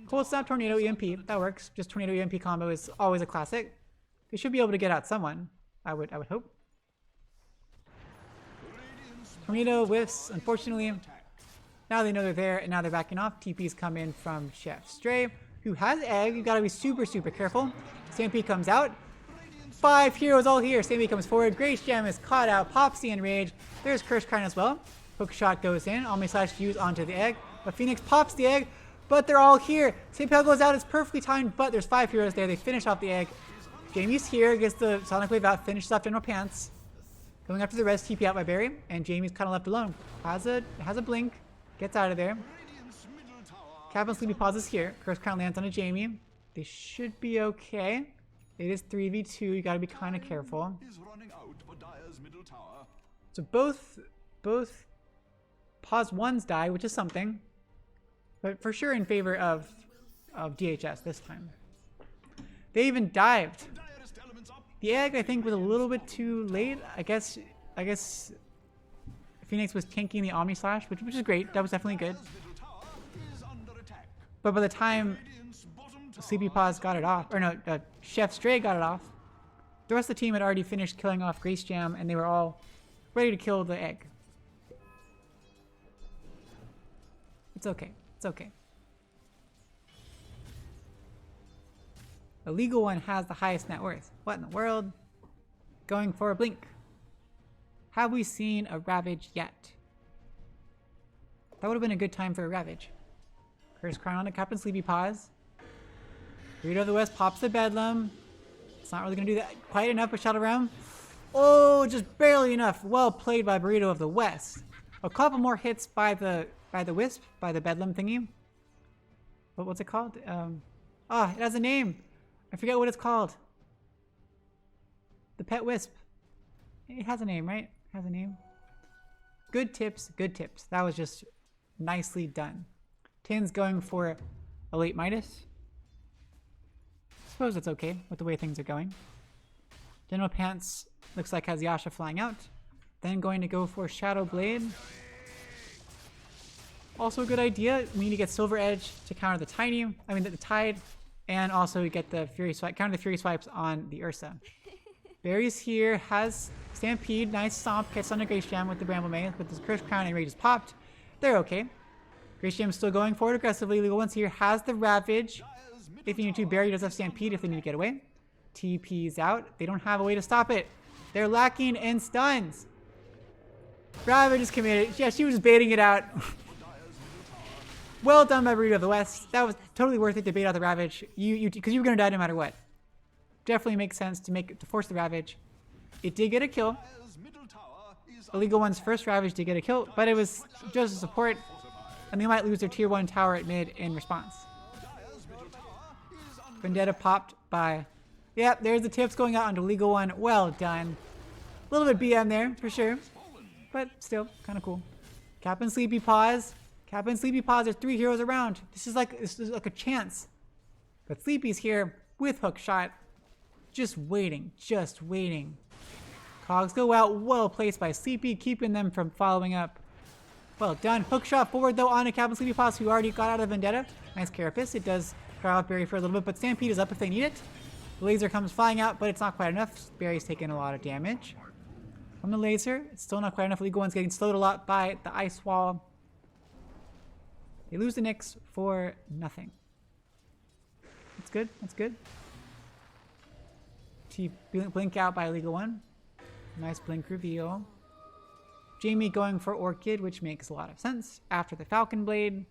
Cold Snap, Tornado, EMP. That works. Just Tornado EMP combo is always a classic. They should be able to get out someone. I would hope. Tornado whiffs, unfortunately. Now they know they're there, and now they're backing off. TPs come in from Chef Stray, who has egg. You gotta be super, super careful. Stampede comes out. 5 heroes all here. Stampede comes forward. Grace Gem is caught out. Pops the Enrage. There's Curse Crown as well. Hook shot goes in. Omni Slash fuse onto the egg. But Phoenix pops the egg. But they're all here. Stampede goes out. It's perfectly timed, but there's 5 heroes there. They finish off the egg. Jamie's here. Gets the Sonic Wave out. Finishes off General Pants. Going after the rest. TP out by Barry. And Jamie's kind of left alone. Has a blink. Gets out of there. Captain Sleepy pauses here. Curse Crown lands on a Jamie. They should be okay. It is 3v2. You gotta be kind of careful. So both pause ones die, which is something. But for sure in favor of DHS this time. They even dived. The egg, I think, was a little bit too late. I guess Phoenix was tanking the Omni Slash, which is great. That was definitely good. But by the time Sleepy Paws got it off, or no, Chef Stray got it off, the rest of the team had already finished killing off Grace Jam, and they were all ready to kill the egg. It's okay. It's okay. The legal one has the highest net worth. What in the world? Going for a blink. Have we seen a Ravage yet? That would have been a good time for a Ravage. Curse Crown on a Captain Sleepy Paws. Burrito of the West pops the Bedlam. It's not really going to do that quite enough with Shadow Realm. Oh, just barely enough. Well played by Burrito of the West. A couple more hits by the Wisp, by the Bedlam thingy. What's it called? It has a name. I forget what it's called. The Pet Wisp. It has a name, right? It has a name. Good tips, good tips. That was just nicely done. Tin's going for a late Midas. Suppose it's okay with the way things are going. General Pants looks like has Yasha flying out. Then going to go for Shadow Blade. Also a good idea. We need to get Silver Edge to counter the Tide. And also get the Fury Swipe, counter the Fury Swipes on the Ursa. Barry's here, has Stampede, nice stomp, gets on a Grace Jam with the Bramble Maze, but this Curse Crown and Rage is popped. They're okay. Grace Jam's still going forward aggressively. Legal One's here, has the Ravage. If you need to, Barry does have Stampede if they need to get away. TP's out. They don't have a way to stop it. They're lacking in stuns. Ravage is committed. Yeah, she was baiting it out. Well done by Burrito of the West. That was totally worth it to bait out the Ravage. Because you were going to die no matter what. Definitely makes sense to force the Ravage. It did get a kill. Illegal One's first Ravage did get a kill, but it was just a support, and they might lose their tier 1 tower at mid in response. Vendetta popped by... Yep, there's the tips going out onto Legal One. Well done. A little bit BM there, for sure. But still, kind of cool. Captain Sleepy Paws. Captain Sleepy Paws, there's 3 heroes around. This is like a chance. But Sleepy's here with Hook Shot. Just waiting. Cogs go out. Well placed by Sleepy, keeping them from following up. Well done. Hook shot forward though on a Captain Sleepy Paws who already got out of Vendetta. Nice Carapace. It does Dry off Barry for a little bit, but Stampede is up if they need it. The laser comes flying out, but it's not quite enough. Barry's taking a lot of damage from the laser. It's still not quite enough. Legal One's getting slowed a lot by the ice wall. They lose the Nyx for nothing. That's good. That's good. Blink out by Legal One. Nice blink reveal. Jamie going for Orchid, which makes a lot of sense after the Falcon Blade.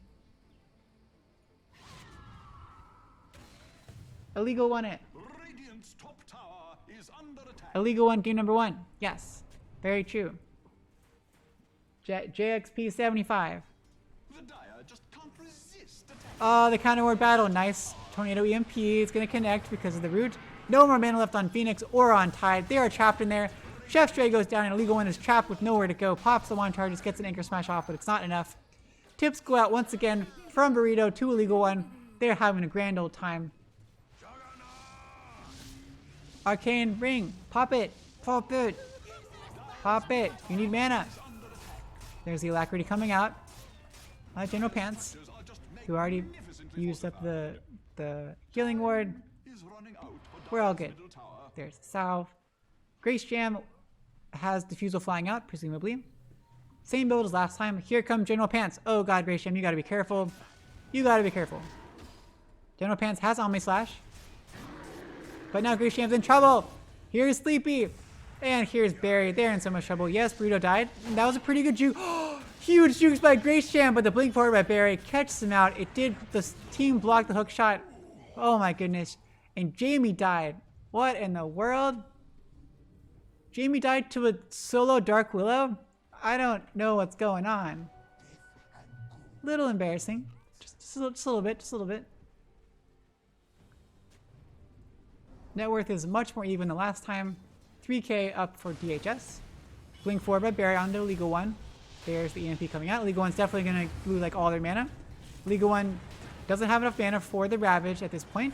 Illegal One it. Radiant's top tower is under attack. Illegal One game number 1. Yes. Very true. JXP 75. The Dire just can't resist attack. Oh, the counter ward battle. Nice. Tornado EMP is going to connect because of the root. No more mana left on Phoenix or on Tide. They are trapped in there. Chef Stray goes down and Illegal One is trapped with nowhere to go. Pops the one charges, gets an anchor smash off, but it's not enough. Tips go out once again from Burrito to Illegal One. They're having a grand old time. Arcane Ring. Pop it. Pop it. Pop it. You need mana. There's the Alacrity coming out. General Pants, who already used up the healing ward. We're all good. There's the salve. Grace Jam has Diffusal flying out, presumably. Same build as last time. Here comes General Pants. Oh god, Grace Jam, you gotta be careful. You gotta be careful. General Pants has Omni Slash. But now Grace Jam's in trouble. Here's Sleepy. And here's Barry. They're in so much trouble. Yes, Burrito died. And that was a pretty good juke. Huge jukes by Grace Jam, but the blink forward by Barry catches him out. It did. The team blocked the hook shot. Oh my goodness. And Jamie died. What in the world? Jamie died to a solo Dark Willow? I don't know what's going on. Little embarrassing. Just a little bit. Just a little bit. Net worth is much more even than last time. 3k up for DHS. Blink forward by Barry onto Legal One. There's the EMP coming out. Legal One's definitely going to lose like all their mana. Legal One doesn't have enough mana for the Ravage at this point.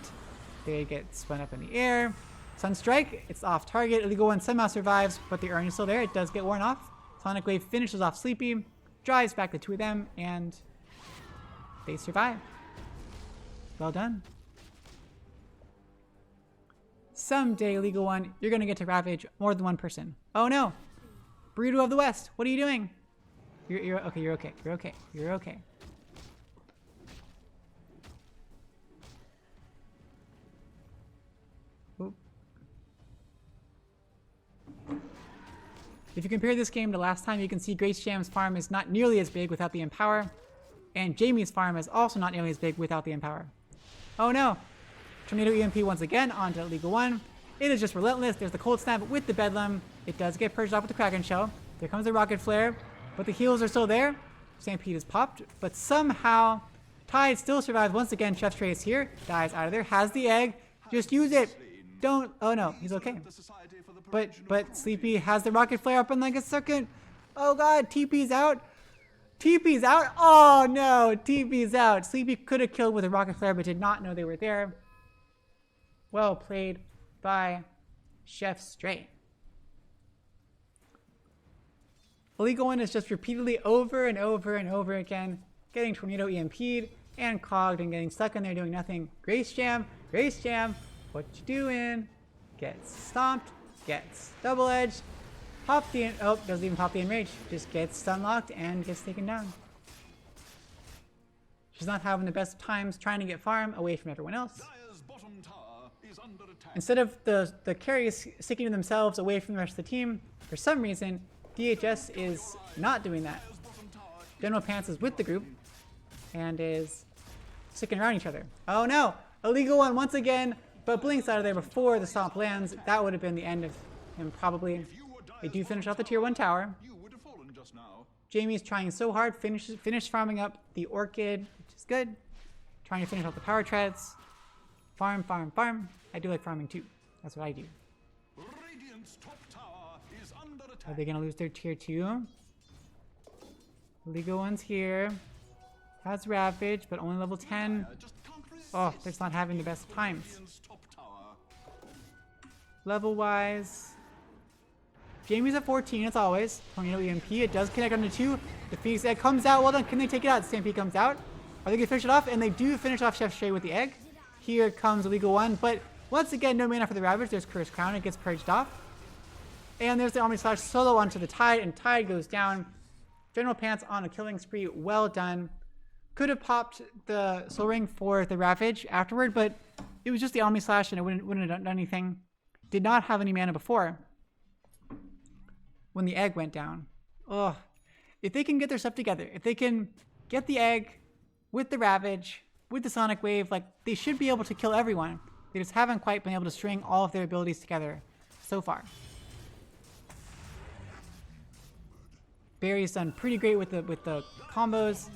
They get spun up in the air. Sunstrike, it's off target. Illegal One somehow survives, but the urn is still there. It does get worn off. Sonic Wave finishes off Sleepy, drives back the two of them, and they survive. Well done. Someday, Legal One, you're going to get to Ravage more than one person. Oh no! Burrito of the West, what are you doing? You're okay, you're okay, you're okay, you're okay. Oop. If you compare this game to last time, you can see Grace Jam's farm is not nearly as big without the Empower, and Jamie's farm is also not nearly as big without the Empower. Oh no! Tornado EMP once again onto Legal One. It is just relentless. There's the Cold Snap with the Bedlam. It does get purged off with the Kraken Shell. There comes the Rocket Flare, but the heals are still there. Stampede is popped, but somehow Tide still survives. Once again, Chef Stray is here, dies out of there, has the egg. Just use it. Don't. Oh no, he's okay. But Sleepy has the Rocket Flare up in like a second. Oh god, TP's out. TP's out. Oh no, TP's out. Sleepy could have killed with a Rocket Flare, but did not know they were there. Well played by Chef Stray. Illegal One is just repeatedly over and over and over again getting Tornado EMP'd and cogged and getting stuck in there doing nothing. Grace Jam, what you doing? Gets stomped, gets double edged, pop the, oh, doesn't even pop the enrage, just gets stun locked and gets taken down. She's not having the best times trying to get farm away from everyone else. Instead of the carries sticking to themselves away from the rest of the team, for some reason, DHS is not doing that. General Pants is with the group and is sticking around each other. Oh no! Illegal One once again, but Blink's out of there before the stomp lands. That would have been the end of him probably. They do finish off the tier 1 tower. Jamie's trying so hard, finish farming up the Orchid, which is good. Trying to finish off the power treads. Farm, farm, farm. I do like farming too. That's what I do. Are they going to lose their tier 2? Legal One's here. Has Ravage, but only level 10. Oh, they're just not having the best times. Level-wise, Jamie's at 14 as always. Tornado EMP, it does connect onto 2. The Phoenix Egg comes out. Well done. Can they take it out? Stampede comes out. Are they going to finish it off? And they do finish off Chef Stray with the egg. Here comes Illegal One, but once again, no mana for the Ravage. There's Cursed Crown. It gets purged off. And there's the Omni Slash solo onto the Tide, and Tide goes down. General Pants on a killing spree. Well done. Could have popped the Soul Ring for the Ravage afterward, but it was just the Omni Slash and it wouldn't have done anything. Did not have any mana before when the egg went down. Ugh. If they can get their stuff together, if they can get the egg with the Ravage, with the Sonic Wave, like, they should be able to kill everyone. They just haven't quite been able to string all of their abilities together so far. Barry's done pretty great with the combos.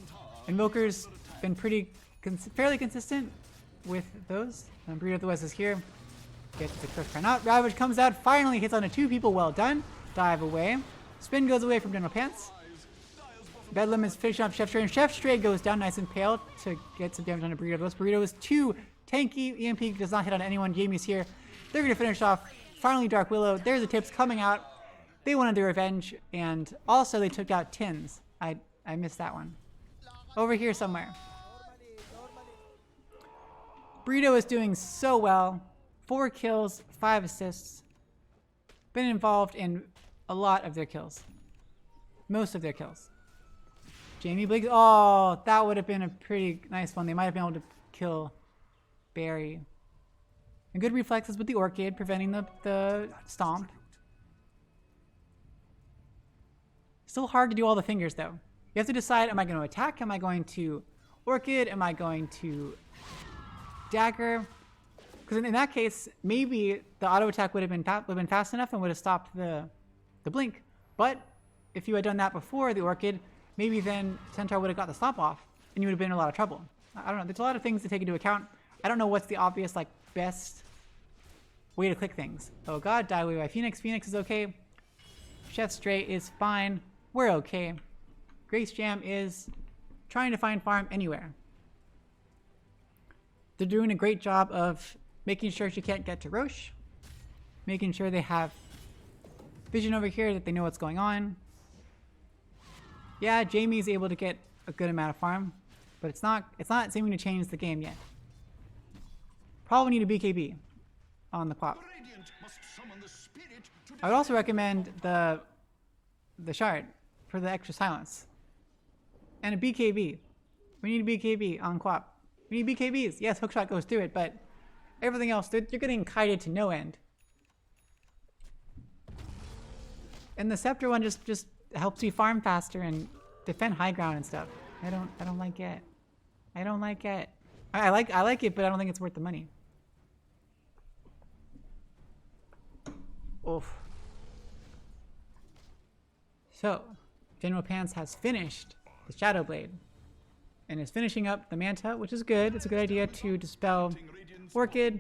Invoker's been fairly consistent with those. Breeder of the West is here. Gets the Curse Crown out. Ravage comes out, finally hits onto 2 people. Well done. Dive away. Spin goes away from General Pants. Bedlam is finishing up Chef Stray, and Chef Stray goes down nice and pale to get some damage on a Burrito of the West. Burrito is too tanky. EMP does not hit on anyone. Jamie's here. They're going to finish off. Finally, Dark Willow. There's the tips coming out. They wanted their revenge, and also they took out Tins. I missed that one. Over here somewhere. Burrito is doing so well. 4 kills, 5 assists. Been involved in a lot of their kills. Most of their kills. Jamie Bliggs. Oh, that would have been a pretty nice one. They might have been able to kill Barry. And good reflexes with the Orchid, preventing the stomp. Still hard to do all the fingers, though. You have to decide, am I going to attack? Am I going to Orchid? Am I going to Dagger? Because in that case, maybe the auto attack would have been fast enough and would have stopped the blink. But if you had done that before the Orchid, maybe then Centaur would have got the stomp off, and you would have been in a lot of trouble. I don't know. There's a lot of things to take into account. I don't know what's the obvious, like, best way to click things. Oh god, die away by Phoenix. Phoenix is okay. Chef Stray is fine. We're okay. Grace Jam is trying to find farm anywhere. They're doing a great job of making sure she can't get to Roche. Making sure they have vision over here, that they know what's going on. Yeah, Jamie's able to get a good amount of farm, but it's not seeming to change the game yet. Probably need a BKB on the pop. I would also recommend the shard for the extra silence. And a BKB. We need a BKB on Quap. We need BKBs. Yes, hookshot goes through it, but everything else, you're getting kited to no end. And the Scepter one just helps you farm faster and defend high ground and stuff. I don't like it. I don't like it. I like it, but I don't think it's worth the money. Oof. So, General Pants has finished the Shadow Blade and is finishing up the Manta, which is good. It's a good idea to dispel Orchid,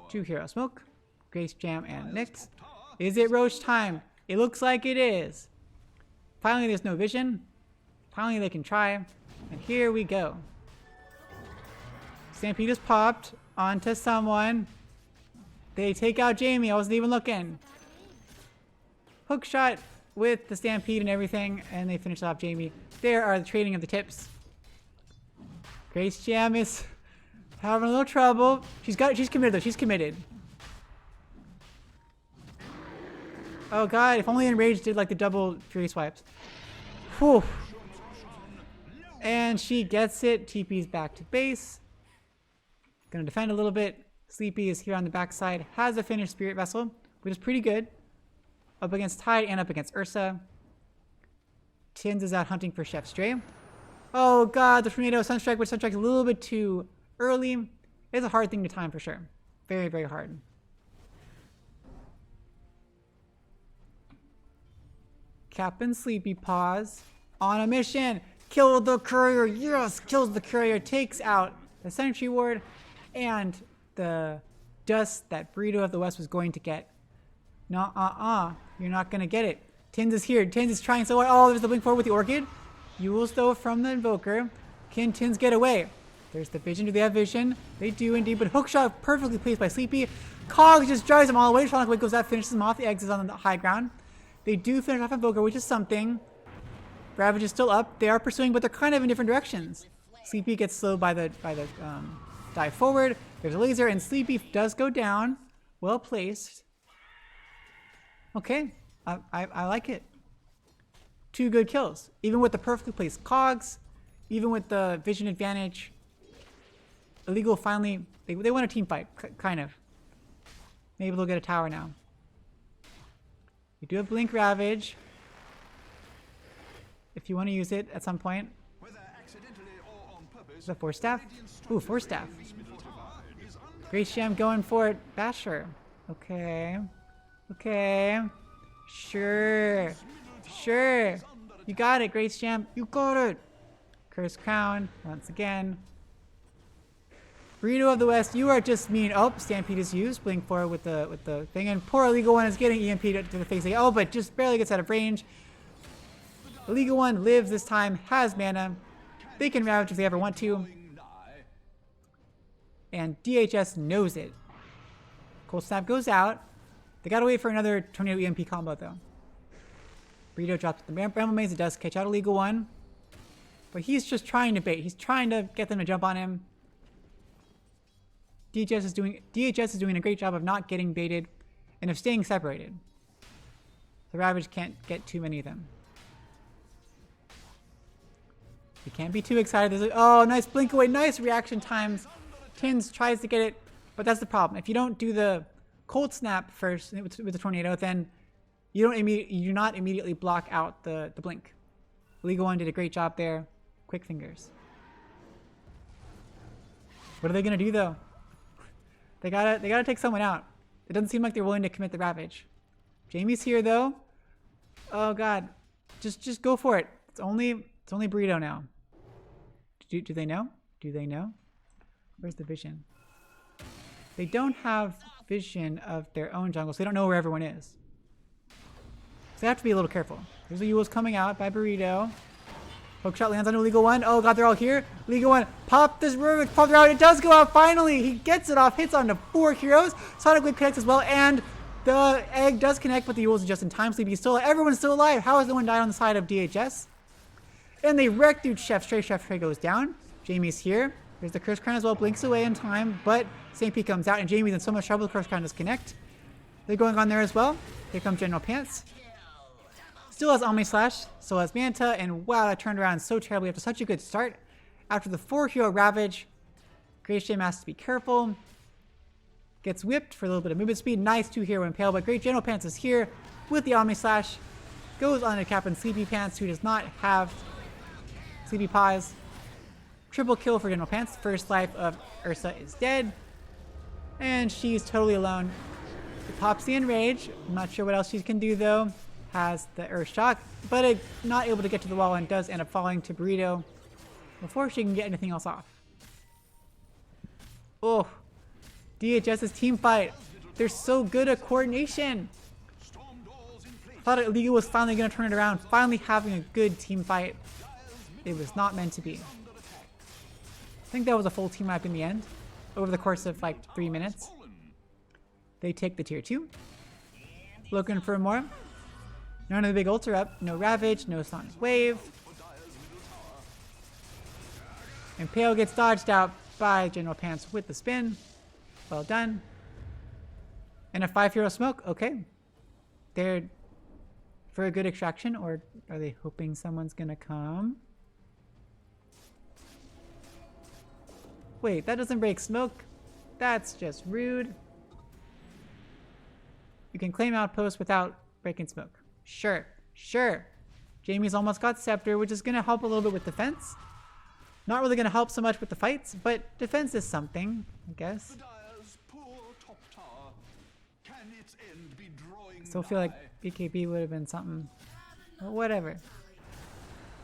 2 Hero Smoke, Grace Jam, and Nyx. Is it Roche time? It looks like it is. Finally, there's no vision. Finally, they can try. And here we go. Stampede is popped onto someone. They take out Jamie. I wasn't even looking. Hookshot with the Stampede and everything, and they finish off Jamie. There are the trading of the tips. Grace Jam is having a little trouble. She's committed though. She's committed. Oh god, if only Enraged did like the double Fury swipes. Whew. And she gets it. TP's back to base. Gonna defend a little bit. Sleepy is here on the backside. Has a finished Spirit Vessel, which is pretty good. Up against Tide and up against Ursa. Tins is out hunting for Chef Stray. Oh god, the tornado Sunstrike, which Sunstrike's a little bit too early. It's a hard thing to time for sure. Very, very hard. Captain Sleepy Paws on a mission. Kill the courier. Yes, kills the courier. Takes out the Sentry Ward and the dust that Burrito of the West was going to get. No, you're not going to get it. Tins is here. Tins is trying so hard. Oh, there's the blink forward with the Orchid. Yules though from the Invoker. Can Tins get away? There's the vision. Do they have vision? They do indeed, but hookshot perfectly placed by Sleepy. Cog just drives them all the way. Sonic Wave goes out, finishes them off. The eggs is on the high ground. They do finish off Invoker, which is something. Ravage is still up. They are pursuing, but they're kind of in different directions. Sleepy gets slowed by the dive forward. There's a laser, and Sleepy does go down. Well placed. Okay, I like it. 2 good kills. Even with the perfectly placed cogs, even with the vision advantage. Illegal finally, they won a team fight, kind of. Maybe they'll get a tower now. You do have Blink Ravage. If you want to use it at some point. Is that 4 staff? Ooh, 4 staff. Great Sham going for it. Basher. Okay. Okay. Sure. Sure. You got it, Great Sham. You got it. Curse Crown. Once again. Burrito of the West, you are just mean. Oh, Stampede is used. Blink forward with the thing. And poor Illegal One is getting EMP to the face. Oh, but just barely gets out of range. Illegal One lives this time. Has mana. They can ravage if they ever want to. And DHS knows it. Cold Snap goes out. They gotta wait for another Tornado EMP combo though. Burrito drops the Bramble Maze. It does catch out Illegal One. But he's just trying to bait. He's trying to get them to jump on him. DHS is doing a great job of not getting baited and of staying separated. The Ravage can't get too many of them. You can't be too excited. There's oh, nice blink away, nice reaction times. Tins tries to get it, but that's the problem. If you don't do the cold snap first with the tornado, then you do not immediately block out the blink. Legal One did a great job there. Quick fingers. What are they gonna do though? They gotta take someone out. It doesn't seem like they're willing to commit the Ravage. Jamie's here though. Oh god. Just go for it. It's only Burrito now. Do they know? Do they know? Where's the vision? They don't have vision of their own jungle, so they don't know where everyone is. So they have to be a little careful. There's the Yules coming out by Burrito. Hook shot lands on Illegal One. Oh god, they're all here. Illegal One, pop this Rubik, pop it out. It does go out finally. He gets it off, hits onto 4 heroes. Sonic Wave connects as well, and the egg does connect, but the Yules is just in time. Sleepy is still alive. Everyone's still alive. How has no one died on the side of DHS? And they wreck through Chef Stray. Chef Stray goes down. Jamie's here. There's the Curse Crown as well, blinks away in time, but St. P comes out, and Jamie's in so much trouble, the Curse Crown does connect. They're going on there as well. Here comes General Pants. Still has Omni Slash, so has Manta, and wow, that turned around so terribly after such a good start. After the 4-hero Ravage, Great Shame has to be careful. Gets whipped for a little bit of movement speed. Nice 2-hero Impale, but Great General Pants is here with the Omni Slash. Goes on to Captain Sleepy Pants, who does not have Sleepy Paws. Triple kill for General Pants. First life of Ursa is dead. And she's totally alone. Pops the Enrage. I'm not sure what else she can do though. Has the Earth Shock, but not able to get to the wall and does end up falling to Burrito before she can get anything else off. Oh, DHS's team fight. They're so good at coordination. I thought Illegal was finally going to turn it around, finally having a good team fight. It was not meant to be. I think that was a full team wipe in the end, over the course of like 3 minutes. They take the tier 2. Looking for more. None of the big ults are up. No Ravage, no Sonic Wave. Impale gets dodged out by General Pants with the spin. Well done. And a 5-hero smoke. Okay. They're for a good extraction, or are they hoping someone's gonna come? Wait, that doesn't break smoke. That's just rude. You can claim outpost without breaking smoke. Sure, sure. Jamie's almost got Scepter, which is going to help a little bit with defense. Not really going to help so much with the fights, but defense is something, I guess. Still feel like BKB would have been something. But whatever.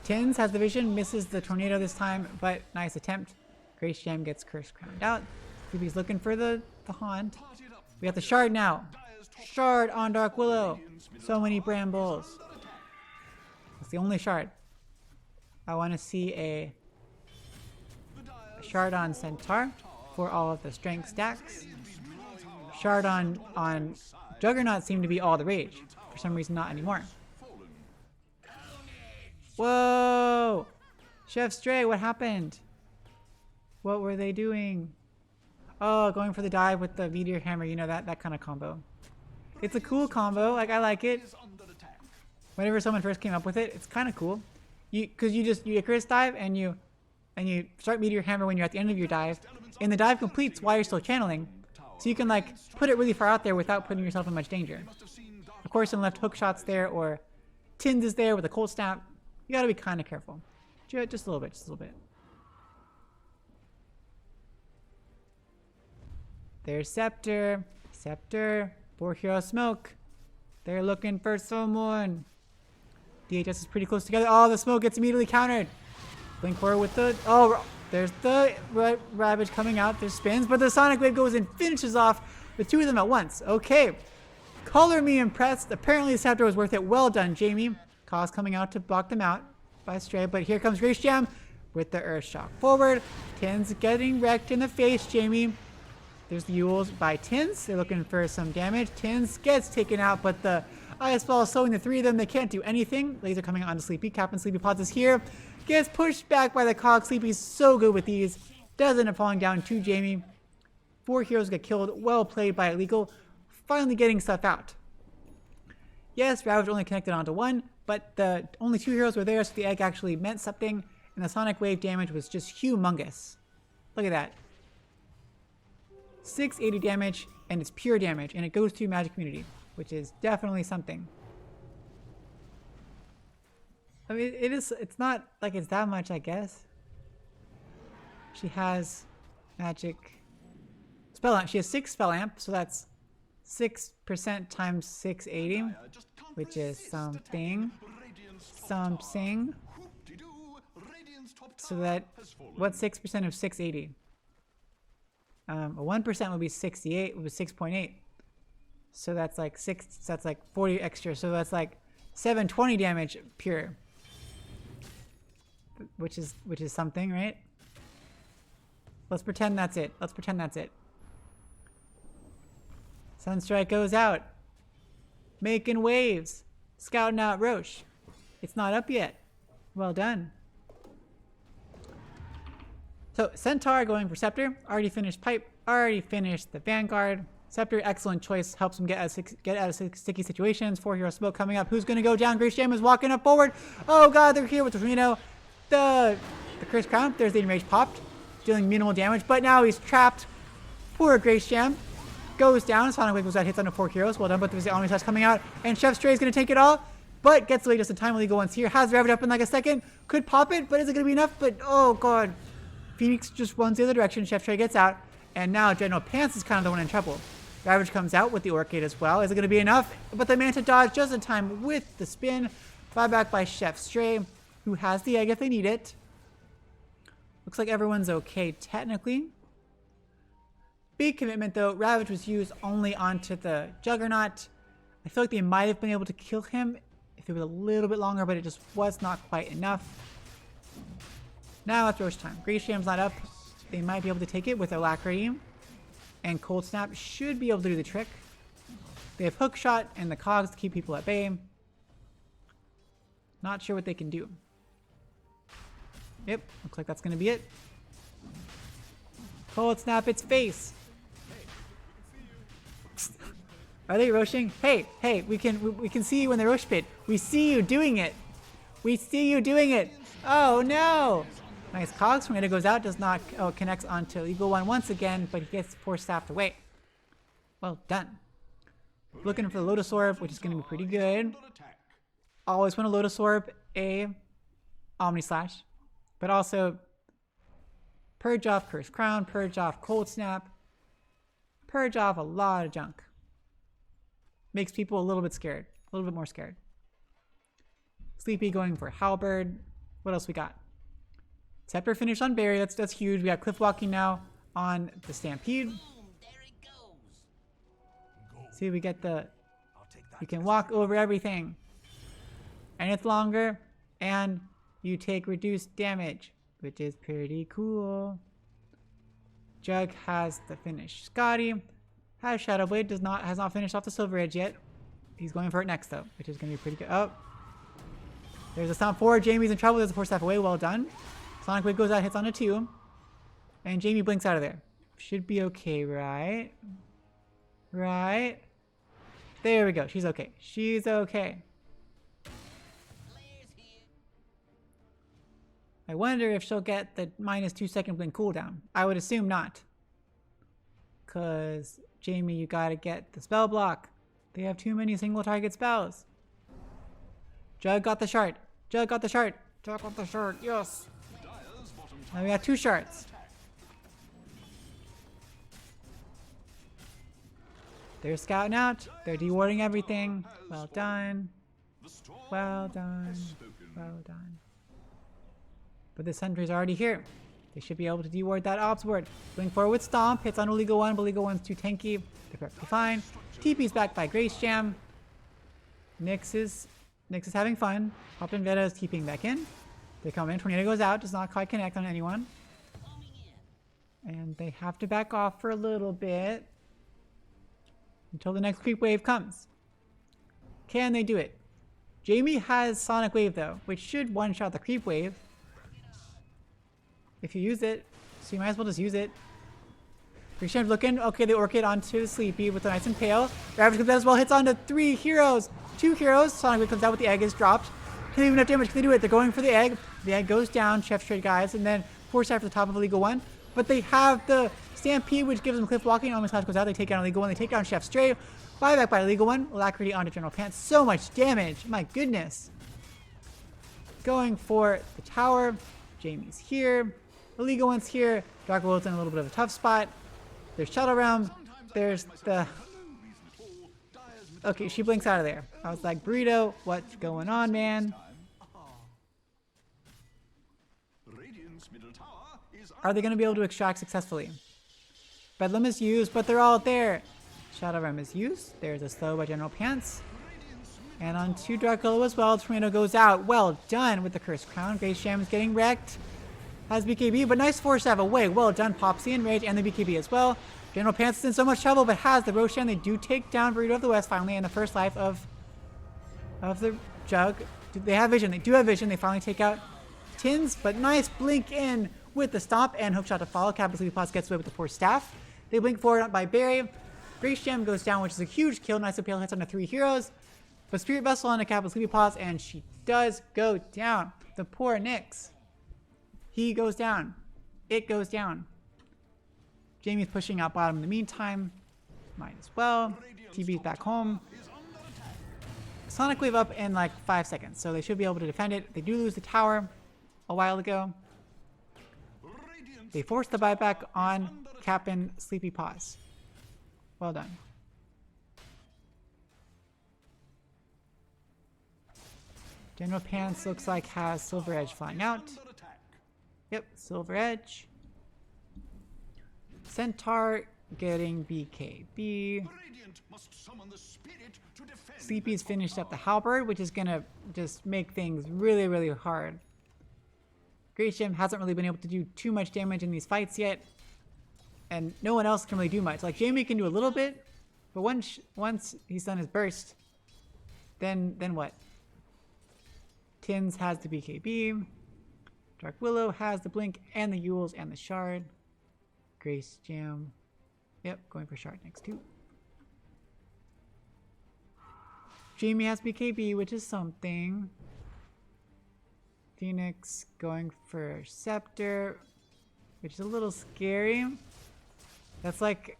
Tins has the vision, misses the tornado this time, but nice attempt. Grace Gem gets Curse Crowned out. Phoebe's looking for the haunt. We got the shard now. Shard on Dark Willow. So many brambles. It's the only shard. I want to see a shard on Centaur for all of the strength stacks. Shard on Juggernaut seemed to be all the rage. For some reason, not anymore. Whoa! Chef Stray, what happened? What were they doing? Oh, going for the dive with the meteor hammer, you know, that kind of combo. It's a cool combo, like I like it. Is under attack. Whenever someone first came up with it, it's kind of cool. Because you Icarus dive and you start meteor hammer when you're at the end of your dive, and the dive completes while you're still channeling, so you can like put it really far out there without putting yourself in much danger. Of course, in left hook shots there, or Tins is there with a cold snap. You gotta be kind of careful, just a little bit, just a little bit. There's Scepter, 4-hero smoke. They're looking for someone. DHS is pretty close together. Oh, the smoke gets immediately countered. Blink forward with the... Oh, there's the Ravage coming out. There's spins, but the Sonic Wave goes and finishes off the two of them at once. Okay. Color me impressed. Apparently the Scepter was worth it. Well done, Jamie. Cause coming out to block them out by Stray, but here comes Grace Jam with the Earth Shock forward. Tins getting wrecked in the face, Jamie. There's the Yules by Tins. They're looking for some damage. Tins gets taken out, but the Ice Ball is slowing the three of them. They can't do anything. Laser coming onto Sleepy. Captain Sleepy Pods is here. Gets pushed back by the Cog. Sleepy's so good with these. Does end up falling down to Jamie. 4 heroes get killed. Well played by Illegal. Finally getting stuff out. Yes, Ravage only connected onto 1, but the only 2 heroes were there, so the egg actually meant something, and the Sonic Wave damage was just humongous. Look at that. 680 damage, and it's pure damage, and it goes through Magic Community, which is definitely something. I mean, it's not like it's that much, I guess. She has magic spell amp. She has 6 spell amp, so that's 6% times 680, which is something. So that, what's 6% of 680? A 1% would be 68, would be 6.8. So that's like 6, so that's like 40 extra. So that's like 720 damage pure. Which is something, right? Let's pretend that's it. Let's pretend that's it. Sunstrike goes out. Making waves. Scouting out Roche. It's not up yet. Well done. So Centaur going for Scepter. Already finished Pipe. Already finished the Vanguard. Scepter, excellent choice. Helps him get out of sticky situations. 4-hero smoke coming up. Who's going to go down? Grace Jam is walking up forward. Oh god, they're here with the Reno. The Curse Crown. There's the Enrage popped. Dealing minimal damage. But now he's trapped. Poor Grace Jam. Goes down. Sonic Wave goes out. Hits under 4 heroes. Well done. But there's the Omni Touch coming out. And Chef Stray is going to take it all. But gets away just in time. Illegal one's here. Has Ravage up in like a second. Could pop it. But is it going to be enough? But oh god. Phoenix just runs the other direction. Chef Stray gets out. And now General Pants is kind of the one in trouble. Ravage comes out with the Orchid as well. Is it going to be enough? But the Manta dodge just in time with the spin. Buyback by Chef Stray, who has the egg if they need it. Looks like everyone's okay technically. Big commitment though. Ravage was used only onto the Juggernaut. I feel like they might have been able to kill him if it was a little bit longer, but it just was not quite enough. Now it's Roche time. Grace Jam's not up. They might be able to take it with Alacrity. And Cold Snap should be able to do the trick. They have Hook Shot and the Cogs to keep people at bay. Not sure what they can do. Yep, looks like that's going to be it. Cold Snap its face. Are they roshing? Hey, we can see you in the Roche pit. We see you doing it. We see you doing it. Oh no! Nice Cogs. Tornado goes out, does not connects onto Eagle One once again, but he gets force staffed away. Well done. Looking for the Lotus Orb, which is going to be pretty good. Always want a Lotus Orb, a Omni Slash, but also purge off Curse Crown, purge off Cold Snap, purge off a lot of junk. Makes people a little bit scared, a little bit more scared. Sleepy going for Halberd. What else we got? Scepter finish on Barry. That's huge. We got Cliff Walking now on the Stampede. See, we get the... You can walk over everything. And it's longer. And you take reduced damage, which is pretty cool. Jug has the finish. Scotty has Shadow Blade. Has not finished off the Silver Edge yet. He's going for it next, though, which is going to be pretty good. Oh. There's a stomp forward. Jamie's in trouble. There's a 4-step away. Well done. Sonic Wave goes out, hits on a 2. And Jamie blinks out of there. should be okay, right? Right? There we go. She's okay. She's okay. I wonder if she'll get the -2-second blink cooldown. I would assume not. Cause Jamie, you gotta get the spell block. They have too many single target spells. Jug got the shard. Jug got the shard. Jug got the shard. Yes. Now we got 2 shards. They're scouting out. They're dewarding everything. Well done. Well done. Well done. But the sentry's already here. They should be able to deward that ops ward. Going forward with Stomp. Hits on Illegal 1, but Illegal 1's too tanky. They're perfectly fine. TP's back by Grace Jam. Nyx is having fun. Captain Veta is TPing back in. They come in. Tornado goes out. Does not quite connect on anyone. And they have to back off for a little bit. Until the next creep wave comes. Can they do it? Jamie has Sonic Wave though, which should one-shot the creep wave. If you use it, so you might as well just use it. Christian's looking. Okay, the Orchid onto Sleepy with the Nice and Pale. Ravage comes out as well, hits onto 3 heroes. 2 heroes. Sonic Wave comes out with the egg is dropped. Can't even enough damage. Can they do it? They're going for the egg. The egg goes down, Chef's Trade guys, and then force after the top of Illegal 1. But they have the Stampede, which gives them cliff blocking. Omni Slash goes out. They take down Illegal 1. They take down Chef's Trade. Buyback by Illegal 1. Alacrity onto General Pants. So much damage. My goodness. Going for the tower. Jamie's here. Illegal 1's here. Dark Willow's in a little bit of a tough spot. There's Shadow Realm. There's the... Okay, she blinks out of there. I was like, Burrito, what's going on, man? Are they going to be able to extract successfully? Bedlam is used, but they're all there. Shadow Realm is used. There's a slow by General Pants. And on 2 Dark Willow as well. Tornado goes out. Well done with the Cursed Crown. Grace Jam is getting wrecked. Has BKB, but nice force stab away. Well done, Popsy and Rage, and the BKB as well. General Pants is in so much trouble, but has the Roshan. They do take down Burrito of the West finally, and the first life of the Jug. They have vision. They do have vision. They finally take out Tins, but nice blink in with the Stomp and Hookshot to follow. Capital Sleepy Paws gets away with the Force Staff. They blink forward by Barry. Grace Gem goes down, which is a huge kill. Nice Appeal hits on the 3 heroes. But Spirit Vessel on a Capital Sleepy Paws, and she does go down. The poor Nyx. He goes down. It goes down. Jamie's pushing out bottom in the meantime. Might as well. TB's back home. Sonic Wave up in like 5 seconds, so they should be able to defend it. They do lose the tower a while ago. They forced the buyback on Cap'n Sleepy Paws. Well done. General Pants looks like has Silver Edge flying out. Yep, Silver Edge. Centaur getting BKB. Sleepy's finished up the Halberd, which is gonna just make things really, really hard. Grace Gem hasn't really been able to do too much damage in these fights yet. And no one else can really do much. Like, Jamie can do a little bit, but once he's done his burst, then what? Tins has the BKB. Dark Willow has the Blink and the Yules and the Shard. Grace Jam. Yep, going for Shard next too. Jamie has BKB, which is something. Phoenix going for Scepter, which is a little scary. That's like,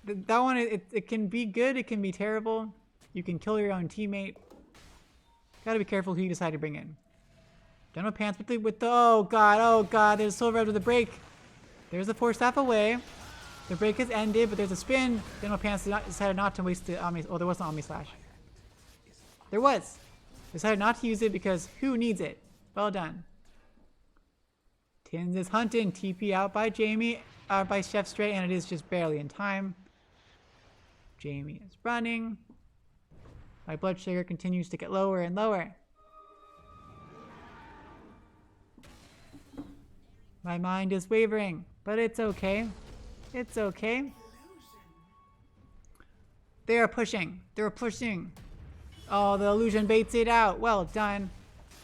that one, it can be good, it can be terrible. You can kill your own teammate. Gotta be careful who you decide to bring in. General Pants with the, oh god, there's Silver Edge with the break. There's the Force Staff away. The break has ended, but there's a spin. General Pants decided not to waste the Omni, oh, there was an Omni Slash. There was. Decided not to use it because who needs it? Well done. Tins is hunting. TP out by Jamie, by Chef Stray, and it is just barely in time. Jamie is running. My blood sugar continues to get lower and lower. My mind is wavering, but it's okay. It's okay. They are pushing. They're pushing. Oh, the illusion baits it out. Well done.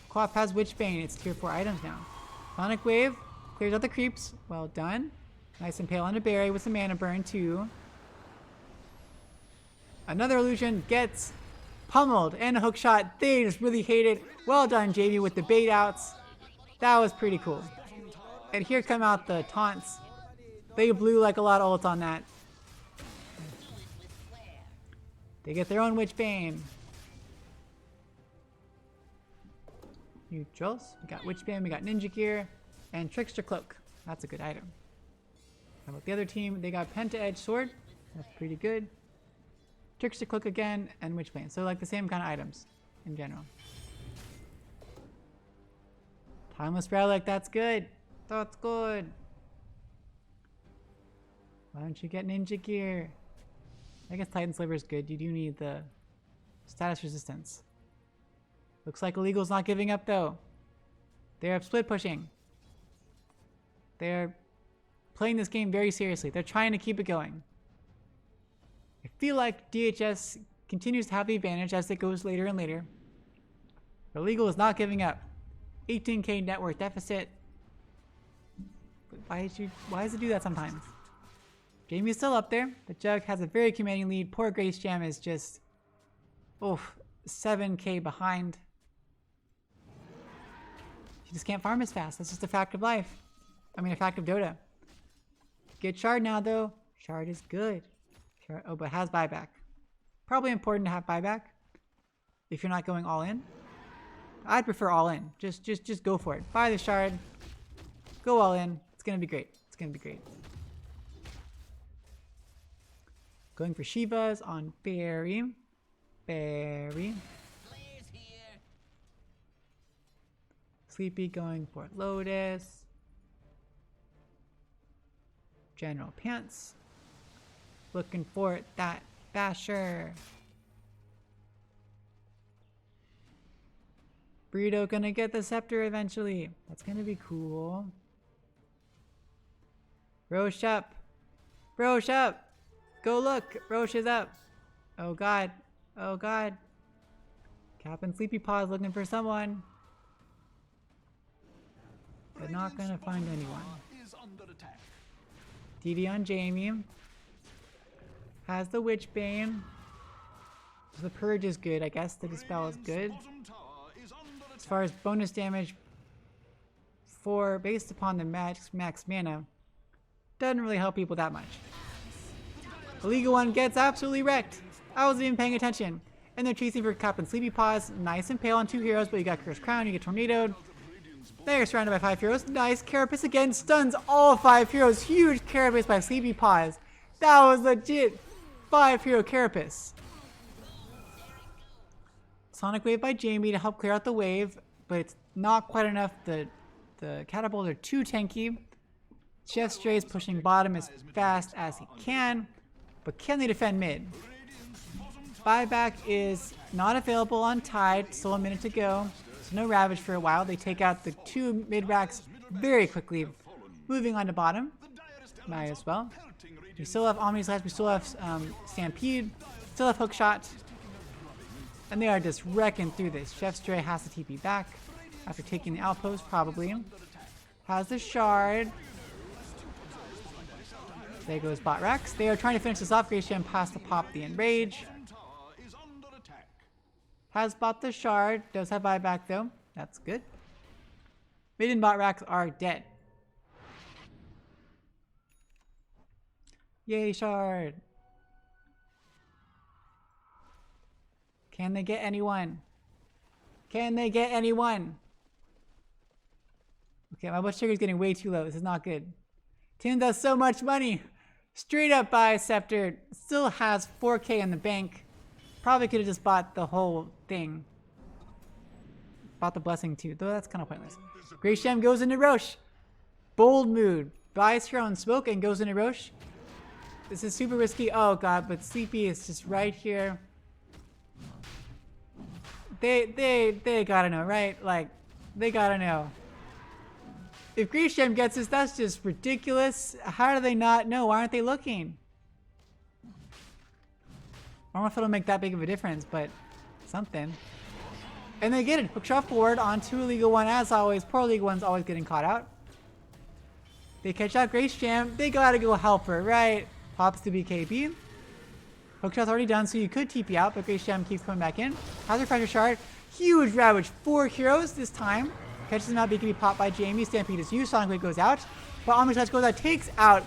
Quap has Witchbane. It's tier 4 items now. Sonic Wave clears out the creeps. Well done. Nice Impale on a berry with some mana burn too. Another illusion gets pummeled and a hook shot. They just really hate it. Well done, Jamie, with the bait outs. That was pretty cool. And here come out the taunts. They blew like a lot of ults on that. They get their own Witchbane. Neutrals. We got Witchbane, we got Ninja Gear, and Trickster Cloak. That's a good item. How about the other team? They got Penta Edge Sword. That's pretty good. Trickster Cloak again, and Witchbane. So like the same kind of items in general. Timeless Relic, that's good. That's good. Why don't you get Ninja Gear? I guess Titan Slaver is good. You do need the status resistance. Looks like Illegal's not giving up though. They're split pushing. They're playing this game very seriously. They're trying to keep it going. I feel like DHS continues to have the advantage as it goes later and later. But Illegal is not giving up. 18k net worth deficit. But why does it do that sometimes? Jamie's still up there. The Jug has a very commanding lead. Poor Grace Jam is just 7k behind. She just can't farm as fast. That's just a fact of life. I mean, a fact of Dota. Get Shard now, though. Shard is good. Shard, but has buyback. Probably important to have buyback if you're not going all in. I'd prefer all in. Just go for it. Buy the Shard. Go all in. It's gonna be great. It's gonna be great. Going for Shivas on Barry. Barry. Sleepy going for Lotus. General Pants. Looking for that Basher. Burrito gonna get the scepter eventually. That's gonna be cool. Roche up. Roche up. Go look. Roche is up. Oh god. Oh god. Captain Sleepy Paws looking for someone. But not gonna find anyone. DD on Jamie. Has the Witchbane. The Purge is good, I guess. The Dispel is good. As far as bonus damage based upon the max mana, doesn't really help people that much. The Illegal one gets absolutely wrecked. I wasn't even paying attention. And they're chasing for Captain Sleepy Paws. Nice Impale on 2 heroes, but you got Cursed Crown, you get Tornadoed. They're surrounded by 5 heroes. Nice. Carapace again stuns all 5 heroes. Huge Carapace by Sleepy Paws. That was legit 5 hero Carapace. Sonic Wave by Jamie to help clear out the wave, but it's not quite enough. The catapults are too tanky. Chef Stray is pushing bottom as fast as he can, but can they defend mid? Buyback is not available on Tide. Still a minute to go. So no Ravage for a while. They take out the 2 mid racks very quickly. Moving on to bottom. Might as well. We still have Omni Slash. We still have Stampede. Still have Hookshot. And they are just wrecking through this. Chef Stray has to TP back after taking the outpost, probably. Has the Shard. There goes Bot Rex. They are trying to finish this off. Grace Gem past to pop the Enrage. Has bought the Shard. Does have buyback though. That's good. Mid and Bot Rex are dead. Yay, Shard. Can they get anyone? Can they get anyone? Okay, my blood sugar is getting way too low. This is not good. Tim does so much money. Straight up buy Scepter. Still has 4k in the bank. Probably could have just bought the whole thing. Bought the blessing too, though that's kind of pointless. Grace Gem goes into Roche. Bold mood. Buys her own smoke and goes into Roche. This is super risky. Oh god, but Sleepy is just right here. They gotta know, right? Like, they gotta know. If Grace Gem gets this, that's just ridiculous. How do they not know? Why aren't they looking? I don't know if it'll make that big of a difference, but something. And they get it. Hookshot forward onto Illegal One as always. Poor Illegal One's always getting caught out. They catch out Grace Jam. They gotta go help her, right? Pops the BKB. Hookshot's already done, so you could TP out, but Grace Jam keeps coming back in. Has her pressure shard. Huge Ravage. 4 heroes this time. Catches him out. BKB popped by Jamie. Stampede is used. Sonic Wave goes out. But Omni Touch goes out. Takes out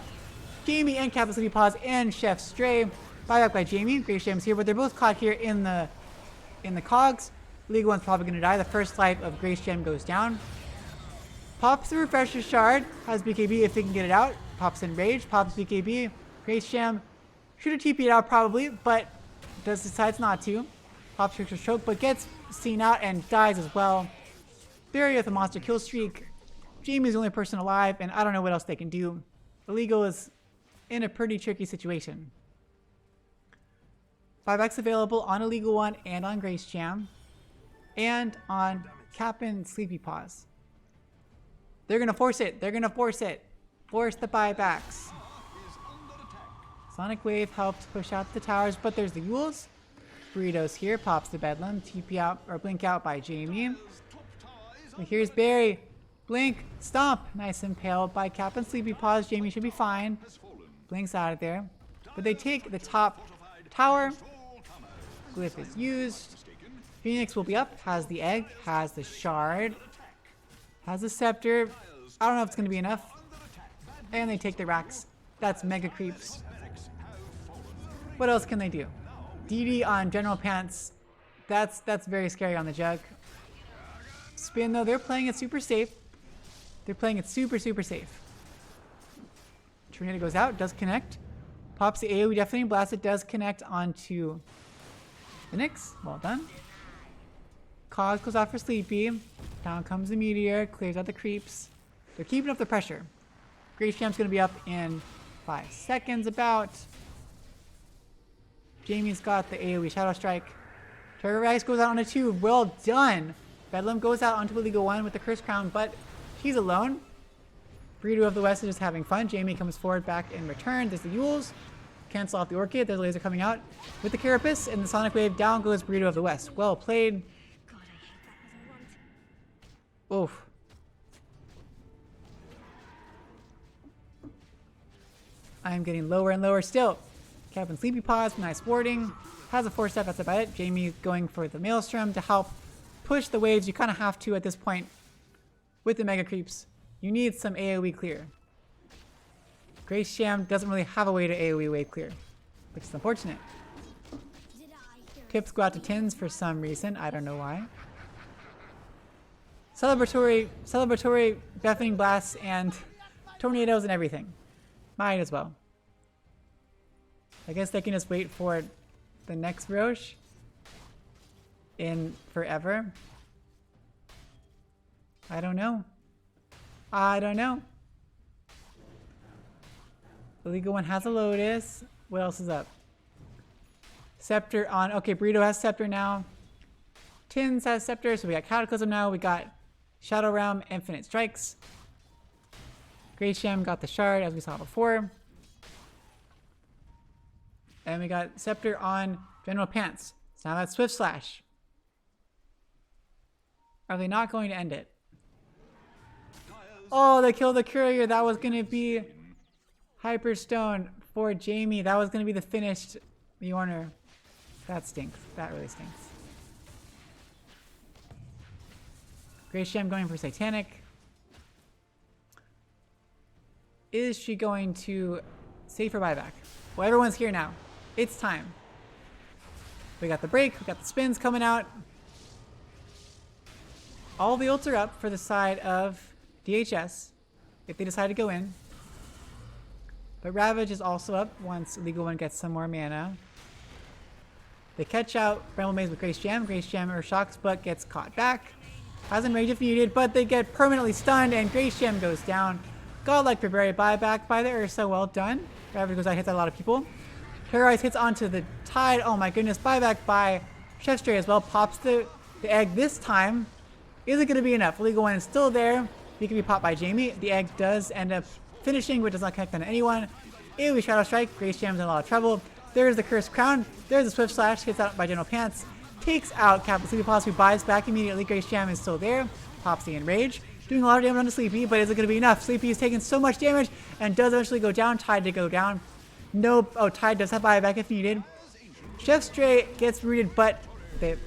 Jamie and Kappa Sleepy Paws and Chef Stray. Buyback by Jamie. Grace Jam's here, but they're both caught here in the cogs. League One's probably gonna die. The first life of Grace Gem goes down. Pops the Refresher Shard. Has BKB if he can get it out. Pops in Rage. Pops BKB. Grace Gem should have TP'd out probably, but decides not to. Pops Trickster's Choke, but gets seen out and dies as well. Barry with a monster kill streak. Jamie's the only person alive, and I don't know what else they can do. Illegal is in a pretty tricky situation. 5x available on Illegal One and on Grace Jam. And on Cap'n Sleepy Paws. They're gonna force it. They're gonna force it. Force the buybacks. Sonic Wave helps push out the towers, but there's the Yules. Burritos here. Pops the Bedlam. TP out or blink out by Jamie. So here's Barry. Blink. Stomp. Nice impaled by Cap'n Sleepy Paws. Jamie should be fine. Blinks out of there. But they take the top tower. Glyph is used. Phoenix will be up. Has the egg. Has the shard. Has the scepter. I don't know if it's going to be enough. And they take the racks. That's mega creeps. What else can they do? DD on General Pants. That's very scary on the jug. Spin though, they're playing it super safe. They're playing it super safe. Tornado goes out, does connect. Pops the AoE deafening blast. It does connect onto the Nyx. Well done. Cog goes off for Sleepy. Down comes the Meteor. Clears out the creeps. They're keeping up the pressure. Grace Jam's going to be up in 5 seconds about. Jamie's got the AoE Shadow Strike. Trigger Rice goes out on a 2. Well done. Bedlam goes out onto Illegal One with the Curse Crown, but she's alone. Burrito of the West is just having fun. Jamie comes forward back in return. There's the Yules. Cancel off the Orchid. There's a laser coming out with the Carapace and the Sonic Wave. Down goes Burrito of the West. Well played. Oof. I'm getting lower and lower still. Cap'n Sleepy Paws, nice warding. Has a 4-step, that's about it. Jamie going for the Maelstrom to help push the waves. You kind of have to at this point with the Mega Creeps. You need some AoE clear. Grace Jam doesn't really have a way to AoE wave clear, which is unfortunate. Tips go out to Tins for some reason. I don't know why. Celebratory deafening blasts and tornadoes and everything. Might as well. I guess they can just wait for the next Roche in forever. I don't know. I don't know. The Illegal One has a Lotus. What else is up? Scepter on. Okay, Burrito has Scepter now. Tins has Scepter, so we got Cataclysm now. We got Shadow Realm, Infinite Strikes. Grace Jam got the Shard, as we saw before. And we got Scepter on General Pants. So now that's Swift Slash. Are they not going to end it? Oh, they killed the Courier. That was going to be Hyperstone for Jamie. That was going to be the finished Mjolnir. That stinks. That really stinks. Grace Jam going for Satanic. Is she going to save her buyback? Well, everyone's here now. It's time. We got the break. We got the spins coming out. All the ults are up for the side of DHS if they decide to go in. But Ravage is also up once Illegal One gets some more mana. They catch out Bramble Maze with Grace Jam. Grace Jam or shocks but gets caught back. Hasn't rage if needed, but they get permanently stunned and Grace Jam goes down. Godlike Prepare buyback by the Ursa. Well done. Ravage goes out, hits a lot of people. Terrorize hits onto the Tide. Oh my goodness. Buyback by Chef Stray as well. Pops the egg this time. Is it going to be enough? Illegal One is still there. He can be popped by Jamie. The egg does end up finishing, but does not connect on anyone. AoE Shadow Strike. Grace Jam's in a lot of trouble. There's the Cursed Crown. There's the Swift Slash. Hits out by General Pants. Takes out Captain Sleepy Paws, who buys back immediately. Grace Jam is still there. Pops the Enrage. doing a lot of damage onto Sleepy, but is it going to be enough? Sleepy is taking so much damage and does eventually go down. Tide to go down. Nope. Oh, Tide does have buyback if needed. Chef Stray gets rooted, but the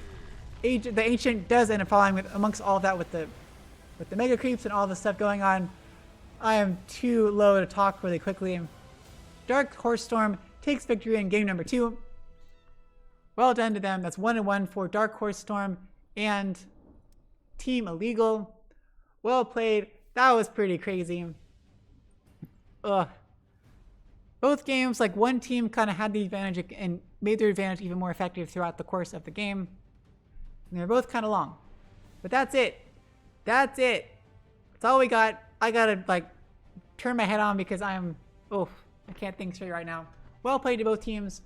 Ancient does end up following with amongst all of that with the Mega Creeps and all the stuff going on. I am too low to talk really quickly. Dark Horse Storm takes victory in game number 2. Well done to them. That's 1-1 for Dark Horse Storm and Team Illegal. Well played. That was pretty crazy. Ugh. Both games, like one team kind of had the advantage and made their advantage even more effective throughout the course of the game. And they're both kind of long. But that's it. That's it. That's all we got. I gotta like turn my head on because I can't think straight right now. Well played to both teams.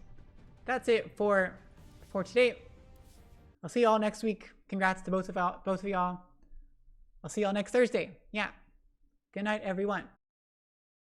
That's it for today. I'll see y'all next week. Congrats to both of y'all. I'll see y'all next Thursday. Yeah. Good night, everyone.